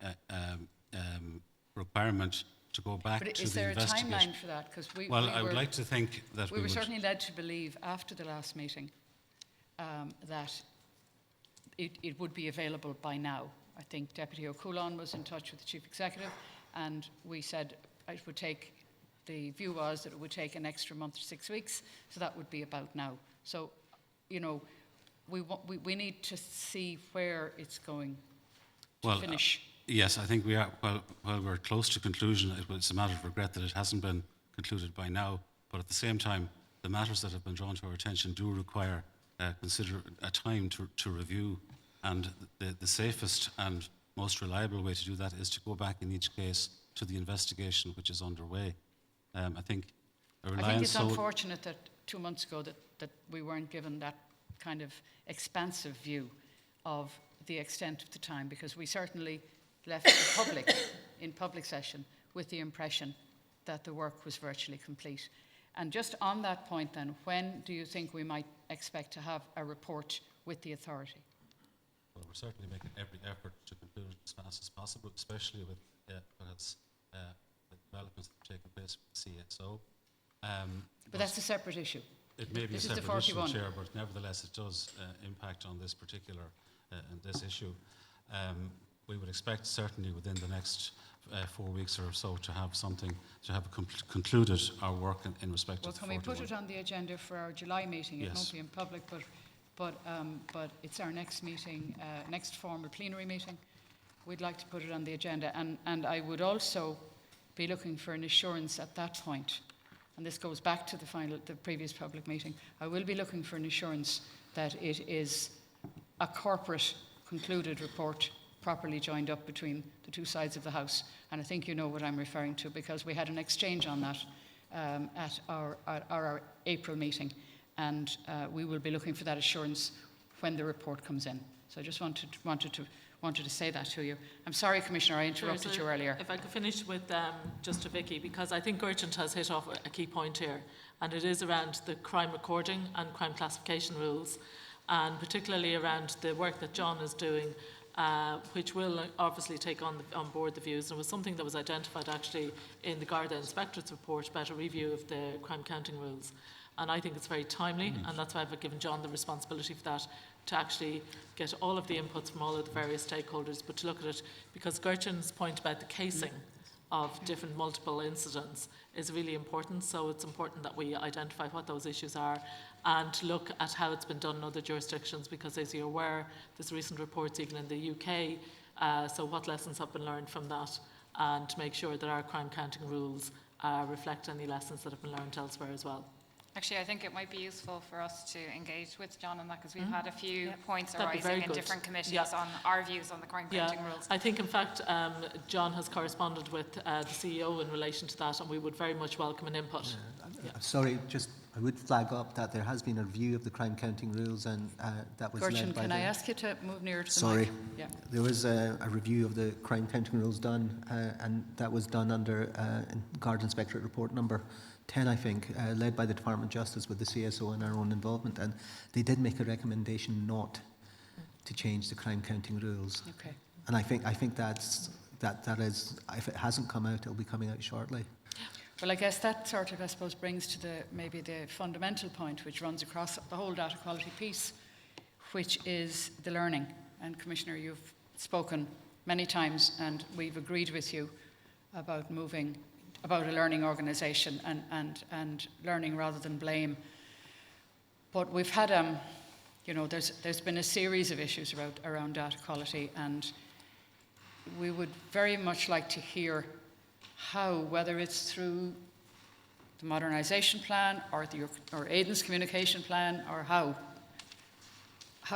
requirement to go back But to is the there a investigation. timeline for that? Because I would like to think that we were certainly led to believe after the last meeting that it would be available by now. I think Deputy O'Coulon was in touch with the Chief Executive, and we said it would take, the view was that it would take an extra month or 6 weeks, so that would be about now. So, we need to see where it's going to finish. Yes, I think we are. While we're close to conclusion, it's a matter of regret that it hasn't been concluded by now. But at the same time, the matters that have been drawn to our attention do require consider a time to review, and the safest and most reliable way to do that is to go back in each case to the investigation which is underway. I think it's unfortunate that 2 months ago that we weren't given that kind of expansive view of the extent of the time, because we certainly left the public in public session with the impression that the work was virtually complete. And just on that point then, when do you think we might expect to have a report with the authority? Well, we're certainly making every effort to conclude it as fast as possible, especially with the developments that have taken place with the CSO. But that's a separate issue. It may be This a is the separate issue, 41. Chair, but nevertheless it does impact on this particular this issue. We would expect certainly within the next 4 weeks or so to have something, to have concluded our work in respect Well, of the can we 41. put it on the agenda for our July meeting? It Yes. won't be in public, but it's our next meeting, next formal plenary meeting. We'd like to put it on the agenda, and I would also be looking for an assurance at that point, and this goes back to the previous public meeting. I will be looking for an assurance that it is a corporate concluded report properly joined up between the two sides of the House. And I think you know what I'm referring to, because we had an exchange on that at our April meeting, and we will be looking for that assurance when the report comes in. So I just wanted to say that to you. I'm sorry, Commissioner, I interrupted Sure, so you earlier. If I could finish with just to Vicky, because I think Gertrude has hit off a key point here, and it is around the crime recording and crime classification rules, and particularly around the work that John is doing, which will obviously take on board the views. And it was something that was identified actually in the Garda Inspectorate's report about a review of the crime counting rules. And I think it's very timely, and that's why I've given John the responsibility for that, to actually get all of the inputs from all of the various stakeholders, but to look at it, because Gertrude's point about the casing of different multiple incidents is really important. So it's important that we identify what those issues are and to look at how it's been done in other jurisdictions, because as you're aware, there's recent reports even in the UK, so what lessons have been learned from that, and to make sure that our crime counting rules reflect any lessons that have been learned elsewhere as well. Actually, I think it might be useful for us to engage with John on that, because we've had a few points That'd be arising very in good. different committees Yeah. on our views on the crime counting rules. I think in fact John has corresponded with the CEO in relation to that, and we would very much welcome an input. Sorry, just I would flag up that there has been a review of the crime counting rules, and that was Gertrude, led by can the... I ask you to move nearer to the Sorry. mic? Yeah. There was a review of the crime counting rules done, and that was done under Garda Inspectorate Report number 10, I think, led by the Department of Justice with the CSO and our own involvement, and they did make a recommendation not to change the crime counting rules. Okay. And I think that is, if it hasn't come out, it'll be coming out shortly. Well, I guess that sort of, I suppose, brings to maybe the fundamental point which runs across the whole data quality piece, which is the learning. And Commissioner, you've spoken many times, and we've agreed with you about about a learning organisation and learning rather than blame. But we've had, there's been a series of issues around data quality, and we would very much like to hear how, whether it's through the modernisation plan or Aidan's communication plan, or how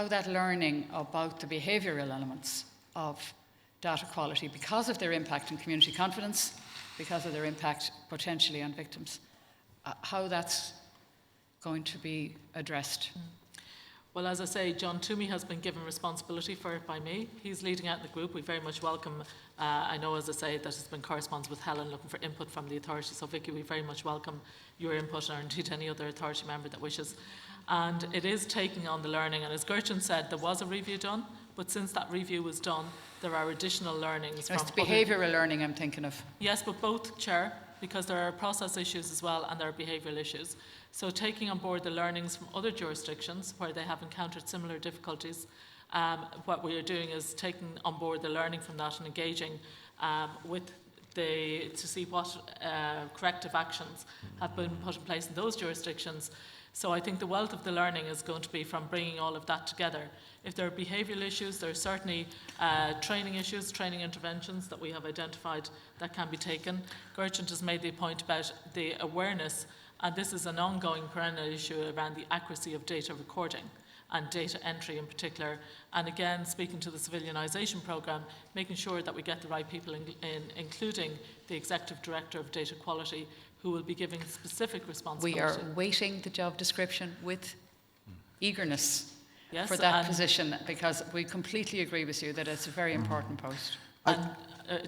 that learning about the behavioural elements of data quality, because of their impact on community confidence, because of their impact potentially on victims, how that's going to be addressed. Well, as I say, John Toomey has been given responsibility for it by me. He's leading out the group. We very much welcome, I know, as I say, that has been correspondence with Helen looking for input from the authority. So Vicky, we very much welcome your input, or indeed any other authority member that wishes. And it is taking on the learning. And as Gertrude said, there was a review done, but since that review was done, there are additional learnings. It's the behavioural learning I'm thinking of. Yes, but both, Chair, because there are process issues as well, and there are behavioural issues. So taking on board the learnings from other jurisdictions where they have encountered similar difficulties, what we are doing is taking on board the learning from that and engaging to see what corrective actions have been put in place in those jurisdictions. So I think the wealth of the learning is going to be from bringing all of that together. If there are behavioural issues, there are certainly training issues, training interventions that we have identified that can be taken. Gertrude has made the point about the awareness, and this is an ongoing perennial issue around the accuracy of data recording and data entry in particular. And again, speaking to the civilianisation programme, making sure that we get the right people including the Executive Director of Data Quality, who will be giving specific responsibility. We are waiting the job description with eagerness. Yes, for that position, because we completely agree with you that it's a very important post. And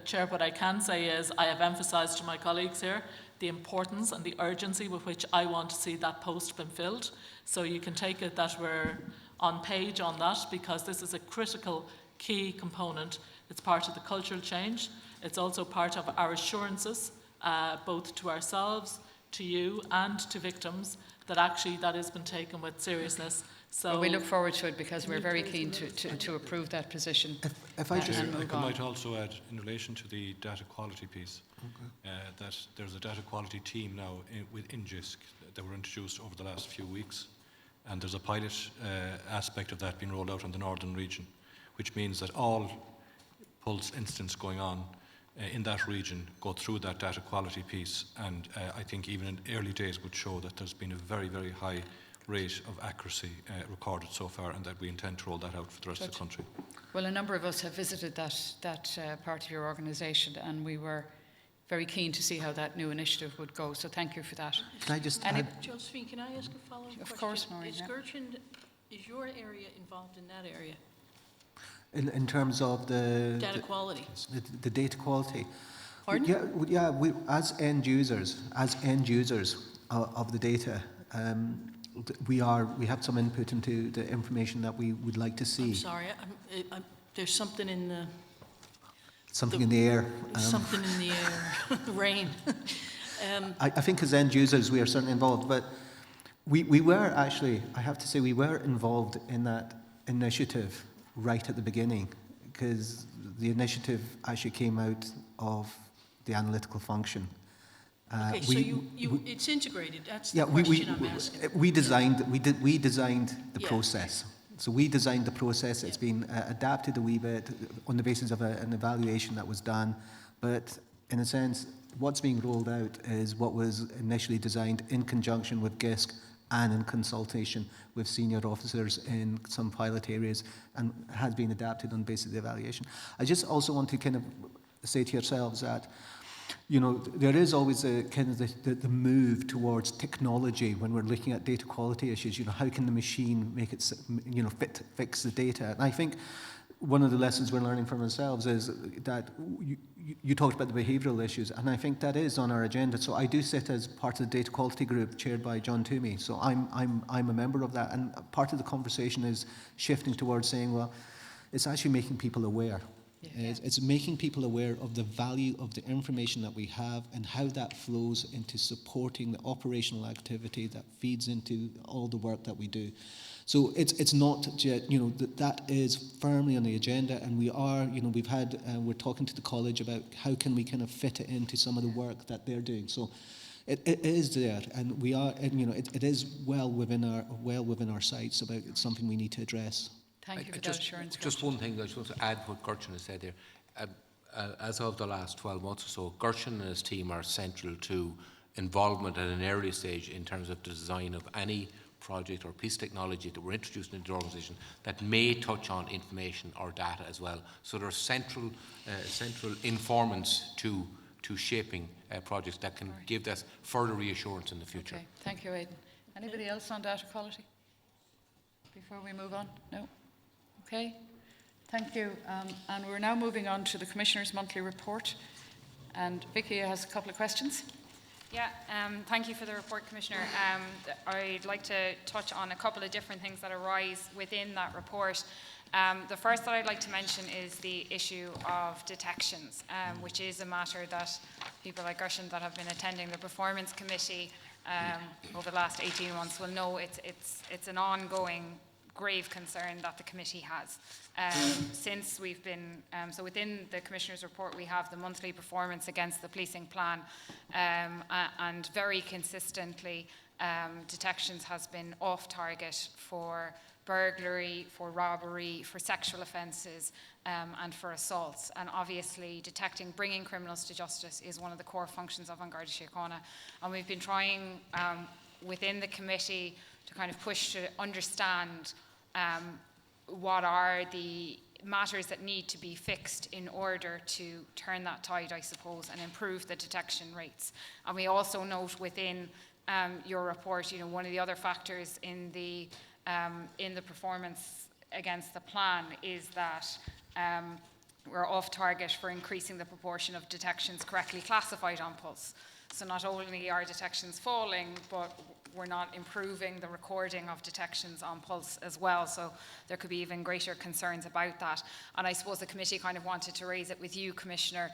Chair, what I can say is I have emphasised to my colleagues here the importance and the urgency with which I want to see that post been filled. So you can take it that we're on page on that, because this is a critical key component. It's part of the cultural change. It's also part of our assurances, both to ourselves, to you and to victims, that actually that has been taken with seriousness. So well, we look forward to it, because we're very keen to approve that position. If I just I might also add, in relation to the data quality piece, that there's a data quality team now within GISC that were introduced over the last few weeks, and there's a pilot aspect of that being rolled out in the northern region, which means that all pulse incidents going on in that region go through that data quality piece, and I think even in early days would show that there's been a very, very high rate of accuracy recorded so far, and that we intend to roll that out for the rest of the country. Well, a number of us have visited that part of your organisation, and we were very keen to see how that new initiative would go. So thank you for that. Can I just Any- add, Josephine, can I ask a follow-up question? Of course, Maureen, Is yeah. Gertrude, is your area involved in that area? in terms of Data quality? the data quality? Pardon? Yeah, we, as end users of the data, we have some input into the information that we would like to see. I'm sorry, there's something in the... Something in the air. Something in the air, rain. I think as end users, we are certainly involved, but we were actually, I have to say, we were involved in that initiative right at the beginning, because the initiative actually came out of the analytical function. Okay, so it's integrated, that's the question I'm asking. We designed the Yeah. process. So we designed the process. It's been adapted a wee bit on the basis of an evaluation that was done. But in a sense, what's being rolled out is what was initially designed in conjunction with GISC and in consultation with senior officers in some pilot areas, and has been adapted on the basis of the evaluation. I just also want to kind of say to yourselves that, you know, there is always a kind of the move towards technology when we're looking at data quality issues. You know, how can the machine make it, you know, fix the data? And I think one of the lessons we're learning from ourselves is that you talked about the behavioural issues, and I think that is on our agenda. So I do sit as part of the data quality group chaired by John Toomey. So I'm a member of that, and part of the conversation is shifting towards saying, well, it's actually making people aware. It's making people aware of the value of the information that we have and how that flows into supporting the operational activity that feeds into all the work that we do. So it's not just, you know, that is firmly on the agenda, and we are, you know, we're talking to the college about how can we kind of fit it into some of the work that they're doing. So it is there, and we are, and, you know, it is well within our sights about it's something we need to address. Thank you for that assurance. Just one thing I just want to add what Gertrude has said there. As of the last 12 months or so, Gertrude and his team are central to involvement at an early stage in terms of the design of any project or piece of technology that we're introducing into the organisation that may touch on information or data as well. So there are central informants to shaping projects that can give us further reassurance in the future. Okay, thank you, Aidan. Anybody else on data quality before we move on? No? Okay, thank you. And we're now moving on to the Commissioner's monthly report. And Vicky has a couple of questions. Yeah, thank you for the report, Commissioner. I'd like to touch on a couple of different things that arise within that report. The first that I'd like to mention is the issue of detections, which is a matter that people like Gershon that have been attending the Performance Committee over the last 18 months will know it's an ongoing grave concern that the committee has. Since we've been, so within the Commissioner's report we have the monthly performance against the policing plan, and very consistently detections has been off target for burglary, for robbery, for sexual offences, and for assaults. And obviously bringing criminals to justice is one of the core functions of An Garda Síochána. And we've been trying within the committee to kind of push to understand what are the matters that need to be fixed in order to turn that tide, I suppose, and improve the detection rates. And we also note within your report, you know, one of the other factors in the performance against the plan is that we're off target for increasing the proportion of detections correctly classified on Pulse. So not only are detections falling, but we're not improving the recording of detections on Pulse as well. So there could be even greater concerns about that. And I suppose the committee kind of wanted to raise it with you, Commissioner.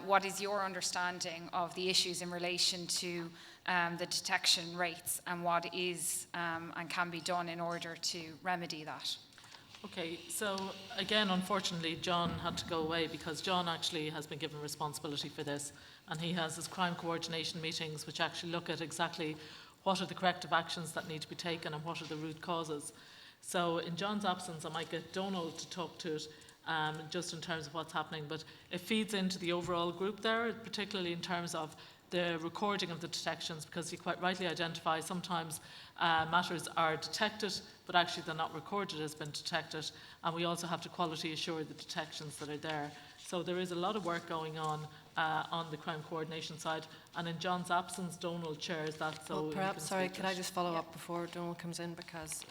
What is your understanding of the issues in relation to the detection rates, and what is and can be done in order to remedy that? Okay, so again, unfortunately, John had to go away because John actually has been given responsibility for this, and he has his crime coordination meetings which actually look at exactly what are the corrective actions that need to be taken and what are the root causes. So in John's absence, I might get Donald to talk to it just in terms of what's happening, but it feeds into the overall group there, particularly in terms of the recording of the detections, because you quite rightly identify sometimes matters are detected, but actually they're not recorded as been detected, and we also have to quality assure the detections that are there. So there is a lot of work going on the crime coordination side, and in John's absence, Donald chairs that. So well, perhaps, sorry, could I just just follow up before Donald comes in, because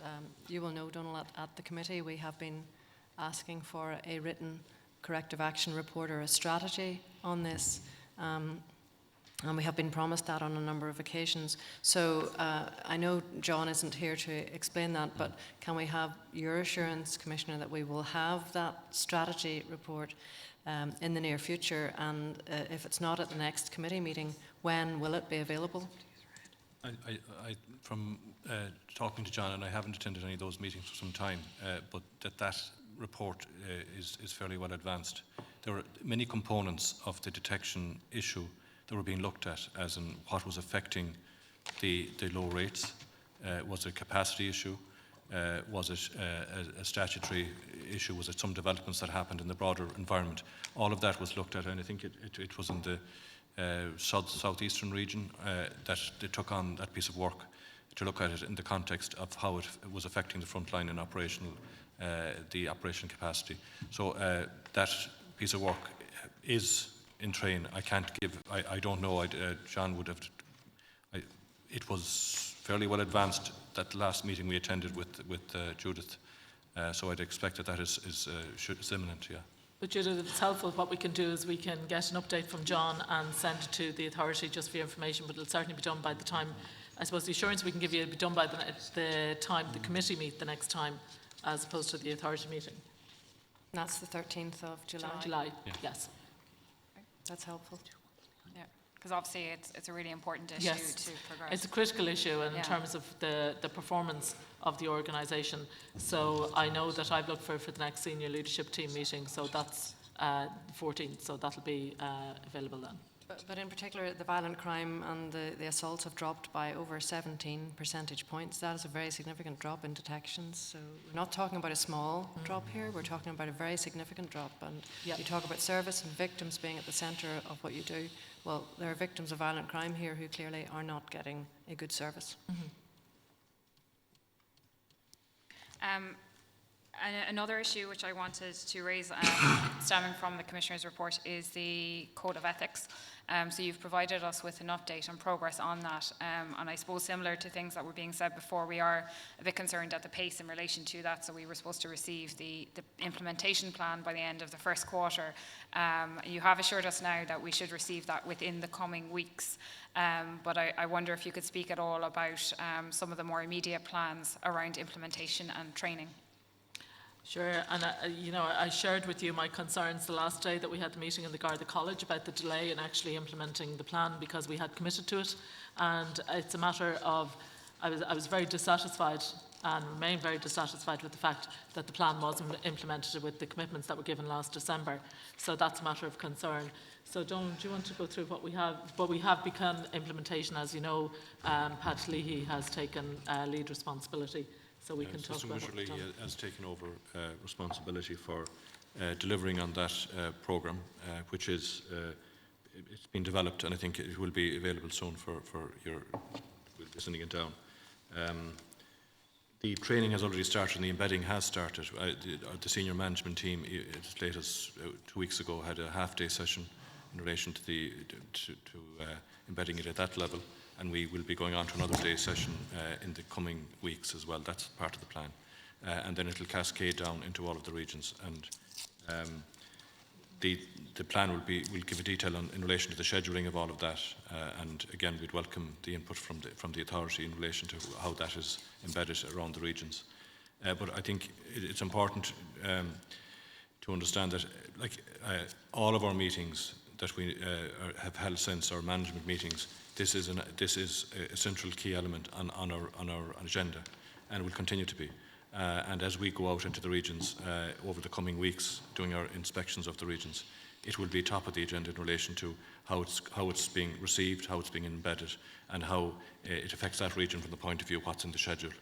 you will know, Donald, at the committee we have been asking for a written corrective action report or a strategy on this. And we have been promised that on a number of occasions. So I know John isn't here to explain that, but can we have your assurance, Commissioner, that we will have that strategy report in the near future? And if it's not at the next committee meeting, when will it be available? From talking to John, and I haven't attended any of those meetings for some time, but that report is fairly well advanced. There were many components of the detection issue that were being looked at, as in what was affecting the low rates. Was it a capacity issue? Was it a statutory issue? Was it some developments that happened in the broader environment? All of that was looked at, and I think it was in the southeastern region that they took on that piece of work to look at it in the context of how it was affecting the front line and the operational capacity. So that piece of work is in train. I can't give, I don't know, John would have, it was fairly well advanced, that last meeting we attended with Judith, so I'd expect that is imminent, yeah. But Judith, if it's helpful, what we can do is we can get an update from John and send it to the authority just for your information, but it'll certainly be done by the time, I suppose the assurance we can give you will be done by the time the committee meet the next time, as opposed to the authority meeting. And that's the 13th of July? July, yeah. Yes. That's helpful. Yeah, because obviously it's a really important issue Yes. to progress. It's a critical issue in Yeah. terms of the performance of the organisation. So I know that I've looked for the next senior leadership team meeting, so that's the 14th, so that'll be available then. But in particular, the violent crime and the assaults have dropped by over 17 percentage points. That is a very significant drop in detections. So we're not talking about a small drop here, we're talking about a very significant drop. And you talk about service and victims being at the centre of what you do. Well, there are victims of violent crime here who clearly are not getting a good service. And another issue which I wanted to raise, stemming from the Commissioner's report, is the Code of Ethics. So you've provided us with an update on progress on that. And I suppose similar to things that were being said before, we are a bit concerned at the pace in relation to that. So we were supposed to receive the implementation plan by the end of the first quarter. You have assured us now that we should receive that within the coming weeks. But I wonder if you could speak at all about some of the more immediate plans around implementation and training. Sure, and I shared with you my concerns the last day that we had the meeting in the Garda College about the delay in actually implementing the plan, because we had committed to it, and it's a matter of, I was very dissatisfied and remain very dissatisfied with the fact that the plan wasn't implemented with the commitments that were given last December. So that's a matter of concern. So Don, do you want to go through what we have? What we have begun implementation, as you know, Pat Leahy has taken lead responsibility. So we can talk about it. Has taken over responsibility for delivering on that programme, which is it's been developed, and I think it will be available soon for your sending it down. The training has already started and the embedding has started. The senior management team, as late as 2 weeks ago, had a half-day session in relation to embedding it at that level. And we will be going on to another day session in the coming weeks as well. That's part of the plan. And then it'll cascade down into all of the regions. And the plan will give a detail in relation to the scheduling of all of that. And again, we'd welcome the input from the authority in relation to how that is embedded around the regions. But I think it's important to understand that, all of our meetings that we have held since, our management meetings, this is a central key element on our agenda, and will continue to be. And as we go out into the regions over the coming weeks, doing our inspections of the regions, it will be top of the agenda in relation to how it's being received, how it's being embedded, and how it affects that region from the point of view of what's in the schedule.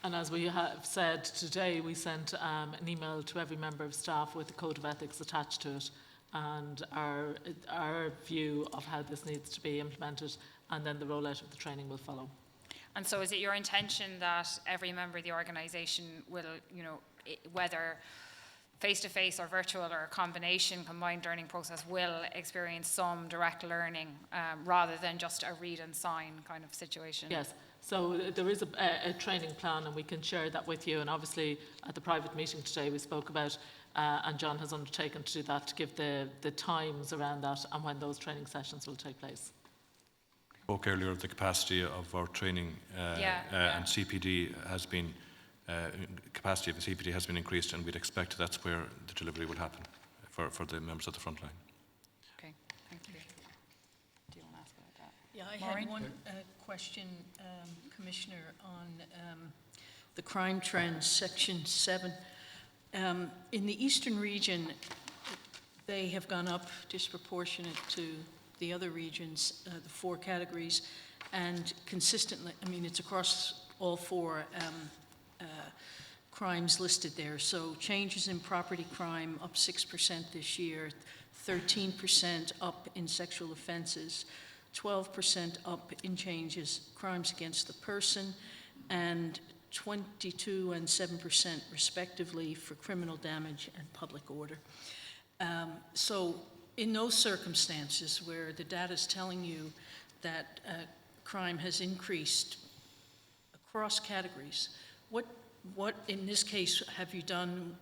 And as we have said today, we sent an email to every member of staff with the Code of Ethics attached to it. and our view of how this needs to be implemented, and then the rollout of the training will follow. And so is it your intention that every member of the organisation will, you know, whether face-to-face or virtual or a combination combined learning process, will experience some direct learning rather than just a read and sign kind of situation? Yes, so there is a training plan, and we can share that with you. And obviously at the private meeting today we spoke about, and John has undertaken to do that, to give the times around that and when those training sessions will take place. Spoke earlier of the capacity of our training and CPD has been, capacity of the CPD has been increased, and we'd expect that's where the delivery will happen for the members of the front line. Okay, thank you. Do you want to ask about that? Yeah, I Maureen? had one question, Commissioner, on the crime trends, Section 7. In the Eastern region, they have gone up disproportionate to the other regions, the 4 categories, and consistently, I mean, it's across all 4 crimes listed there. So changes in property crime up 6% this year, 13% up in sexual offenses, 12% up in crimes against the person, and 22 and 7% respectively for criminal damage and public order. So in those circumstances where the data is telling you that crime has increased across categories, what in this case have you done,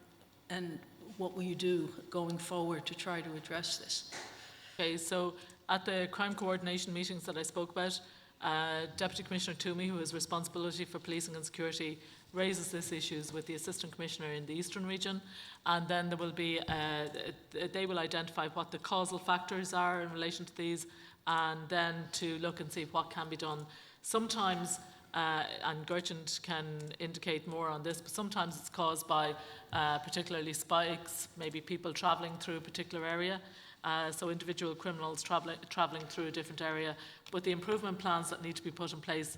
and what will you do going forward to try to address this? Okay, so at the crime coordination meetings that I spoke about, Deputy Commissioner Toomey, who has responsibility for policing and security, raises these issues with the Assistant Commissioner in the Eastern region, and then there will be, they will identify what the causal factors are in relation to these, and then to look and see what can be done. Sometimes, and Gertrude can indicate more on this, but sometimes it's caused by particularly spikes, maybe people travelling through a particular area. So individual criminals travelling through a different area. But the improvement plans that need to be put in place,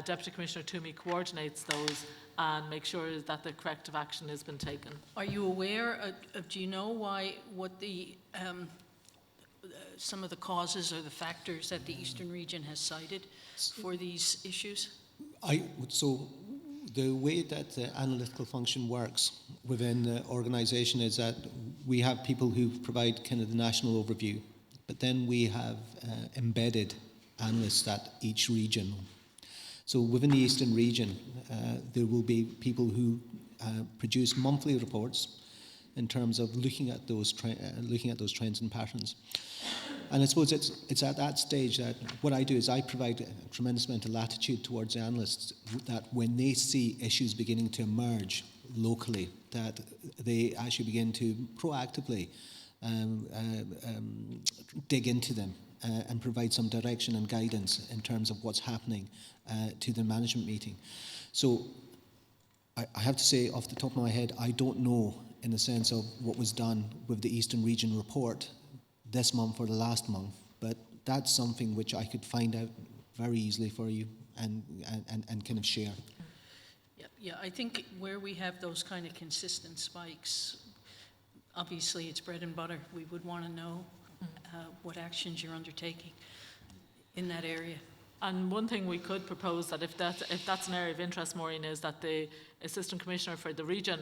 Deputy Commissioner Toomey coordinates those and makes sure that the corrective action has been taken. Are you aware, do you know what the some of the causes or the factors that the Eastern region has cited for these issues? So the way that the analytical function works within the organisation is that we have people who provide kind of the national overview, but then we have embedded analysts at each region. So within the Eastern region, there will be people who produce monthly reports in terms of looking at those trends and patterns. And I suppose it's at that stage that what I do is I provide a tremendous amount of latitude towards the analysts, that when they see issues beginning to emerge locally, that they actually begin to proactively dig into them and provide some direction and guidance in terms of what's happening to the management meeting. So I have to say off the top of my head, I don't know in the sense of what was done with the Eastern Region report this month or the last month, but that's something which I could find out very easily for you and kind of share. Yeah, I think where we have those kind of consistent spikes, obviously it's bread and butter. We would want to know what actions you're undertaking in that area. And one thing we could propose, that if that's an area of interest, Maureen, is that the Assistant Commissioner for the region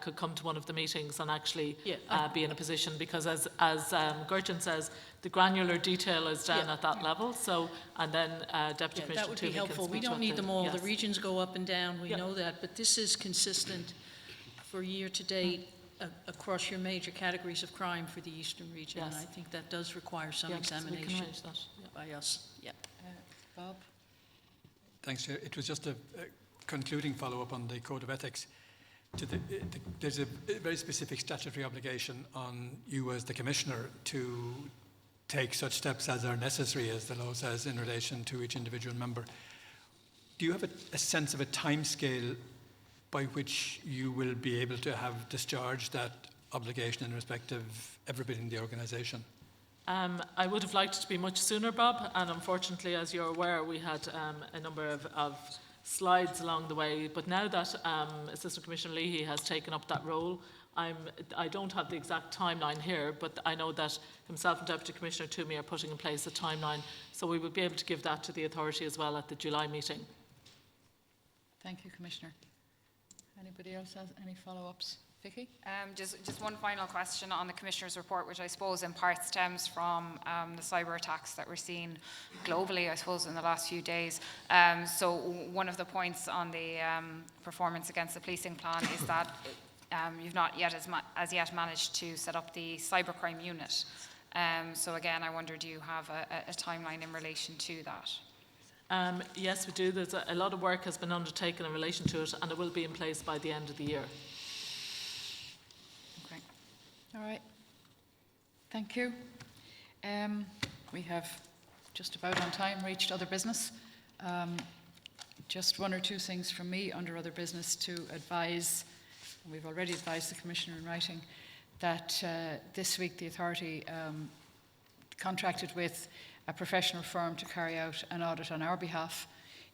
could come to one of the meetings and actually be in a position, because as Gertrude says, the granular detail is down at that level. So, and then Deputy Commissioner that would be helpful. We don't need them all. The regions go up and down. We know that, but this is consistent for year to date across your major categories of crime for the Eastern region. Yes. And I think that does require some examination we can arrange that. by us. Yeah. Bob? Thanks, Chair. It was just a concluding follow-up on the Code of Ethics. There's a very specific statutory obligation on you as the Commissioner to take such steps as are necessary, as the law says, in relation to each individual member. Do you have a sense of a timescale by which you will be able to have discharged that obligation in respect of everybody in the organisation? I would have liked it to be much sooner, Bob, and unfortunately, as you're aware, we had a number of slides along the way. But now that Assistant Commissioner Leahy has taken up that role, I don't have the exact timeline here, but I know that himself and Deputy Commissioner Toomey are putting in place a timeline, so we will be able to give that to the authority as well at the July meeting. Thank you, Commissioner. Anybody else has any follow-ups? Vicky? Just one final question on the Commissioner's report, which I suppose in part stems from the cyber attacks that we're seeing globally, I suppose, in the last few days. So one of the points on the performance against the policing plan is that you've not yet as yet managed to set up the cybercrime unit. So again, I wonder, do you have a timeline in relation to that? Yes, we do. There's a lot of work has been undertaken in relation to it, and it will be in place by the end of the year. Okay. All right. Thank you. We have just about on time reached other business. Just one or two things from me under other business to advise. We've already advised the Commissioner in writing that this week the authority contracted with a professional firm to carry out an audit on our behalf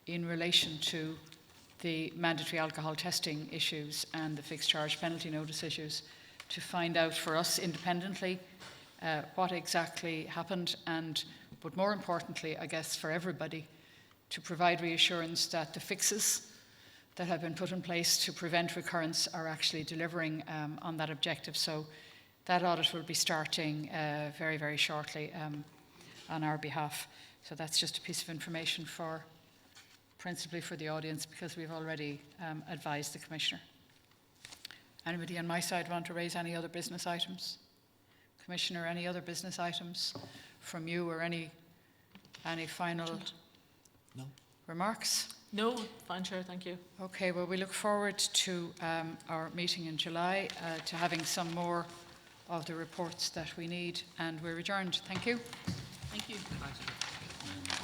in relation to the mandatory alcohol testing issues and the fixed charge penalty notice issues, to find out for us independently what exactly happened, and, but more importantly, I guess for everybody, to provide reassurance that the fixes that have been put in place to prevent recurrence are actually delivering on that objective. So that audit will be starting very, very shortly on our behalf. So that's just a piece of information for, principally for the audience, because we've already advised the Commissioner. Anybody on my side want to raise any other business items? Commissioner, any other business items from you, or any final remarks? No, fine, Chair, thank you. Okay, well, we look forward to our meeting in July, to having some more of the reports that we need, and we're adjourned. Thank you. Thank you. Thanks.